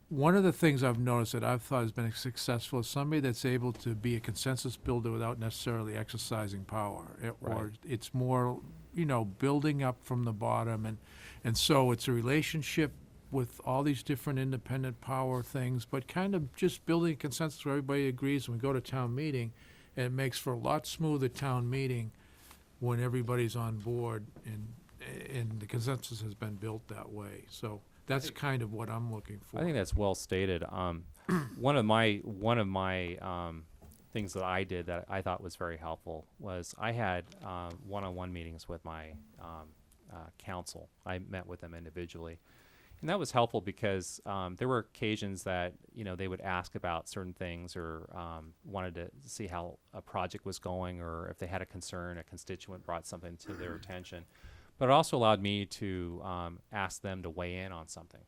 one of the things I've noticed that I've thought has been successful is somebody that's able to be a consensus builder without necessarily exercising power. Or Right. it's more, building up from the bottom. And so it's a relationship with all these different independent power things, but kind of just building a consensus where everybody agrees when we go to town meeting. And it makes for a lot smoother town meeting when everybody's on board and the consensus has been built that way. So that's kind of what I'm looking for. I think that's well stated. One of my things that I did that I thought was very helpful was I had one-on-one meetings with my council. I met with them individually, and that was helpful because there were occasions that they would ask about certain things or wanted to see how a project was going, or if they had a concern, a constituent brought something to their attention. But it also allowed me to ask them to weigh in on something,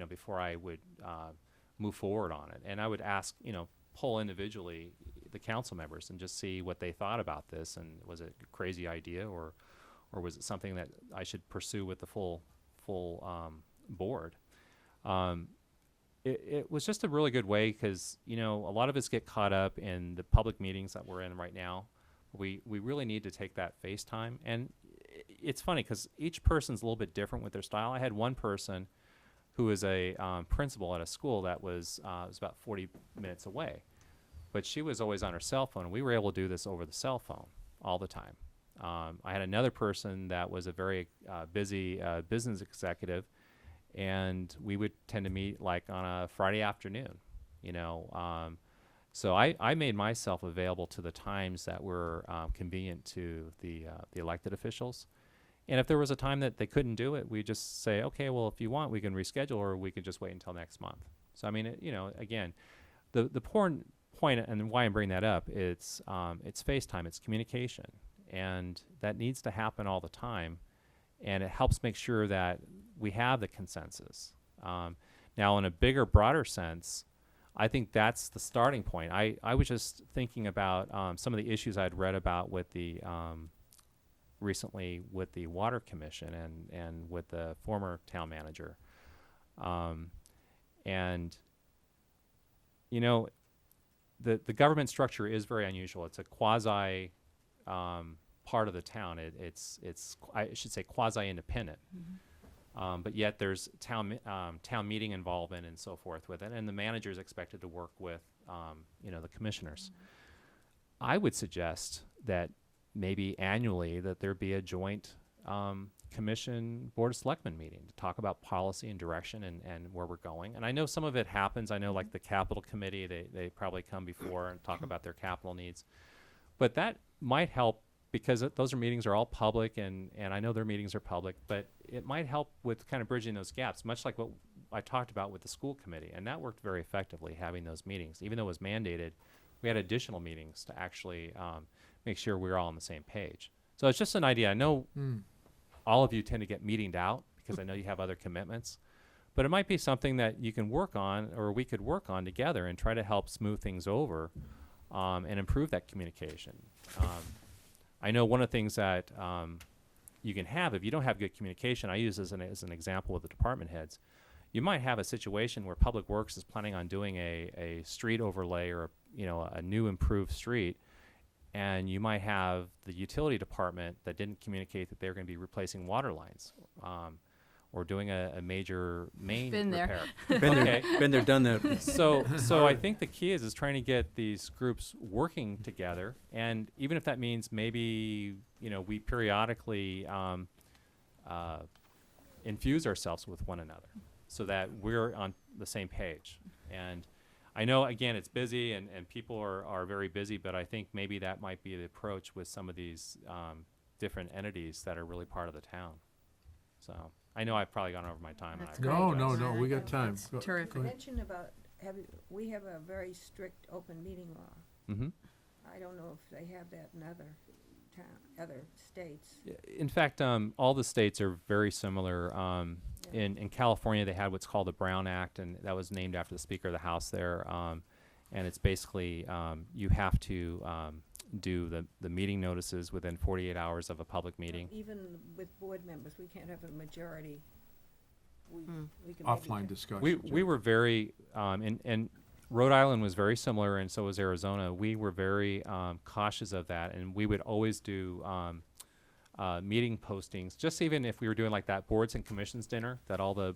before I would move forward on it. And I would ask, poll individually the council members and just see what they thought about this, and was it a crazy idea, or was it something that I should pursue with the full board. It was just a really good way because a lot of us get caught up in the public meetings that we're in right now. We really need to take that face time, and it's funny because each person's a little bit different with their style. I had one person who was a principal at a school that was about 40 minutes away, but she was always on her cell phone. We were able to do this over the cell phone all the time. I had another person that was a very busy business executive, and we would tend to meet like on a Friday afternoon, So I made myself available to the times that were convenient to the elected officials. And if there was a time that they couldn't do it, we just say, okay, well, if you want, we can reschedule, or we could just wait until next month. So, I mean, again, the point and why I'm bringing that up, it's FaceTime, it's communication. And that needs to happen all the time. And it helps make sure that we have the consensus. Now, in a bigger, broader sense, I think that's the starting point. I was just thinking about some of the issues I'd read about with the recently with the Water Commission and with the former town manager. And the government structure is very unusual. It's a quasi part of the town. It's I should say quasi-independent. But yet there's town meeting involvement and so forth with it, and the manager is expected to work with the commissioners. I would suggest that maybe annually that there be a joint commission board of selectmen meeting to talk about policy and direction and where we're going. And I know some of it happens. I know like the capital committee, they probably come before and talk about their capital needs, but that might help. Because those meetings are all public, and I know their meetings are public, but it might help with kind of bridging those gaps, much like what I talked about with the school committee. And that worked very effectively, having those meetings. Even though it was mandated, we had additional meetings to actually make sure we were all on the same page. So it's just an idea. I know all of you tend to get meetinged out because I know you have other commitments, but it might be something that you can work on, or we could work on together and try to help smooth things over and improve that communication. I know one of the things that you can have if you don't have good communication, I use as an example with the department heads, you might have a situation where Public Works is planning on doing a street overlay or a new improved street, and you might have the utility department that didn't communicate that they're going to be replacing water lines or doing a major main Been there. repair. Been there, done that. So I think the key is trying to get these groups working together, and even if that means maybe we periodically infuse ourselves with one another, so that we're on the same page. And I know, again, it's busy and people are very busy, but I think maybe that might be the approach with some of these different entities that are really part of the town. So I know I've probably gone over my time. And I That's No, apologize. no, we got time. That's Go- terrific. go ahead. Mention about, we have a very strict open meeting law. Mm-hmm. I don't know if they have that in other other states. In fact, all the states are very similar. Yeah. In California, they had what's called the Brown Act, and that was named after the Speaker of the House there. And it's basically you have to do the meeting notices within 48 hours of a public meeting. Even with board members, we can't have a majority. We can maybe Offline discussion. We were very and Rhode Island was very similar, and so was Arizona. We were very cautious of that, and we would always do meeting postings. Just even if we were doing like that boards and commissions dinner that all the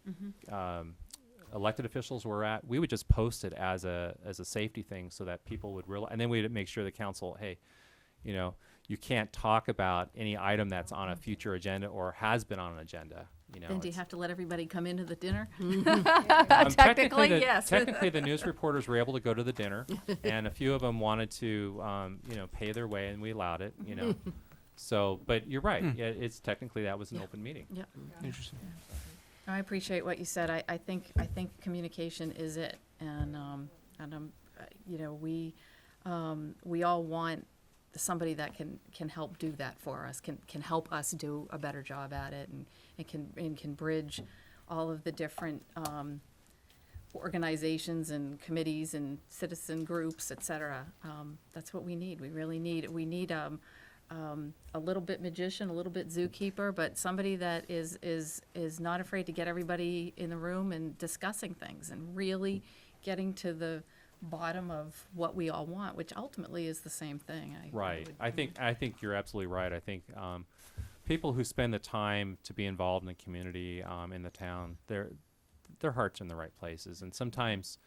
elected officials were at, we would just post it as a safety thing so that people would realize. And then we'd make sure the council, hey, you know, you can't talk about any item that's on a future agenda or has been on an agenda. You know, Then do you it's- have to let everybody come into the dinner? technically, yes. technically, the news reporters were able to go to the dinner, and a few of them wanted to, you know, pay their way, and we allowed it. You know, so. But you're right. Yeah, it's technically that was an open meeting. Yep. Interesting. I appreciate what you said. I think communication is it, and you know, we all want somebody that can help do that for us, can help us do a better job at it, and can bridge all of the different organizations and committees and citizen groups, et cetera. That's what we need. We really need. We need a little bit magician, a little bit zookeeper, but somebody that is not afraid to get everybody in the room and discussing things and really getting to the bottom of what we all want, which ultimately is the same thing. Right. would- I think you're absolutely right. I think people who spend the time to be involved in the community, in the town, their heart's in the right places. And sometimes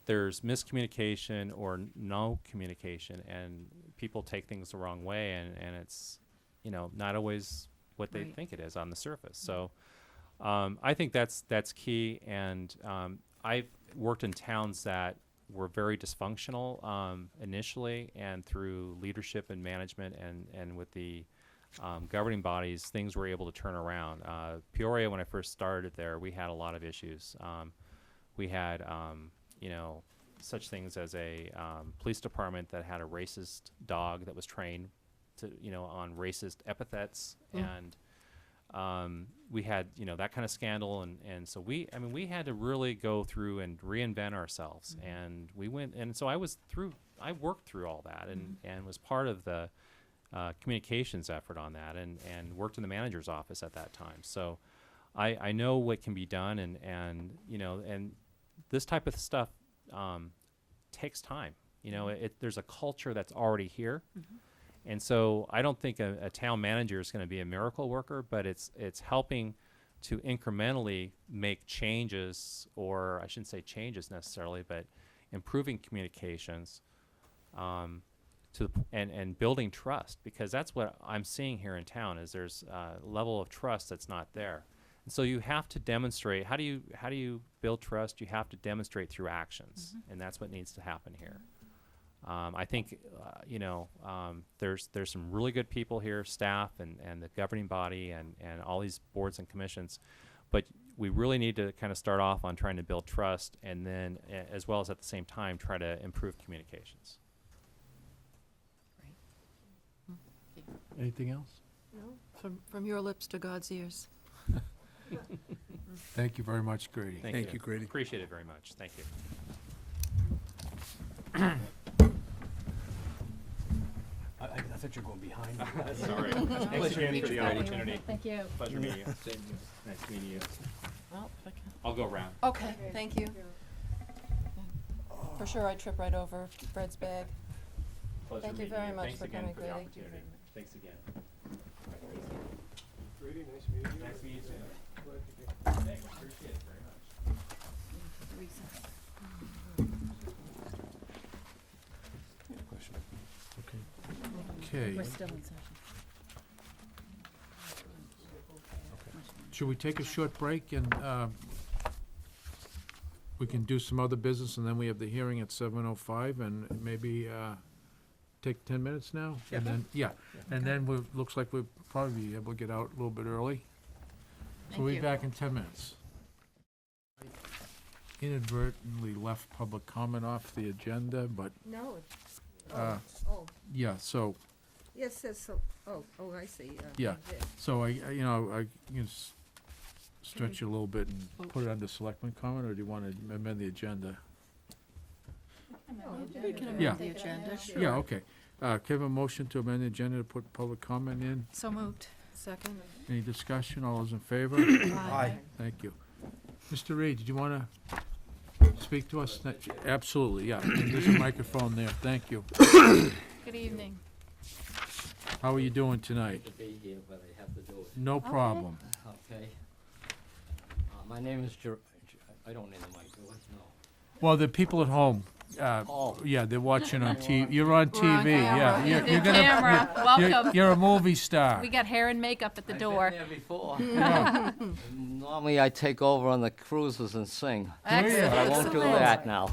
there's miscommunication or no communication, and people take things the wrong way, and it's, you know, not always what they Right. think it is on the surface. So I think that's key. And I've worked in towns that were very dysfunctional initially, and through leadership and management and with the governing bodies, things were able to turn around. Peoria, when I first started there, we had a lot of issues. We had, you know, such things as a police department that had a racist dog that was trained to, you know, on racist epithets, and we had, you know, that kind of scandal, and so we had to really go through and reinvent ourselves, and we went, and so I worked through all that, and was part of the communications effort on that, and worked in the manager's office at that time. So I know what can be done, and you know, and this type of stuff takes time. You know, there's a culture that's already here. And so I don't think a town manager is going to be a miracle worker, but it's helping to incrementally make changes, or I shouldn't say changes necessarily, but improving communications and building trust, because that's what I'm seeing here in town is there's a level of trust that's not there. And so you have to demonstrate. How do you build trust? You have to demonstrate through actions, and that's what needs to happen here. I think, you know, there's some really good people here, staff and the governing body and all these boards and commissions, but we really need to kind of start off on trying to build trust, and then as well as at the same time try to improve communications. Anything else? No? From your lips to God's ears. Thank you very much, Grady. Thank you, Grady. Appreciate it very much. Thank you. I thought you were going behind me. Sorry. Thanks again for the opportunity. Thank you. Pleasure meeting you. Nice meeting you. Well, if I can- I'll go around. Okay, thank you. For sure, I trip right over Fred's bag. Pleasure Thank you meeting very much Thanks for again coming, for the Grady. opportunity. Thanks again. Grady, nice meeting you. Nice to meet you. Glad you came. Thanks. Appreciate it very much. Okay. We're still in session. Should we take a short break and, we can do some other business, and then we have the hearing at 7:05, and maybe take 10 minutes now? And then, and then looks like we'll probably be able to get out a little bit early. So Thank we'll be you. back in 10 minutes. Inadvertently left public comment off the agenda, but, No. Uh, Oh, yeah, so, yes, says so, oh, I see. Yeah. this. so I can stretch it a little bit and put it under selectman comment, or do you want to amend the agenda? We can Yeah. amend the agenda, sure. Yeah, okay. Can I have a motion to amend the agenda to put public comment in? So moved. Second. Any discussion? All those in favor? Aye. Thank you. Mr. Reed, did you want to speak to us? Absolutely, yeah. And there's a microphone there. Thank you. Good evening. How are you doing tonight? To be here, but I have to do it. No problem. Okay. My name is I don't need the mic, do I? No. Well, the people at home, Oh. yeah, they're watching on TV. You're on TV, yeah. camera. You're The camera, welcome. You're a movie star. We got hair and makeup at the door. I've been there before. Yeah. Normally I take over on the cruises and sing, but Excellent. I won't do that now.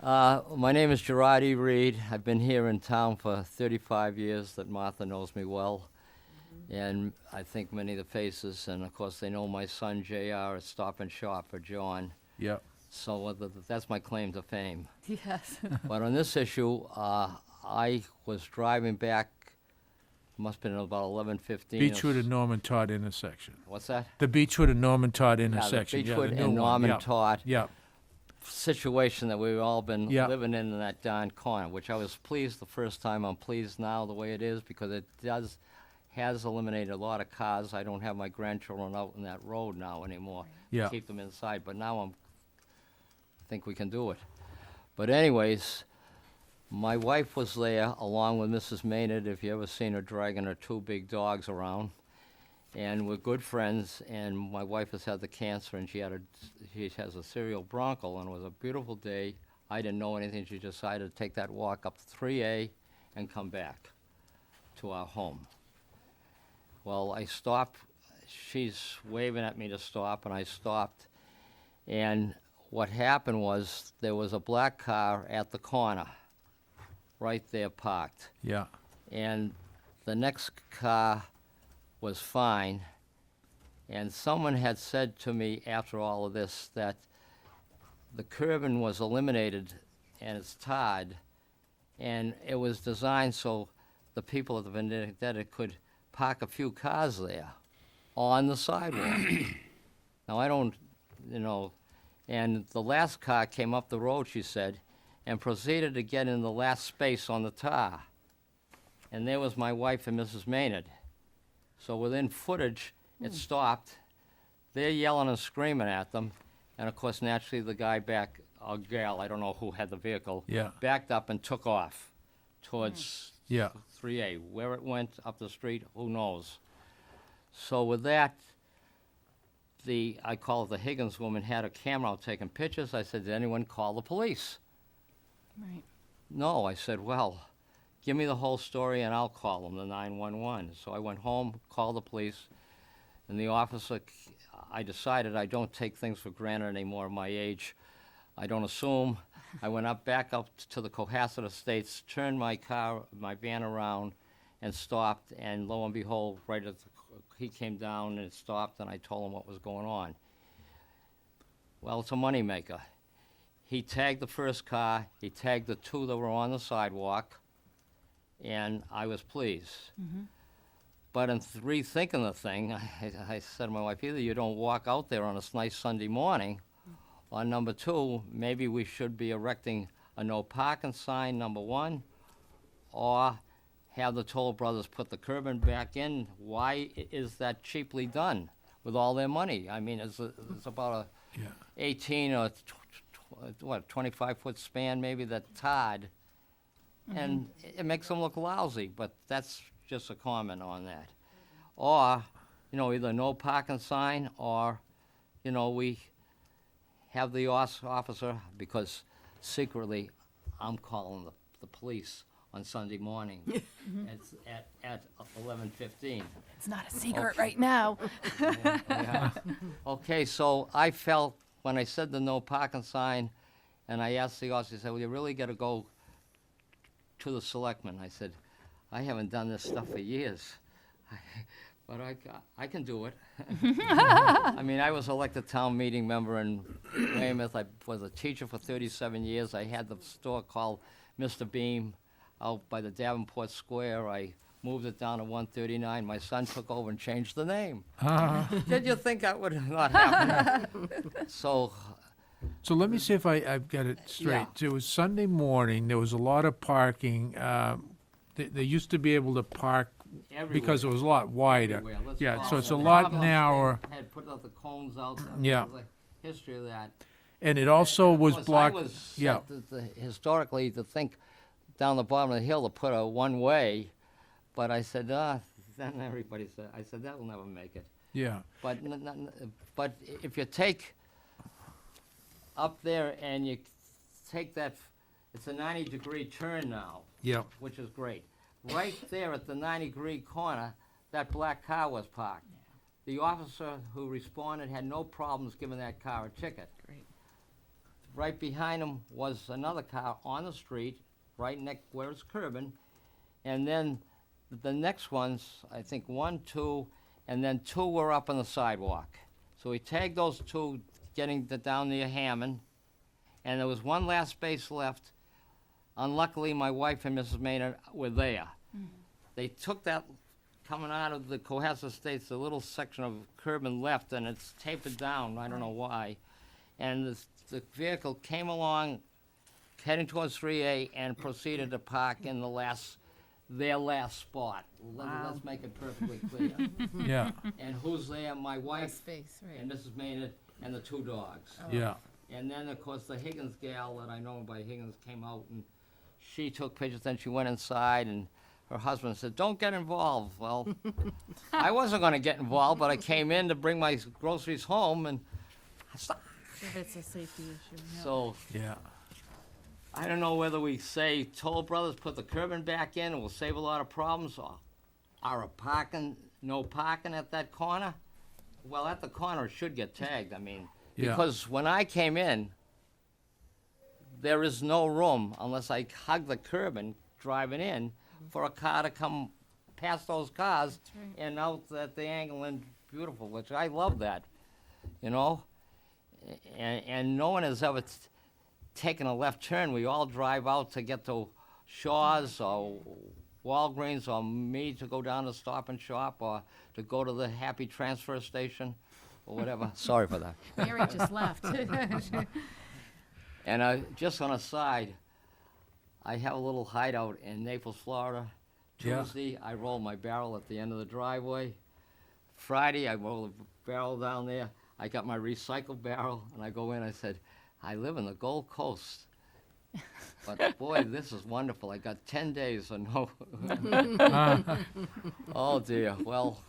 My name is Gerardi Reed. I've been here in town for 35 years that Martha knows me well. And I think many of the faces, and of course they know my son JR at Stop and Shop for John. Yeah, So that's my claim to fame. Yes. But on this issue, I was driving back, must have been about 11:15. Beechwood and Norman Todd intersection. What's that? The Beechwood and Norman Todd Yeah, the intersection. Beechwood the new and one. Norman Yeah. Todd Yeah, situation that we've all been Yeah. living in that darn corner, which I was pleased the first time. I'm pleased now the way it is because it has eliminated a lot of cars. I don't have my grandchildren out in that road now anymore. Yeah. Keep them inside, but now I think we can do it. But anyways, my wife was there along with Mrs. Maynard, if you ever seen her dragging her two big dogs around. And we're good friends, and my wife has had the cancer, and she has a cerebral broncho, and it was a beautiful day. I didn't know anything. She decided to take that walk up to 3A and come back to our home. Well, I stopped. She's waving at me to stop, and I stopped. And what happened was there was a black car at the corner, right there parked. yeah, And the next car was fine. And someone had said to me after all of this that the curbing was eliminated and it's tarred, and it was designed so the people at the Vendetta could park a few cars there on the sidewalk. Now, I don't, and the last car came up the road, she said, and proceeded to get in the last space on the tar. And there was my wife and Mrs. Maynard. So within footage, it stopped. They're yelling and screaming at them. And of course, naturally, the guy back, or gal, I don't know who had the vehicle, Yeah. backed up and took off towards yeah. 3A. Where it went up the street, who knows? So with that, I call it the Higgins woman, had a camera out taking pictures. I said, did anyone call the police? Right. No, I said, well, give me the whole story and I'll call them, the 911. So I went home, called the police, and the officer, I decided I don't take things for granted anymore at my age. I don't assume. I went back up to the Cohasset Estates, turned my van around, and stopped, and lo and behold, he came down and stopped, and I told him what was going on. Well, it's a moneymaker. He tagged the first car, he tagged the two that were on the sidewalk, and I was pleased. But in rethinking the thing, I said to my wife, either you don't walk out there on a nice Sunday morning, or number two, maybe we should be erecting a no parking sign, number one, or have the Toll Brothers put the curbing back in. Why is that cheaply done with all their money? I mean, it's about a Yeah. 18 or 25-foot span maybe that tied, and it makes them look lousy, but that's just a comment on that. Or, either no parking sign, or, we have the officer, because secretly I'm calling the police on Sunday morning. It's at 11:15. It's not a secret right now. Yeah. Okay, so I felt when I said the no parking sign, and I asked the officer, he said, well, you really gotta go to the selectmen. I said, I haven't done this stuff for years, but I can do it. I mean, I was elected town meeting member in Weymouth. I was a teacher for 37 years. I had the store called Mr. Beam out by the Davenport Square. I moved it down to 139. My son took over and changed the name. Did you think that would not happen? So, So let me see if I've got it straight. Yeah. It was Sunday morning, there was a lot of parking. They used to be able to park because it was a lot wider. everywhere. Let's Yeah, call so it. it's a The lot Commonwealth narrower, Had put out the cones out. Yeah. There's a history of that. and it also Of was course, blocked. I was Yeah, set historically to think down the bottom of the hill to put a one-way, but I said, then everybody said, I said, that will never make it. yeah, But, but if you take up there and you take that, it's a 90-degree turn now, yeah, which is great. Right there at the 90-degree corner, that black car was parked. The officer who responded had no problems giving that car a ticket. Great. Right behind him was another car on the street, right next where it's curbing, and then the next ones, I think 1, 2, and then 2 were up on the sidewalk. So we tagged those 2 getting down near Hammond, and there was one last space left. Unluckily, my wife and Mrs. Maynard were there. They took that, coming out of the Cohasset Estates, a little section of curb and left, and it's tapered down, I don't know why. And the vehicle came along, heading towards 3A, and proceeded to park in their last spot. Let's make it perfectly clear. yeah, And who's there? My wife Space, right. and Mrs. Maynard and the 2 dogs. yeah, And then, of course, the Higgins gal that I know by Higgins came out, and she took pictures. Then she went inside, and her husband said, don't get involved. Well, I wasn't going to get involved, but I came in to bring my groceries home, and If it's a safety issue, yeah. so yeah. I don't know whether we say Toll Brothers put the curbing back in and we'll save a lot of problems, or are no parking at that corner? Well, at the corner, it should get tagged, I mean, Yeah. because when I came in, there is no room unless I hug the curbing driving in for a car to come past those cars right. and out at the angle and beautiful, which I love that, you know? And no one has ever taken a left turn. We all drive out to get to Shaw's or Walgreens, or me to go down to Stop and Shop, or to go to the Happy Transfer Station, or whatever. Sorry for that. Mary just left. And just on a side, I have a little hideout in Naples, Florida. Yeah. Tuesday, I roll my barrel at the end of the driveway. Friday, I roll the barrel down there. I got my recycled barrel, and I go in. I said, I live in the Gold Coast. But boy, this is wonderful. I got 10 days of no. Oh dear. Well,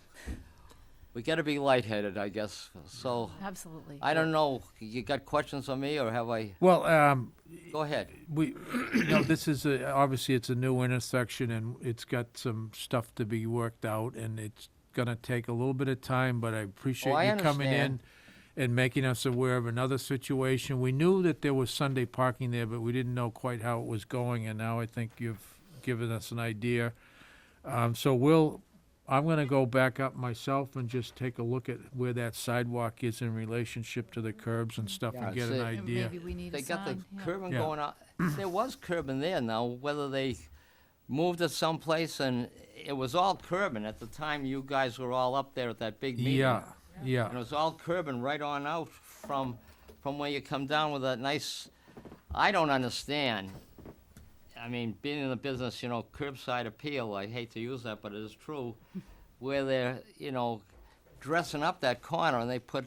we got to be lightheaded, I guess. So Absolutely. I don't know. You got questions on me, or have I? Well, Go ahead. this is obviously it's a new intersection, and it's got some stuff to be worked out, and it's gonna take a little bit of time, but I appreciate I you coming in understand. and making us aware of another situation. We knew that there was Sunday parking there, but we didn't know quite how it was going, and now I think you've given us an idea. So I'm gonna go back up myself and just take a look at where that sidewalk is in relationship to the curbs and stuff, Yeah, and get see, an And idea. Maybe we need a They got the sign, yeah. curbing Yeah. going out. There was curbing there now, whether they moved it someplace, and it was all curbing at the time you guys were all up there at that big meeting. Yeah, And it yeah, was all curbing right on out from where you come down with that nice, I don't understand. I mean, being in the business, curbside appeal, I hate to use that, but it is true, where they're, dressing up that corner and they put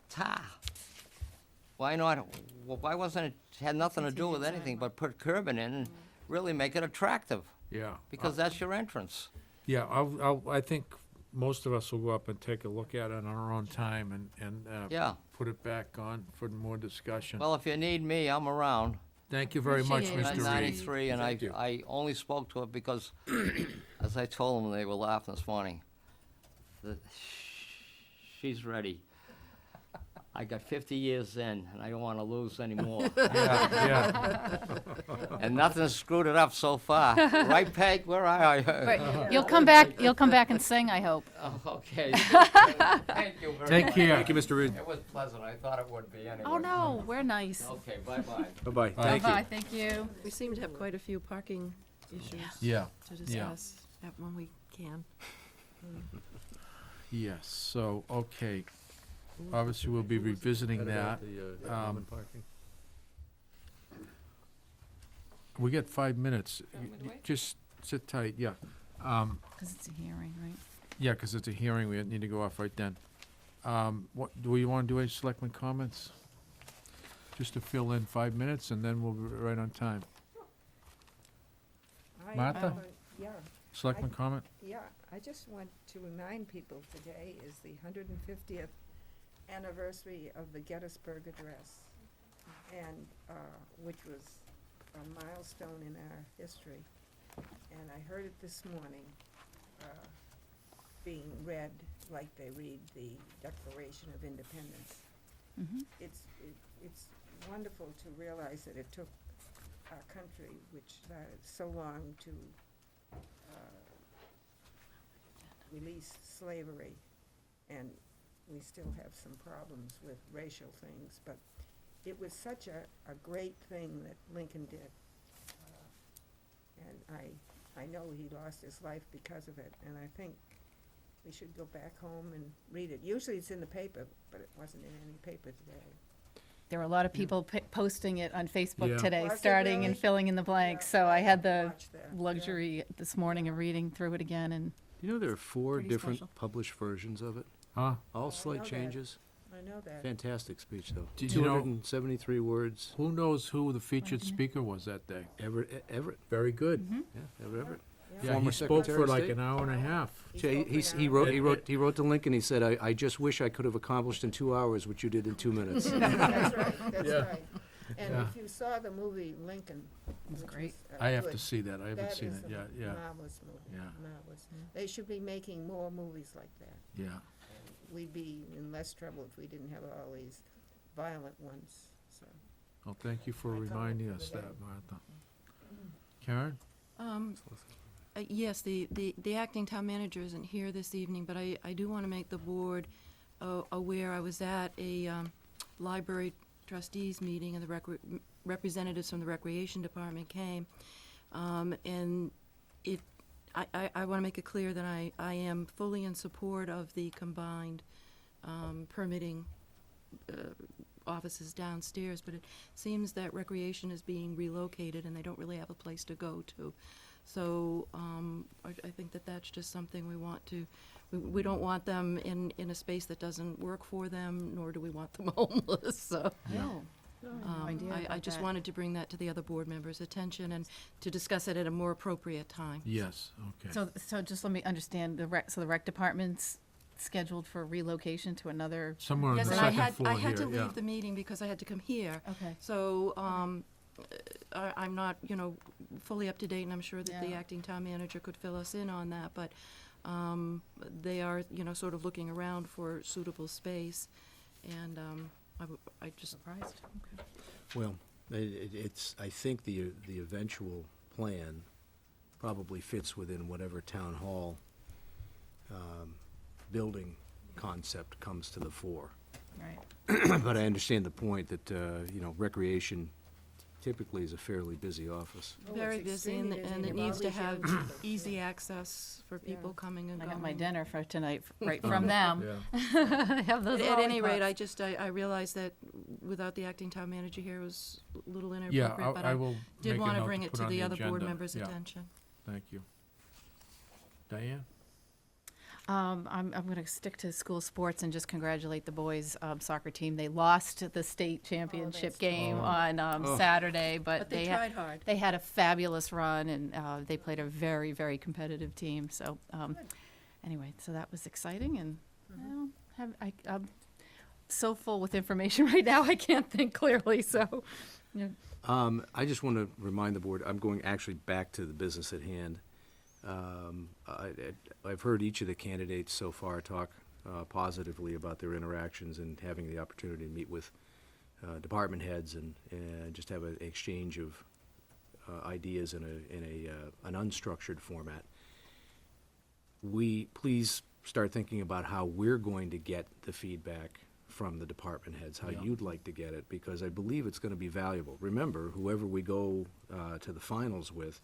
tar. Why not, why wasn't it, had nothing to do with anything but put curbing in and really make it attractive? yeah. Because that's your entrance. Yeah, I think most of us will go up and take a look at it on our own time and Yeah. put it back on for more discussion. Well, if you need me, I'm around. Thank you very much, Appreciate it. I'm Mr. Reed. 93, and Thank you. I only spoke to it because, as I told them, they were laughing this morning. She's ready. I got 50 years in, and I don't want to lose any more. Yeah, And nothing's screwed it up so far. Right, Peg? Where are you? Right, you'll come back and sing, I hope. Oh, okay. Thank you very Take much. care. Thank you, Mr. Reed. It was pleasant. I thought it would be anyway. Oh, no, we're nice. Okay, bye-bye. Bye-bye. Thank you. Bye-bye, thank you. We seem to have quite a few parking issues yeah, to discuss when we can. yes, so, okay. Obviously, we'll be revisiting that. We got 5 minutes. Just sit tight, yeah. Because it's a hearing, right? Yeah, because it's a hearing, we need to go off right then. What, do we want to do any selectmen comments? Just to fill in 5 minutes, and then we'll be right on time. Martha? Yeah, Selectman comment? yeah, I just want to remind people today is the 150th anniversary of the Gettysburg Address, and, which was a milestone in our history. And I heard it this morning, being read like they read the Declaration of Independence. Mm-hmm. It's wonderful to realize that it took our country, which so long to release slavery, and we still have some problems with racial things, but it was such a great thing that Lincoln did. And I know he lost his life because of it, and I think we should go back home and read it. Usually it's in the paper, but it wasn't in any paper today. There were a lot of people posting it on Facebook Yeah. today, Was it starting really? and filling in the blanks, Yeah, so I had the watched that, yeah. luxury this morning of reading through it again, and You know, there are 4 Pretty different special. published versions of it, Huh? all I slight know that. changes. I know that. Fantastic speech, though. Did you know- 273 words. Who knows who the featured Right. speaker was that day? Everett. Very good. Yeah, Everett. Yeah, Former he spoke Secretary for of like State. an hour and a half. He wrote to Lincoln. He said, "I just wish I could have accomplished in 2 hours what you did in 2 minutes." That's right, that's Yeah. right. And Yeah. if you saw the movie Lincoln, was which great. was, I have good, to see that, I haven't that seen is it, a yeah, yeah, marvelous movie, Yeah. marvelous. They should be making more movies like that. yeah. We'd be in less trouble if we didn't have all these violent ones, so. Well, thank you for I comment reminding for us the that, day. Martha. Karen? Yes, the acting town manager isn't here this evening, but I do want to make the board aware. I was at a library trustees meeting, and the representatives from the recreation department came. And I want to make it clear that I am fully in support of the combined permitting offices downstairs, but it seems that recreation is being relocated and they don't really have a place to go to. So I think that that's just something we want to, we don't want them in a space that doesn't work for them, nor do we want them homeless, so. No. idea I about just that. wanted to bring that to the other board members' attention and to discuss it at a more appropriate time. Yes, okay. So just let me understand, the rec department's scheduled for relocation to another, Somewhere on the Yes, and I second had, floor I here, had to yeah. leave the meeting because I had to come here. okay. So, I'm not, fully up to date, and I'm sure that the Yeah. acting town manager could fill us in on that, but, they are, sort of looking around for suitable space, and, I just. Surprised, okay. Well, it's, I think the eventual plan probably fits within whatever town hall building concept comes to the fore. Right. But I understand the point that, recreation typically is a fairly busy office. Oh, Very it's busy, and extremely and busy. it You needs to always have young people, easy yeah. access for people Yeah. coming and I going. got my dinner for tonight, right from them. Yeah. I have those At any rate, lollipops. I realized that without the acting town manager here, it was a little Yeah, inappropriate, but I I will did make a want to note bring it put to on the other board agenda. members' Yeah, attention. Thank you. Diane? I'm going to stick to school sports and just congratulate the boys soccer team. They lost the state championship that's game Oh. on Saturday, but But they they tried hard. they had a fabulous run, and they played a very, very competitive team. So anyway, so that was exciting, and well, I'm so full with information right now, I can't think clearly. So I just want to remind the board, I'm going actually back to the business at hand. I've heard each of the candidates so far talk positively about their interactions and having the opportunity to meet with department heads and just have an exchange of ideas in an unstructured format. Please start thinking about how we're going to get the feedback from the department heads, how Yeah. you'd like to get it, because I believe it's going to be valuable. Remember, whoever we go to the finals with,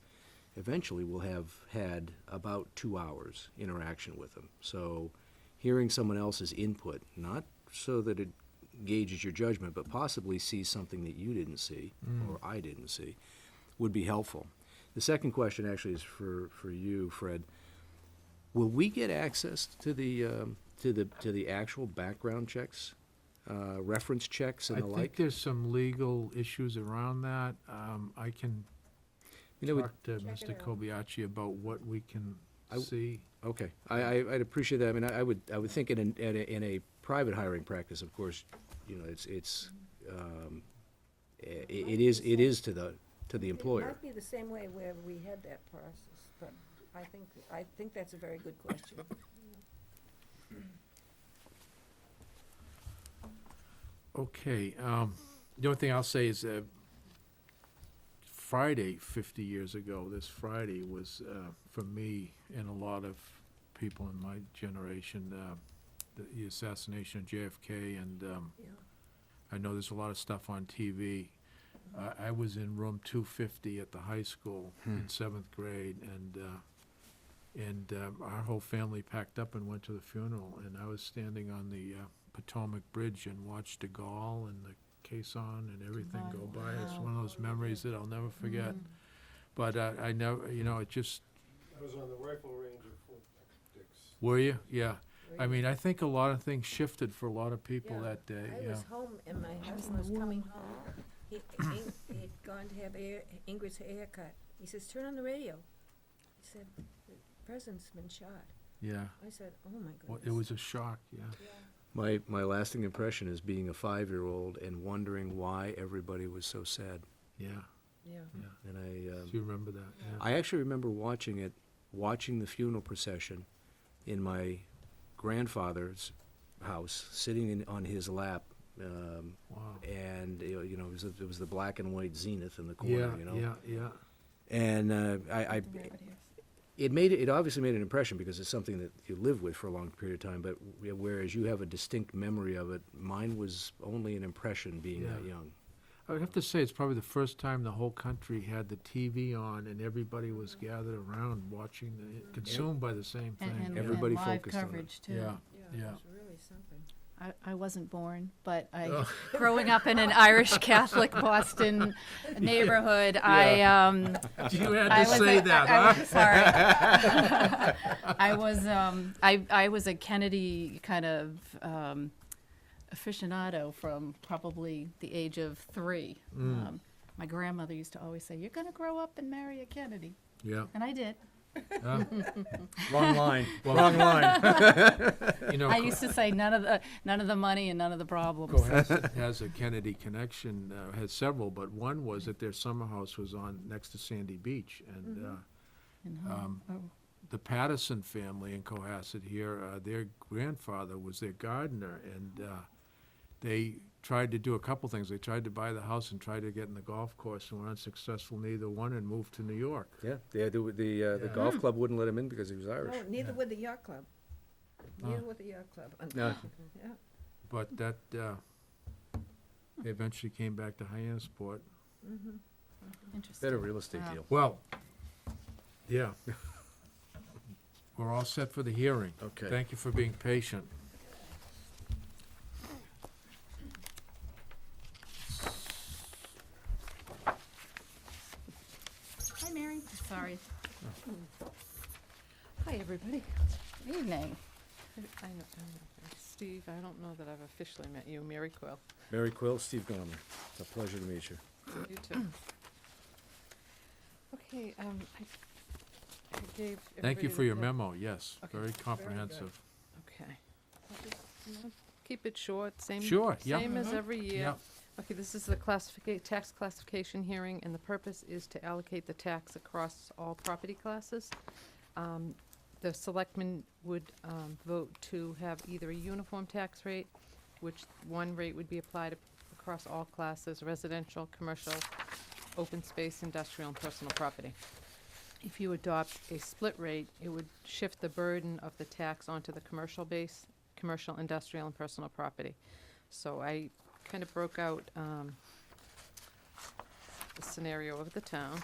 eventually we'll have had about 2 hours interaction with them. So hearing someone else's input, not so that it gauges your judgment, but possibly sees something that you didn't see or I didn't see, would be helpful. The second question actually is for you, Fred. Will we get access to the actual background checks, reference checks and I the think like? there's some legal issues around that. I can You know, talk to Mr. Kobayashi about what we can I- see. Okay, I'd appreciate that. I mean, I would think in a private hiring practice, of course, you know, it is to the It employer. might be the same way where we had that process, but I think that's a very good question. Okay, the only thing I'll say is Friday, 50 years ago, this Friday was, for me and a lot of people in my generation, the assassination of JFK, and Yeah. I know there's a lot of stuff on TV. I was in room 250 at the high school in 7th grade, and our whole family packed up and went to the funeral, and I was standing on the Potomac Bridge and watched de Gaulle and the caisson and everything go by. It's one of those memories that I'll never forget. But I never, you know, it just, I was on the rifle range at Fort Dix. were you? Yeah. I mean, I think a lot of things shifted for a lot of people Yeah. that day, I yeah. was home and my husband was coming home. He'd gone to have Ingrid's haircut. He says, "Turn on the radio." He said, "The president's been shot." Yeah. I said, "Oh my Well, goodness." it was a shock, yeah. My lasting impression is being a 5-year-old and wondering why everybody was so sad. Yeah. Yeah. And Do you remember that? Yeah. I actually remember watching the funeral procession in my grandfather's house, sitting on his lap, Wow. and you know, it was the black and white zenith in the Yeah, corner, you know. yeah. And it obviously made an impression because it's something that you live with for a long period of time. But whereas you have a distinct memory of it, mine was only an impression being that Yeah. young. I would have to say, it's probably the first time the whole country had the TV on and everybody was gathered around watching, consumed by the same thing. And Everybody live focused on it. coverage, too. Yeah, It yeah. was really something. I wasn't born, but Oh. growing up in an Irish Catholic Boston neighborhood, You I had to was say a- that, I huh? was- Sorry. I was a Kennedy kind of aficionado from probably the age of 3. Mm. My grandmother used to always say, "You're going to grow up and marry a Kennedy," Yeah. and I did. Wrong line. Well, Wrong line. You know, I used to say none of the money and none of the problems. Cohasset has a Kennedy connection, had several, but one was that their summer house was on, next to Sandy Beach, and And, the Patterson family in Cohasset here, their grandfather was their gardener, and they tried to do a couple things. They tried to buy the house and tried to get in the golf course, and were unsuccessful, neither one, and moved to New York. Yeah, the golf club wouldn't let him in because he was Irish. No, neither would the yacht club. Oh. Neither would the yacht club. No. Yeah. But that, they eventually came back to Hyannisport. Interesting. Better real estate Wow. deal. Well, yeah. We're all set for the hearing. Okay. Thank you for being patient. Hi, Mary. Sorry. Hi, everybody. Evening. Steve, I don't know that I've officially met you. Mary Quill. Mary Quill, Steve Gomer. It's a pleasure to meet you. You too. Okay, I gave Thank you everybody for the your pack- memo, yes, Okay, very very good. comprehensive. Okay. Keep it short, same. Sure, yeah. Same as every year. Yeah. Okay, this is the tax classification hearing, and the purpose is to allocate the tax across all property classes. the selectmen would vote to have either a uniform tax rate, which one rate would be applied across all classes, residential, commercial, open space, industrial, and personal property. If you adopt a split rate, it would shift the burden of the tax onto the commercial base, commercial, industrial, and personal property. So I kind of broke out the scenario of the town.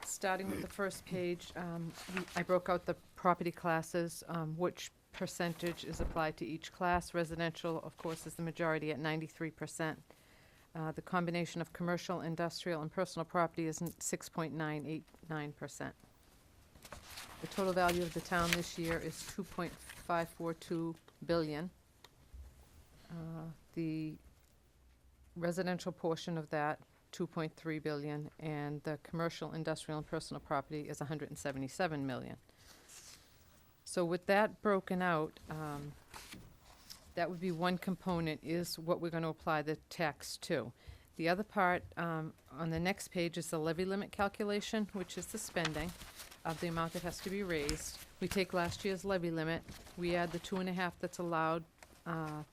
Starting with the first page, I broke out the property classes, which percentage is applied to each class. Residential, of course, is the majority at 93%. The combination of commercial, industrial, and personal property is 6.989%. The total value of the town this year is $2.542 billion. The residential portion of that, 2.3 billion, and the commercial, industrial, and personal property is 177 million. So with that broken out, that would be one component, is what we're going to apply the tax to. The other part on the next page is the levy limit calculation, which is the spending of the amount that has to be raised. We take last year's levy limit, we add the 2.5 that's allowed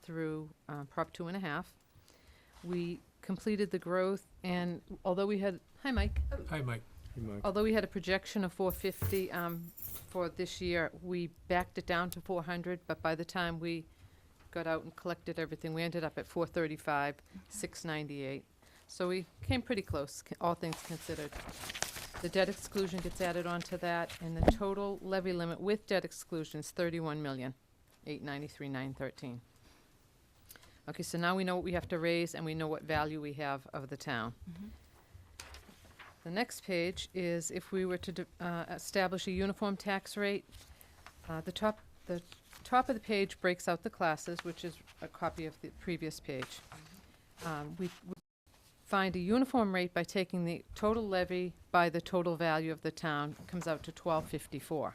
through Prop 2.5. We completed the growth, and although we had, hi Mike. Hi, Mike. Although we had a projection of 450 for this year, we backed it down to 400, but by the time we got out and collected everything, we ended up at 435, 698. So we came pretty close, all things considered. The debt exclusion gets added onto that, and the total levy limit with debt exclusion is 31,893,913. Okay, so now we know what we have to raise, and we know what value we have of the town. The next page is if we were to establish a uniform tax rate. The top of the page breaks out the classes, which is a copy of the previous page. We find a uniform rate by taking the total levy by the total value of the town. It comes out to $12.54.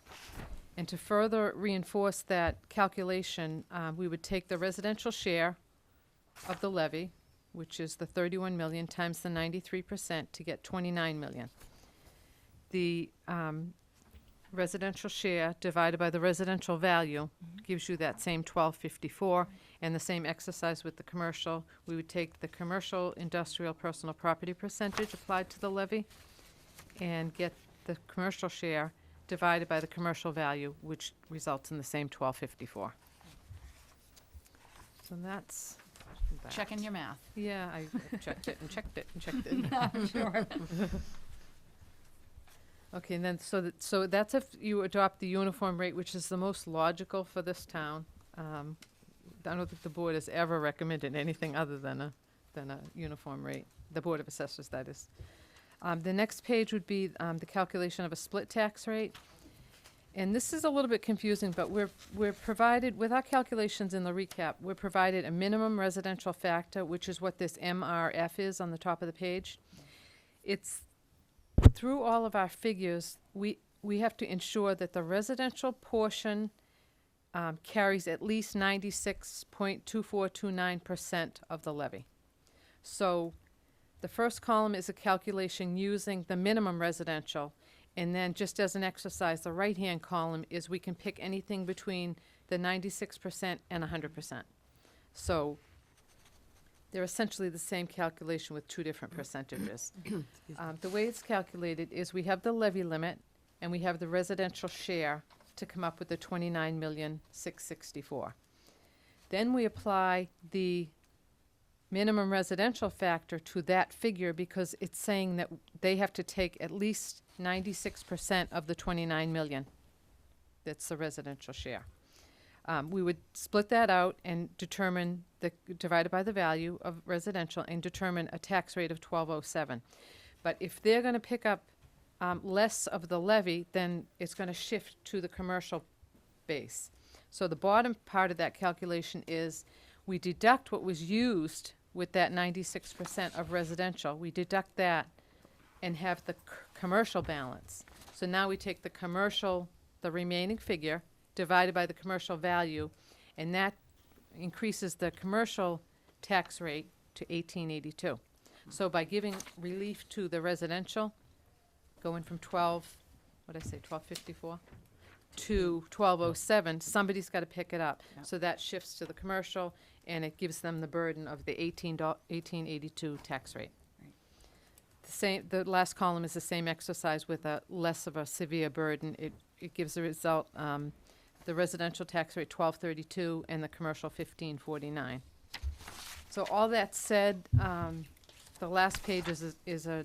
And to further reinforce that calculation, we would take the residential share of the levy, which is the 31 million times the 93% to get 29 million. The residential share divided by the residential value gives you that same 1254, and the same exercise with the commercial. We would take the commercial, industrial, personal property percentage applied to the levy and get the commercial share divided by the commercial value, which results in the same 1254. So that's that. Checking your math. Yeah, I checked it and checked it and checked it. Sure. Okay, and then, so that's if you adopt the uniform rate, which is the most logical for this town. I don't think the board has ever recommended anything other than a uniform rate, the Board of Assessors, that is. The next page would be the calculation of a split tax rate. And this is a little bit confusing, but we're provided, with our calculations in the recap, we're provided a minimum residential factor, which is what this MRF is on the top of the page. It's through all of our figures, we have to ensure that the residential portion carries at least 96.2429% of the levy. So the first column is a calculation using the minimum residential, and then just as an exercise, the right-hand column is we can pick anything between the 96% and 100%. So they're essentially the same calculation with two different percentages. The way it's calculated is we have the levy limit and we have the residential share to come up with the 29,664,000. Then we apply the minimum residential factor to that figure because it's saying that they have to take at least 96% of the 29 million. That's the residential share. We would split that out and determine divided by the value of residential and determine a tax rate of 1207. But if they're going to pick up less of the levy, then it's going to shift to the commercial base. So the bottom part of that calculation is we deduct what was used with that 96% of residential. We deduct that and have the commercial balance. So now we take the commercial, the remaining figure, divided by the commercial value, and that increases the commercial tax rate to 1882. So by giving relief to the residential, going from 12 what'd I say, 1254? To 1207, somebody's got to pick it up. Yeah. So that shifts to the commercial, and it gives them the burden of the 1882 tax rate. Right. The last column is the same exercise with a less of a severe burden. It gives the result, the residential tax rate 1232 and the commercial 1549. So all that said, the last page is a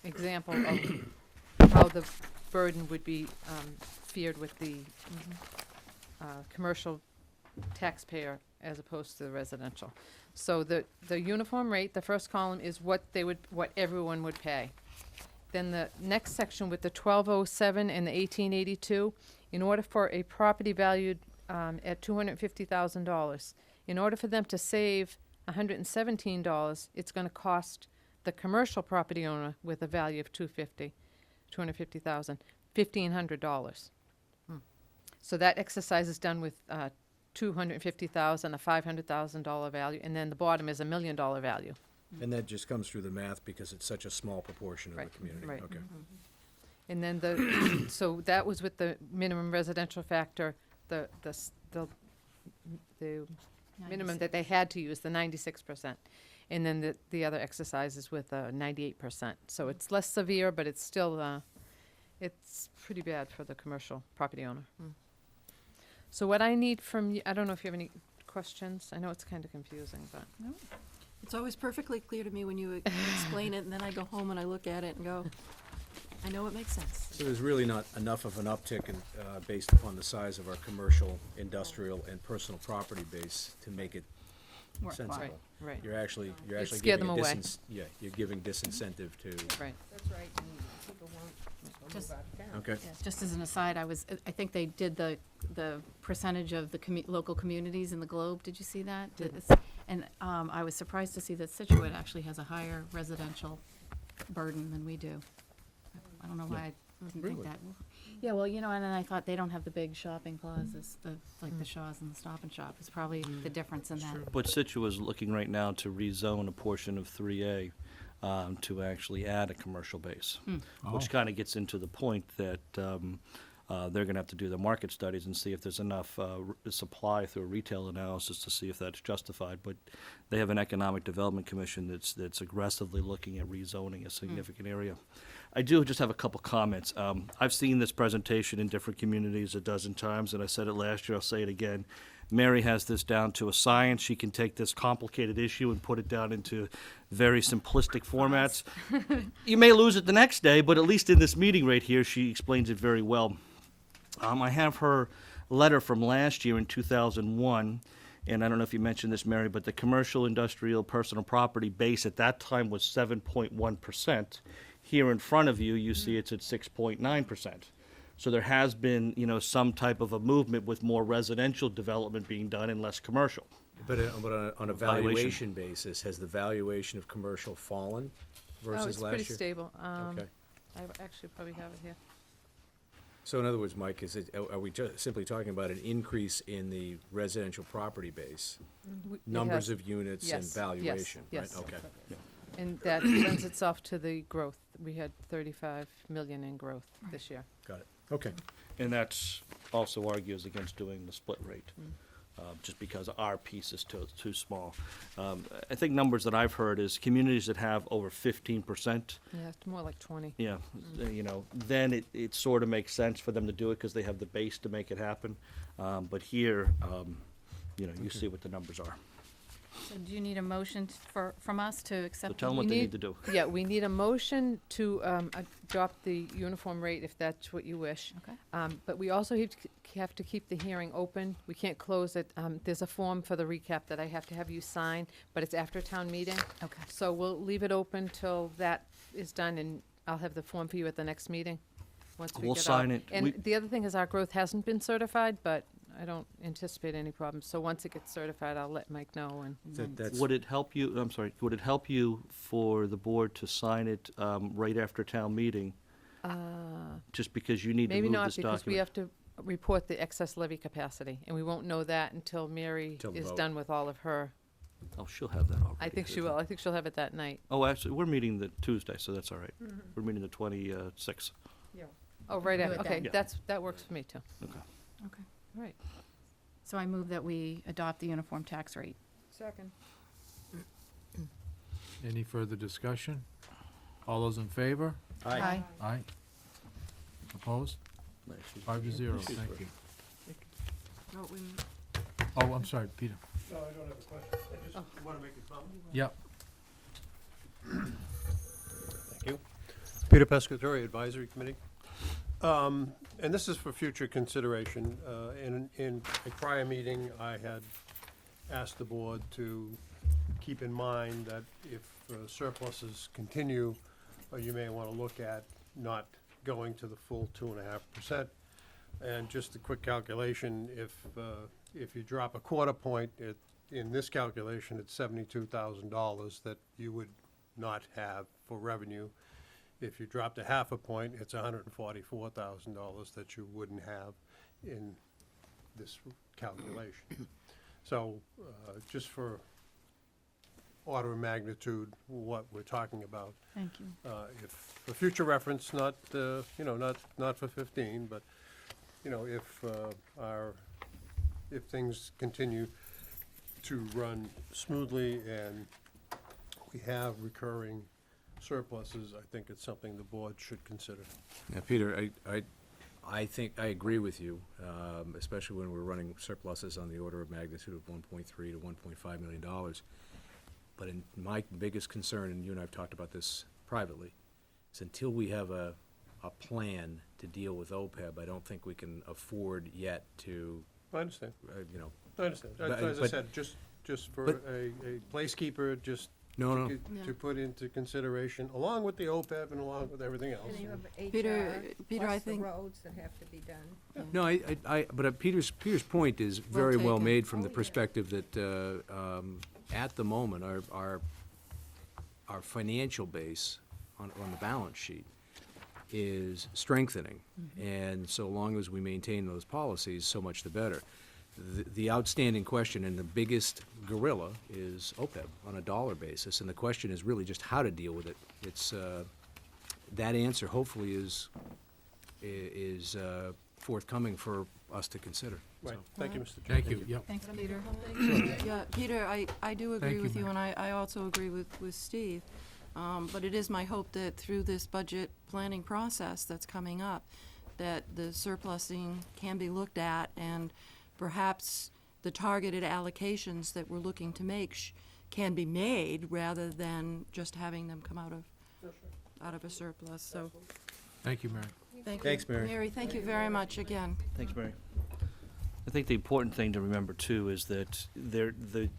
example of how the burden would be feared with the commercial taxpayer as opposed to the residential. So the uniform rate, the first column is what everyone would pay. Then the next section with the 1207 and the 1882, in order for a property valued at $250,000, in order for them to save $117, it's going to cost the commercial property owner with a value of $250,000, $1,500. So that exercise is done with $250,000, a $500,000 value, and then the bottom is $1 million value. And that just comes through the math because it's such a small proportion of Right, the community. right. Okay. And then so that was with the minimum residential factor, the minimum that they had to use, the 96%. And then the other exercises with 98%. So it's less severe, but it's still, it's pretty bad for the commercial property owner. So what I need from you, I don't know if you have any questions. I know it's kind of confusing, but. It's always perfectly clear to me when you explain it, and then I go home and I look at it and go, I know it makes sense. So there's really not enough of an uptick in, based upon the size of our commercial, industrial, and personal property base to make it Worthwhile. sensible. Right, You're actually scare giving them a away. yeah, you're giving disincentive to, right. That's right, and people won't Just- move out of town. okay? Yeah, just as an aside, I think they did the percentage of the local communities in the globe. Did you see that? And I was surprised to see that Situate actually has a higher residential burden than we do. I don't know why I didn't think Really? that. Yeah, well, and then I thought they don't have the big shopping plazas, like the Shaws and the Stop and Shop. Is probably the difference in that. But Situate is looking right now to rezone a portion of 3A to actually add a commercial base, which kind of gets into the point that they're going to have to do the market studies and see if there's enough supply through a retail analysis to see if that's justified. But they have an economic development commission that's aggressively looking at rezoning a significant area. I do just have a couple comments. I've seen this presentation in different communities a dozen times, and I said it last year, I'll say it again. Mary has this down to a science. She can take this complicated issue and put it down into very simplistic formats. You may lose it the next day, but at least in this meeting right here, she explains it very well. I have her letter from last year in 2001, and I don't know if you mentioned this, Mary, but the commercial, industrial, personal property base at that time was 7.1%. Here in front of you, you see it's at 6.9%. So there has been, some type of a movement with more residential development being done and less commercial. But on a Valuation. valuation basis, has the valuation of commercial fallen Oh, versus it's last pretty year? stable. Okay. I actually probably have it here. So in other words, Mike, are we just simply talking about an increase in the residential property base? It Numbers has- of units and yes, valuation, right? yes. Okay. And that lends itself to the growth. We had 35 million in growth this year. Got it. Okay. And that's also argues against doing the split rate, just because our piece is too small. I think numbers that I've heard is communities that have over 15%, Yeah, it's more like 20. yeah, then it sort of makes sense for them to do it because they have the base to make it happen. But here, you see what the numbers are. So do you need a motion from us to So accept? tell them what they need to do. Yeah, we need a motion to adopt the uniform rate if that's what you wish. Okay. But we also have to keep the hearing open. We can't close it. There's a form for the recap that I have to have you sign, but it's after town meeting. Okay. So we'll leave it open till that is done, and I'll have the form for you at the next meeting, once we We'll get sign out. it. And We- the other thing is our growth hasn't been certified, but I don't anticipate any problems. So once it gets certified, I'll let Mike know, and That's, Would it help you, I'm sorry, would it help you for the board to sign it right after town meeting? Just because you need to maybe move not, this because we document? have to report the excess levy capacity, and we won't know that until Mary Till the is vote. done with all of her. Oh, she'll have that already. I think she will. I think she'll have it that night. Oh, actually, we're meeting the Tuesday, so that's all right. We're meeting the 26th. Oh, right, Do it okay, then. that works for me too. Okay. All right. So I move that we adopt the uniform tax rate. Second. Any further discussion? All those in favor? Aye. Aye. Opposed? 5-0, thank you. Oh, we- Oh, I'm sorry, Peter. No, I don't have a question. I just want to make a comment. Yep. Thank you. Peter Pescatori, Advisory Committee. And this is for future consideration. In a prior meeting, I had asked the board to keep in mind that if surpluses continue, you may want to look at not going to the full 2.5%. And just a quick calculation, if you drop a quarter point, in this calculation, it's $72,000 that you would not have for revenue. If you dropped a half a point, it's $144,000 that you wouldn't have in this calculation. So, just for order of magnitude, what we're talking about. Thank you. If, for future reference, not, not for 15, but, if things continue to run smoothly and we have recurring surpluses, I think it's something the board should consider. Yeah, Peter, I think, I agree with you, especially when we're running surpluses on the order of magnitude of 1.3 to 1.5 million dollars. But my biggest concern, and you and I have talked about this privately, is until we have a plan to deal with OPEB, I don't think we can afford yet to, I understand. I understand. But- As I but- said, just for but- a placekeeper, just no. to put into consideration, along with the OPEB and along with everything else. And you have Peter- HR, Peter, I plus the think- roads that have to be done. No, but Peter's point is very well taken. made from the Oh, yeah. perspective that, at the moment, our financial base on the balance sheet is strengthening. And so long as we maintain those policies, so much the better. The outstanding question and the biggest gorilla is OPEB on a dollar basis, and the question is really just how to deal with it. It's, that answer hopefully is forthcoming for us to consider. Right, So, thank you, Mr. Chairman. Thank you, yep. Thanks, Peter. Yeah, Peter, I do agree Thank you, with you, ma'am. and I also agree with Steve. But it is my hope that through this budget planning process that's coming up, that the surplusing can be looked at, and perhaps the targeted allocations that we're looking to make can be made, rather than just having them come out of a surplus, so, Thank you, Mary. thank you. Thanks, Mary. Mary, thank you very much again. Thanks, Mary. I think the important thing to remember, too, is that the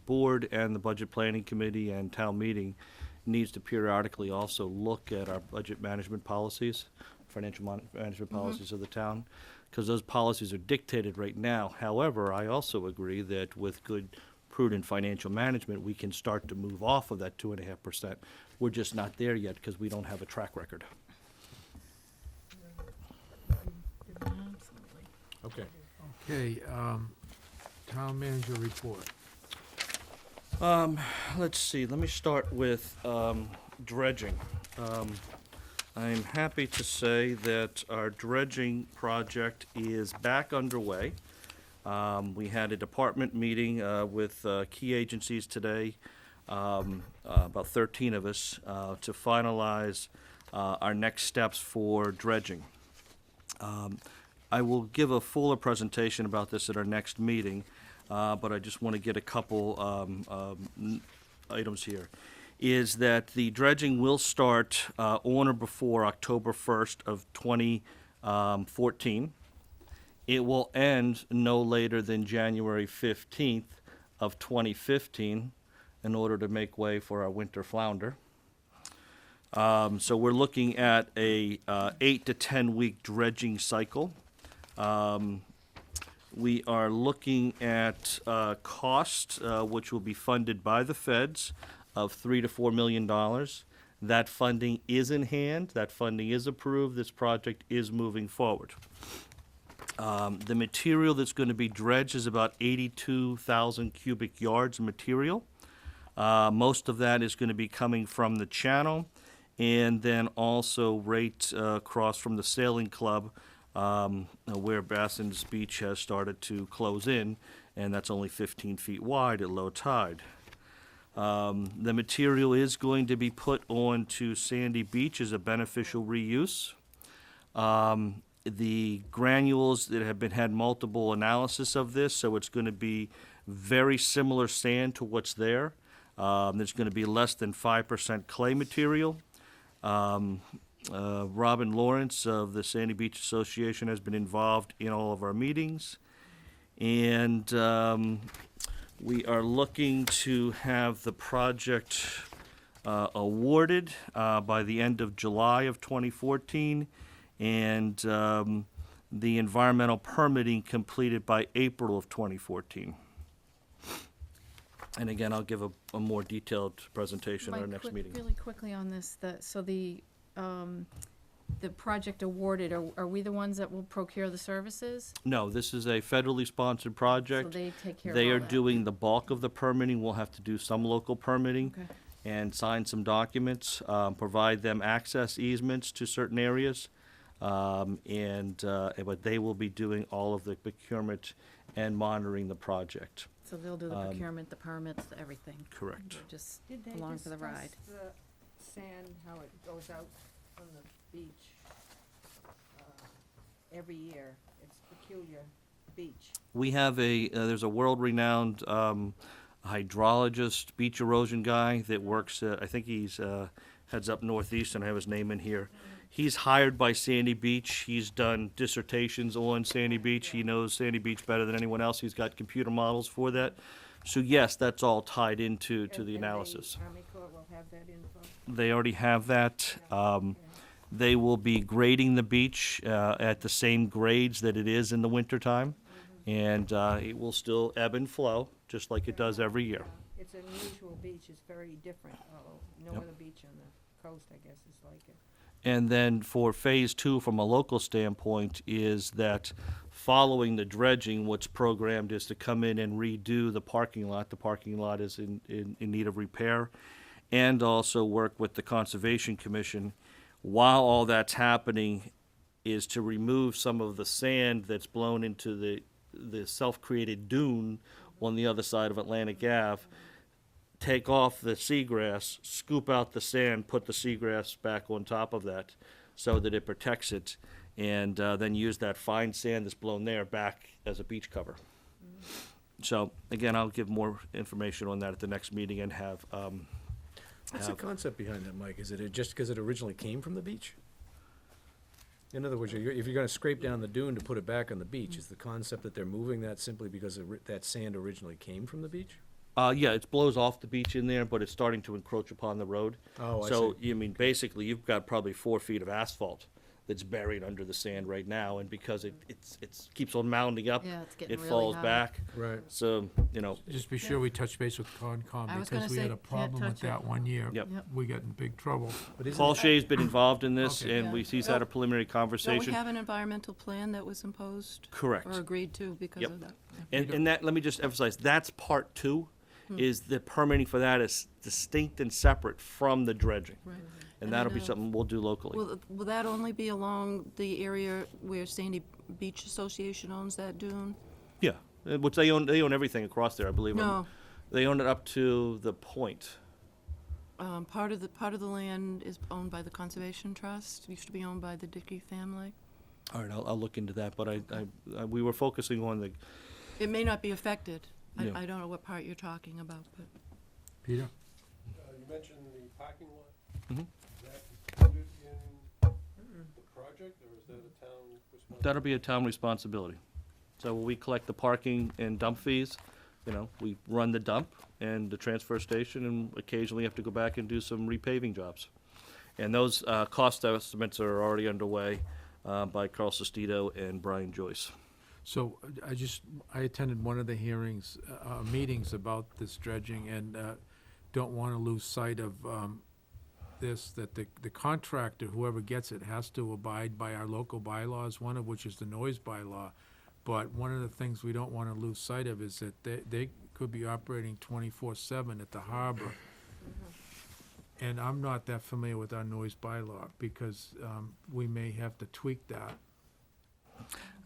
board and the Budget Planning Committee and town meeting needs to periodically also look at our budget management policies, financial management policies of the town, because those policies are dictated right now. However, I also agree that with good, prudent financial management, we can start to move off of that 2.5%. We're just not there yet because we don't have a track record. Okay. Okay, town manager report. Let's see, let me start with dredging. I'm happy to say that our dredging project is back underway. We had a department meeting with key agencies today, about 13 of us, to finalize our next steps for dredging. I will give a fuller presentation about this at our next meeting, but I just want to get a couple items here. Is that the dredging will start on or before October 1st of 2014. It will end no later than January 15th of 2015 in order to make way for our winter flounder. So we're looking at a 8 to 10 week dredging cycle. We are looking at cost, which will be funded by the feds, of $3 to $4 million. That funding is in hand. That funding is approved. This project is moving forward. The material that's going to be dredged is about 82,000 cubic yards of material. Most of that is going to be coming from the channel, and then also right across from the sailing club, where Bassins Beach has started to close in, and that's only 15 feet wide at low tide. The material is going to be put onto Sandy Beach as a beneficial reuse. The granules that have had multiple analysis of this, so it's going to be very similar sand to what's there. There's going to be less than 5% clay material. Robin Lawrence of the Sandy Beach Association has been involved in all of our meetings. And we are looking to have the project awarded by the end of July of 2014, and the environmental permitting completed by April of 2014. And again, I'll give a more detailed presentation at our Mike, next meeting. really quickly on this, so the project awarded, are we the ones that will procure the services? No, this is a federally sponsored So project. they take care of They all are that? doing the bulk of the permitting. We'll have to do some local permitting Okay. and sign some documents, provide them access easements to certain areas. But they will be doing all of the procurement and monitoring the project. So they'll do the procurement, the permits, everything? Correct. We're just Did they along for the discuss ride. the sand, how it goes out from the beach every year? It's peculiar beach. We have there's a world-renowned hydrologist, beach erosion guy that works I think he's heads up northeast, and I have his name in here. He's hired by Sandy Beach. He's done dissertations on Sandy Beach. He knows Sandy Beach better than anyone else. He's got computer models for that. So yes, that's all tied into the analysis. And the Army Corps will have that info? They already have that. They will be grading the beach at the same grades that it is in the wintertime. And it will still ebb and flow, just like it does every year. It's an unusual beach, it's very different. No Yep. other beach on the coast, I guess, is like it. And then for phase two, from a local standpoint, is that following the dredging, what's programmed is to come in and redo the parking lot. The parking lot is in need of repair, and also work with the Conservation Commission. While all that's happening, is to remove some of the sand that's blown into the self-created dune on the other side of Atlantic Ave, take off the seagrass, scoop out the sand, put the seagrass back on top of that so that it protects it, and then use that fine sand that's blown there back as a beach cover. So, again, I'll give more information on that at the next meeting and have, What's the concept behind that, Mike? Is it just because it originally came from the beach? In other words, if you're gonna scrape down the dune to put it back on the beach, is the concept that they're moving that simply because that sand originally came from the beach? yeah, it blows off the beach in there, but it's starting to encroach upon the road. Oh, I So, see. I mean, basically, you've got probably 4 feet of asphalt that's buried under the sand right now, and because it keeps on mounding up, Yeah, it's getting it really falls high. back. Right. So, you know, Just be sure we touch base with Concom, I was because gonna we say, had a can't problem with touch it. that one year. Yep. Yep. We got in big trouble. But isn't Paul it- Shea's been involved in this, Okay. and he's had a preliminary Don't conversation. we have an environmental plan that was imposed? Correct. Or agreed to because Yep. of that? And that, let me just emphasize, that's part two, Hmm. is the permitting for that is distinct and separate from the dredging. Right. And And I that'll be know- something we'll do locally. Will that only be along the area where Sandy Beach Association owns that dune? Yeah, which they own everything across there, I believe. No, They own it up to the point. part of the land is owned by the Conservation Trust, used to be owned by the Dickey family. All right, I'll look into that, but we were focusing on the, It may not be affected. Yeah. I don't know what part you're talking about, but. Peter? You mentioned the parking lot. Mhm. Is that included in the project, or is that a town responsibility? that'll be a town responsibility. So we collect the parking and dump fees, you know, we run the dump and the transfer station, and occasionally have to go back and do some repaving jobs. And those cost estimates are already underway by Carl Sestito and Brian Joyce. So I attended one of the hearings, meetings about this dredging, and don't want to lose sight of this, that the contractor, whoever gets it, has to abide by our local bylaws, one of which is the noise bylaw. But one of the things we don't want to lose sight of is that they could be operating 24/7 at the harbor. And I'm not that familiar with our noise bylaw, because we may have to tweak that.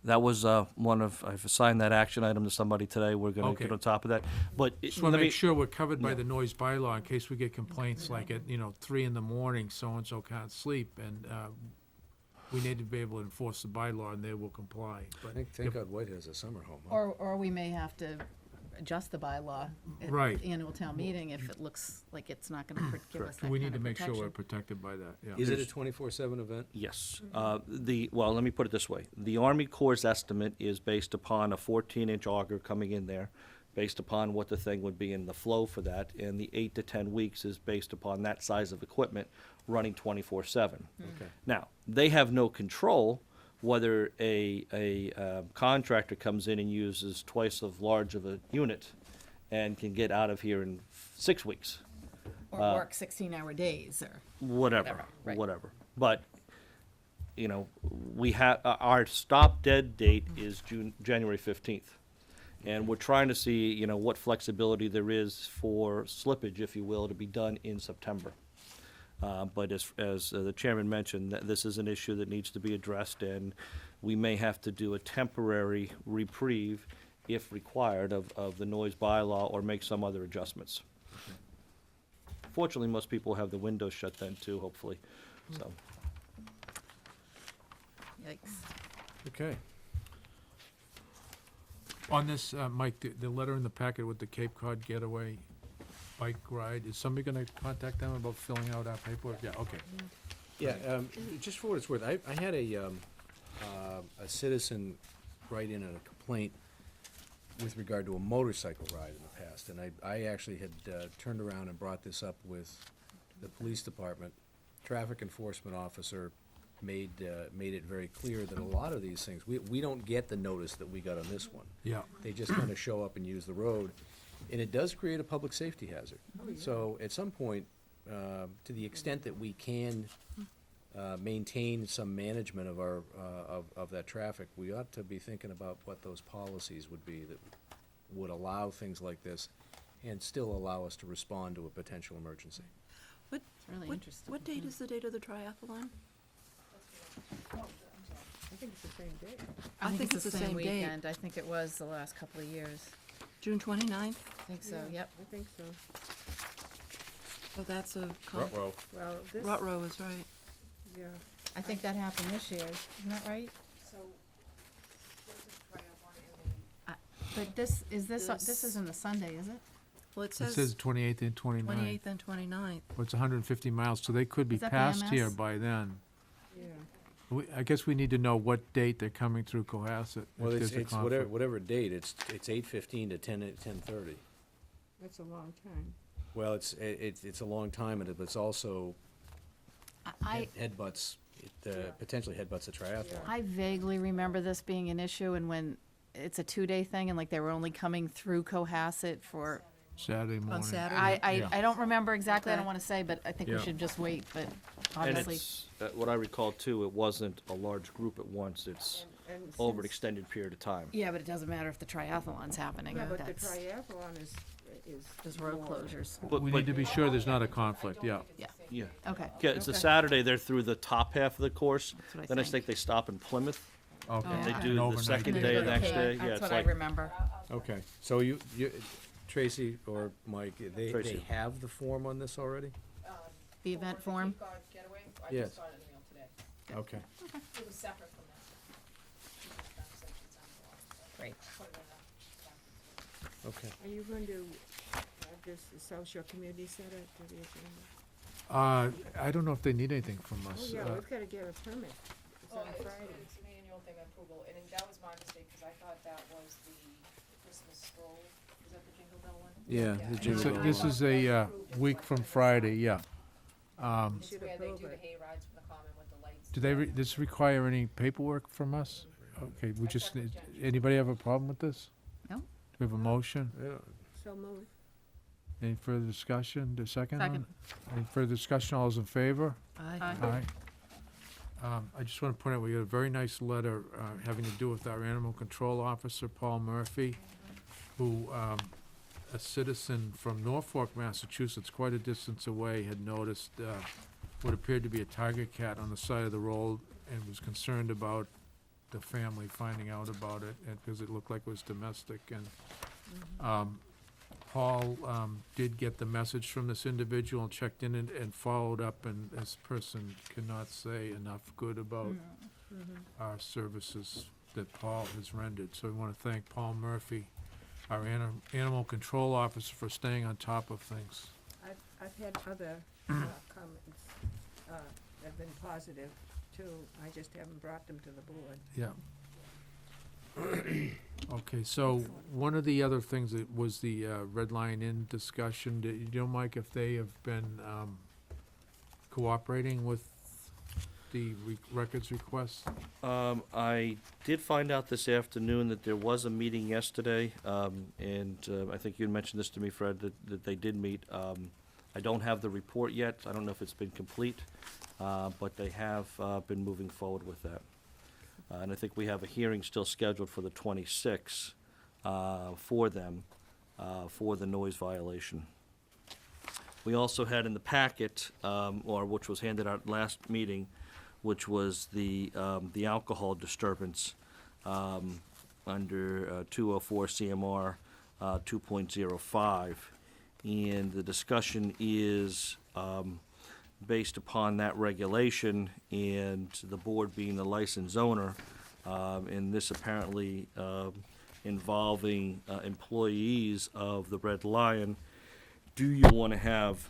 That was I've assigned that action item to somebody today. We're going to Okay. get on top of that. But Just want to let me- make sure we're covered by Yeah. the noise bylaw in case we get complaints like at, 3 in the morning, so-and-so can't sleep, and we need to be able to enforce the bylaw, and they will comply. But Thank God White has a summer home, huh? Or we may have to adjust the bylaw at Right. the annual town meeting if it looks like it's not gonna give us that we kind need to of make sure we're protection. protected by that, yeah. Is it a 24/7 event? Yes. Well, let me put it this way. The Army Corps' estimate is based upon a 14-inch auger coming in there, based upon what the thing would be in the flow for that, and the 8 to 10 weeks is based upon that size of equipment running 24/7. Okay. Now, they have no control whether a contractor comes in and uses twice as large of a unit and can get out of here in 6 weeks. Or work 16-hour days, or, Whatever, right. whatever. But, we have, our stop dead date is January 15th. And we're trying to see, what flexibility there is for slippage, if you will, to be done in September. But as the chairman mentioned, this is an issue that needs to be addressed, and we may have to do a temporary reprieve, if required, of the noise bylaw or make some other adjustments. Fortunately, most people have the windows shut then too, hopefully, so. yikes. Okay. On this, Mike, the letter in the packet with the Cape Cod Getaway bike ride, is somebody gonna contact them about filling out our paperwork? Yeah, okay. Yeah, just for what it's worth, I had a citizen write in a complaint with regard to a motorcycle ride in the past, and I actually had turned around and brought this up with the police department. Traffic enforcement officer made it very clear that a lot of these things, we don't get the notice that we got on this one. Yeah. They just kind of show up and use the road, and it does create a public safety hazard. So at some point, to the extent that we can maintain some management of our, of that traffic, we ought to be thinking about what those policies would be that would allow things like this and still allow us to respond to a potential emergency. What, It's really what, interesting. what date is the date of the triathlon? I think it's the same day. I think it's the same date. weekend. I think it was the last couple of years. June 29th? I think so, yep. I think so. So that's a. Ruh-roh. Well, this, Ruh-roh is right. yeah. I think that happened this year, isn't that right? But this This- isn't a Sunday, is it? Well, it It says says 28th and 29th. 28th and 29th. Well, it's 150 miles, so they could be Is that passed here BMS? by then. Yeah. I guess we need to know what date they're coming through Cohasset. Well, if it's there's a whatever, conflict. whatever date, it's 8:15 to 10:30. That's a long time. Well, it's a long time, but it's also I headbutts, potentially headbutts a triathlon. I vaguely remember this being an issue, and when it's a 2-day thing, and like they were only coming through Cohasset for, Saturday morning. Saturday? Yeah. I don't remember exactly, I don't Okay. wanna say, but I think we Yeah. should just wait, but And obviously. it's, what I recall too, it wasn't a large group at once, it's And over an since- extended period of time. Yeah, but it doesn't matter if the triathlon's happening, Yeah, but the that's, triathlon is there's road more. closures. But, We need to be sure there's not a conflict, yeah. yeah. Okay. Yeah, it's a Okay. Saturday, they're through the top half of the course, That's what I then I think. think they stop in Plymouth, Okay. Oh, they okay. do An the overnight second day. day of Okay, next day, yeah, That's it's what I like, remember. Okay, so you, Tracy or Mike, they Tracy. have the form on this already? The event form? Yes. Okay. Great. Okay. Are you going to have this South Shore Community Center to the agenda? I don't know if they need anything from Oh, us. yeah, we've gotta get a permit. It's on Friday. It's an annual thing approval, and that was my mistake, because I thought that was the Christmas stroll. Is that the Jingle Bell one? Yeah, the It's Jingle a- Bell This one. is a week from Friday, yeah. We should Where they approve do the it. hay rides from the common with the lights. Do they, this require any paperwork from us? Okay, we just, need- anybody have a problem with this? No. Do we have a motion? Yeah. So moved. Any further discussion? The second on Second. it? Any further discussion? All those in favor? Aye. Aye. I just want to point out, we got a very nice letter having to do with our animal control officer, Paul Murphy, who a citizen from Norfolk, Massachusetts, quite a distance away, had noticed what appeared to be a tiger cat on the side of the road and was concerned about the family finding out about it, and because it looked like it was domestic. And Paul did get the message from this individual and checked in and followed up, and this person cannot say enough good about our services that Paul has rendered. So we want to thank Paul Murphy, our animal control officer, for staying on top of things. I've had other comments that have been positive too. I just haven't brought them to the board. Yeah. Okay, so one of the other things that was the Red Lion Inn discussion. Do you know, Mike, if they have been cooperating with the records requests? I did find out this afternoon that there was a meeting yesterday, and I think you had mentioned this to me, Fred, that they did meet. I don't have the report yet. I don't know if it's been complete, but they have been moving forward with that. And I think we have a hearing still scheduled for the 26th for them for the noise violation. We also had in the packet, or which was handed out last meeting, which was the alcohol disturbance under 204 CMR 2.05. And the discussion is based upon that regulation and the board being the licensed owner, and this apparently involving employees of the Red Lion. Do you want to have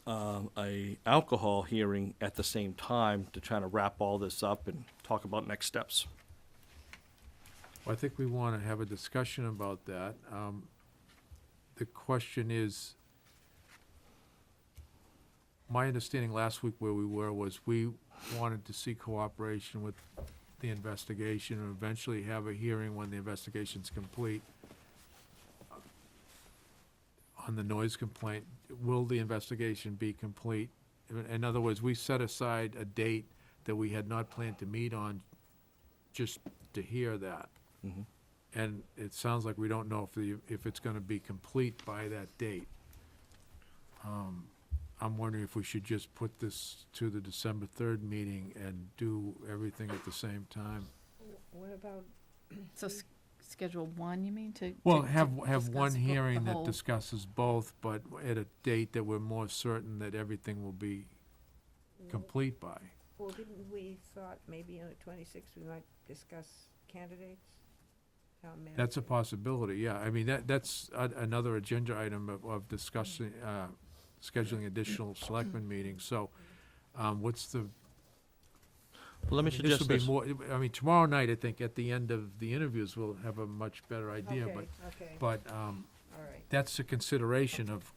a alcohol hearing at the same time to try to wrap all this up and talk about next steps? Well, I think we want to have a discussion about that. The question is, my understanding last week where we were was we wanted to see cooperation with the investigation and eventually have a hearing when the investigation's complete on the noise complaint. Will the investigation be complete? In other words, we set aside a date that we had not planned to meet on just to hear that. Mhm. And it sounds like we don't know if it's gonna be complete by that date. I'm wondering if we should just put this to the December 3rd meeting and do everything at the same time. What about, So schedule one, you mean, to? Well, to have discuss one the hearing that whole- discusses both, but at a date that we're more certain that everything will be complete by. well, didn't we thought maybe on the 26th we might discuss candidates? Town That's a manager. possibility, yeah. I mean, that's another agenda item of discussing, scheduling additional selectmen meetings. So, what's the, Well, let me this suggest will be this. more, I mean, tomorrow night, I think, at the end of the interviews, we'll have a much better idea, Okay, okay, but, all right. that's a consideration of,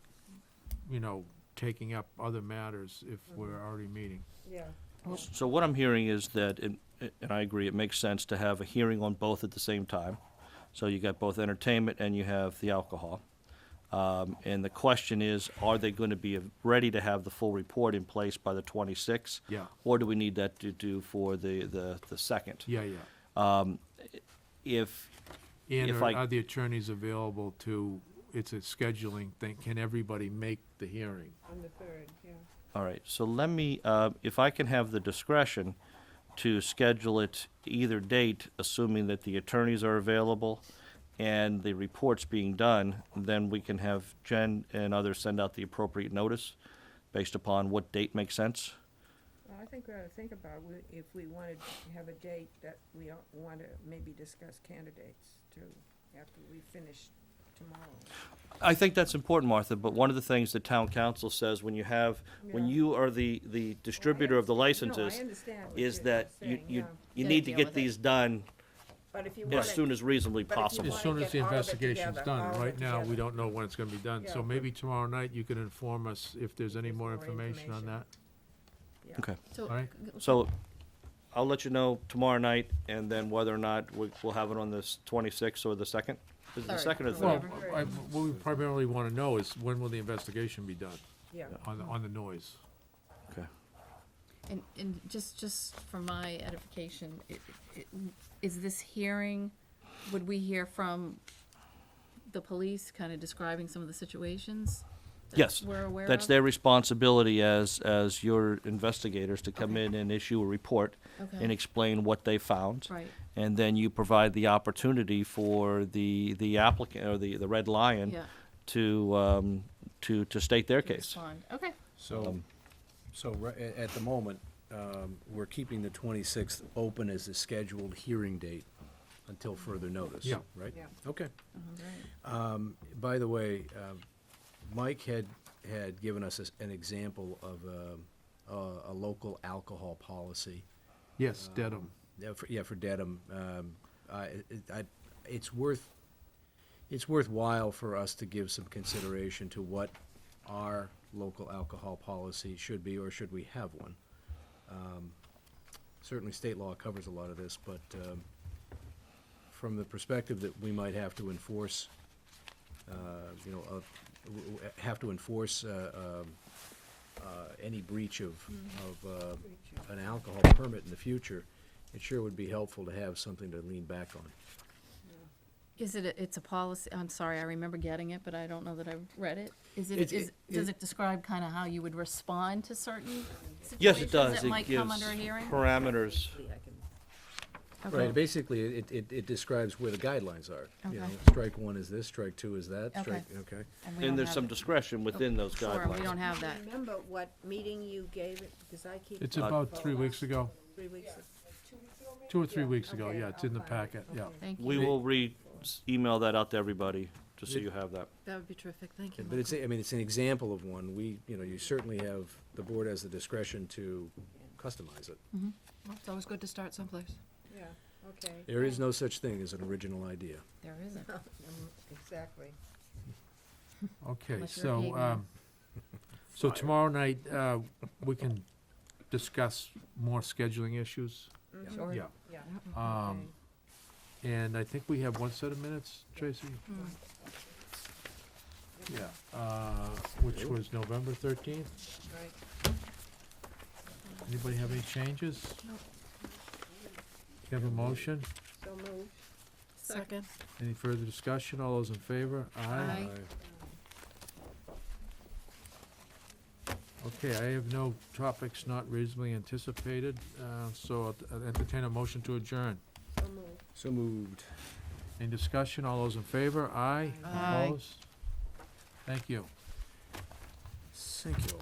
taking up other matters if we're already meeting. Yeah. So what I'm hearing is that, and I agree, it makes sense to have a hearing on both at the same time. So you got both entertainment and you have the alcohol. And the question is, are they going to be ready to have the full report in place by the 26th? Yeah. Or do we need that to do for the second? Yeah, yeah. If, And If are I- are the attorneys available to, it's a scheduling thing, can everybody make the hearing? On the 3rd, yeah. all right, so let me, if I can have the discretion to schedule it either date, assuming that the attorneys are available and the report's being done, then we can have Jen and others send out the appropriate notice based upon what date makes sense. Well, I think we ought to think about if we wanted to have a date that we want to maybe discuss candidates too, after we finish tomorrow. I think that's important, Martha, but one of the things that town council says when you have, when Yeah. you are the distributor of the No, licenses, I understand what is you're that saying, you Gotta need to deal get with it. these done But if you want as soon as reasonably but if you possible. As wanna soon as get the all of it investigation's together, done. all of Right it now, we together. don't know when it's gonna be done. Yeah, So but- maybe tomorrow night you can inform us if there's any There's more more information on that. Yeah. Okay, So, All right. so I'll let you know tomorrow night, and then whether or not we'll have it on the 26th or the 2nd? Is it the Third, 2nd or the Well, 3rd? Whatever. what we primarily wanna know is when will the investigation be done Yeah. on the noise? Okay. and just for my edification, is this hearing, would we hear from the police, kind of describing some of the situations that Yes, we're aware of? That's their responsibility as your investigators to come Okay. in and issue a report and Okay, explain what they found. right, And then you provide the opportunity for the applicant, or the Red Lion, yeah. to state their case. Respond. Okay, So, at the moment, we're keeping the 26th open as a scheduled hearing date until further notice, Yeah. right? Yeah. Okay. all right. By the way, Mike had given us an example of a local alcohol policy. Yes, Dedham. For Dedham. It's worthwhile for us to give some consideration to what our local alcohol policy should be, or should we have one. Certainly, state law covers a lot of this, but from the perspective that we might have to enforce, any breach of an alcohol permit in the future, it sure would be helpful to have something to lean back on. Is it, it's a policy, I'm sorry, I remember getting it, but I don't know that I've read it. Is It- it, does it describe kind of how you would respond to certain Yes, situations it does. that It might come gives under a hearing? parameters. Okay. Right, basically, it describes where the guidelines are. You know, Okay. strike one is this, strike two is that, strike, okay. we don't And there's have some it. discretion within those Sure, guidelines. we don't have that. Remember what meeting you gave it, because I keep. It's about 3 weeks ago, 3 weeks. 2 or 3 weeks ago, Okay, yeah, it's in the I'll find it. packet, yeah. Thank We you. will email that out to everybody, just so you have that. That would be terrific, thank you. But it's, it's an example of one. You certainly have, the board has the discretion to customize it. Well, it's always good to start someplace. Yeah, okay. There is no such thing as an original idea. There isn't. Exactly. Okay, Unless you're a so, caveman. so tomorrow night, we can discuss more scheduling issues. Sure. Yeah. Yeah. Um, and I think we have one set of minutes, Tracy? Yeah, which was November 13th. Right. Anybody have any changes? You have a motion? So moved. Second. Any further discussion? All those in favor? Aye. Okay, I have no topics not reasonably anticipated, so I'll entertain a motion to adjourn. So moved. So moved. Any discussion? All those in favor? Aye. Aye. Opposed? Thank you. Thank you.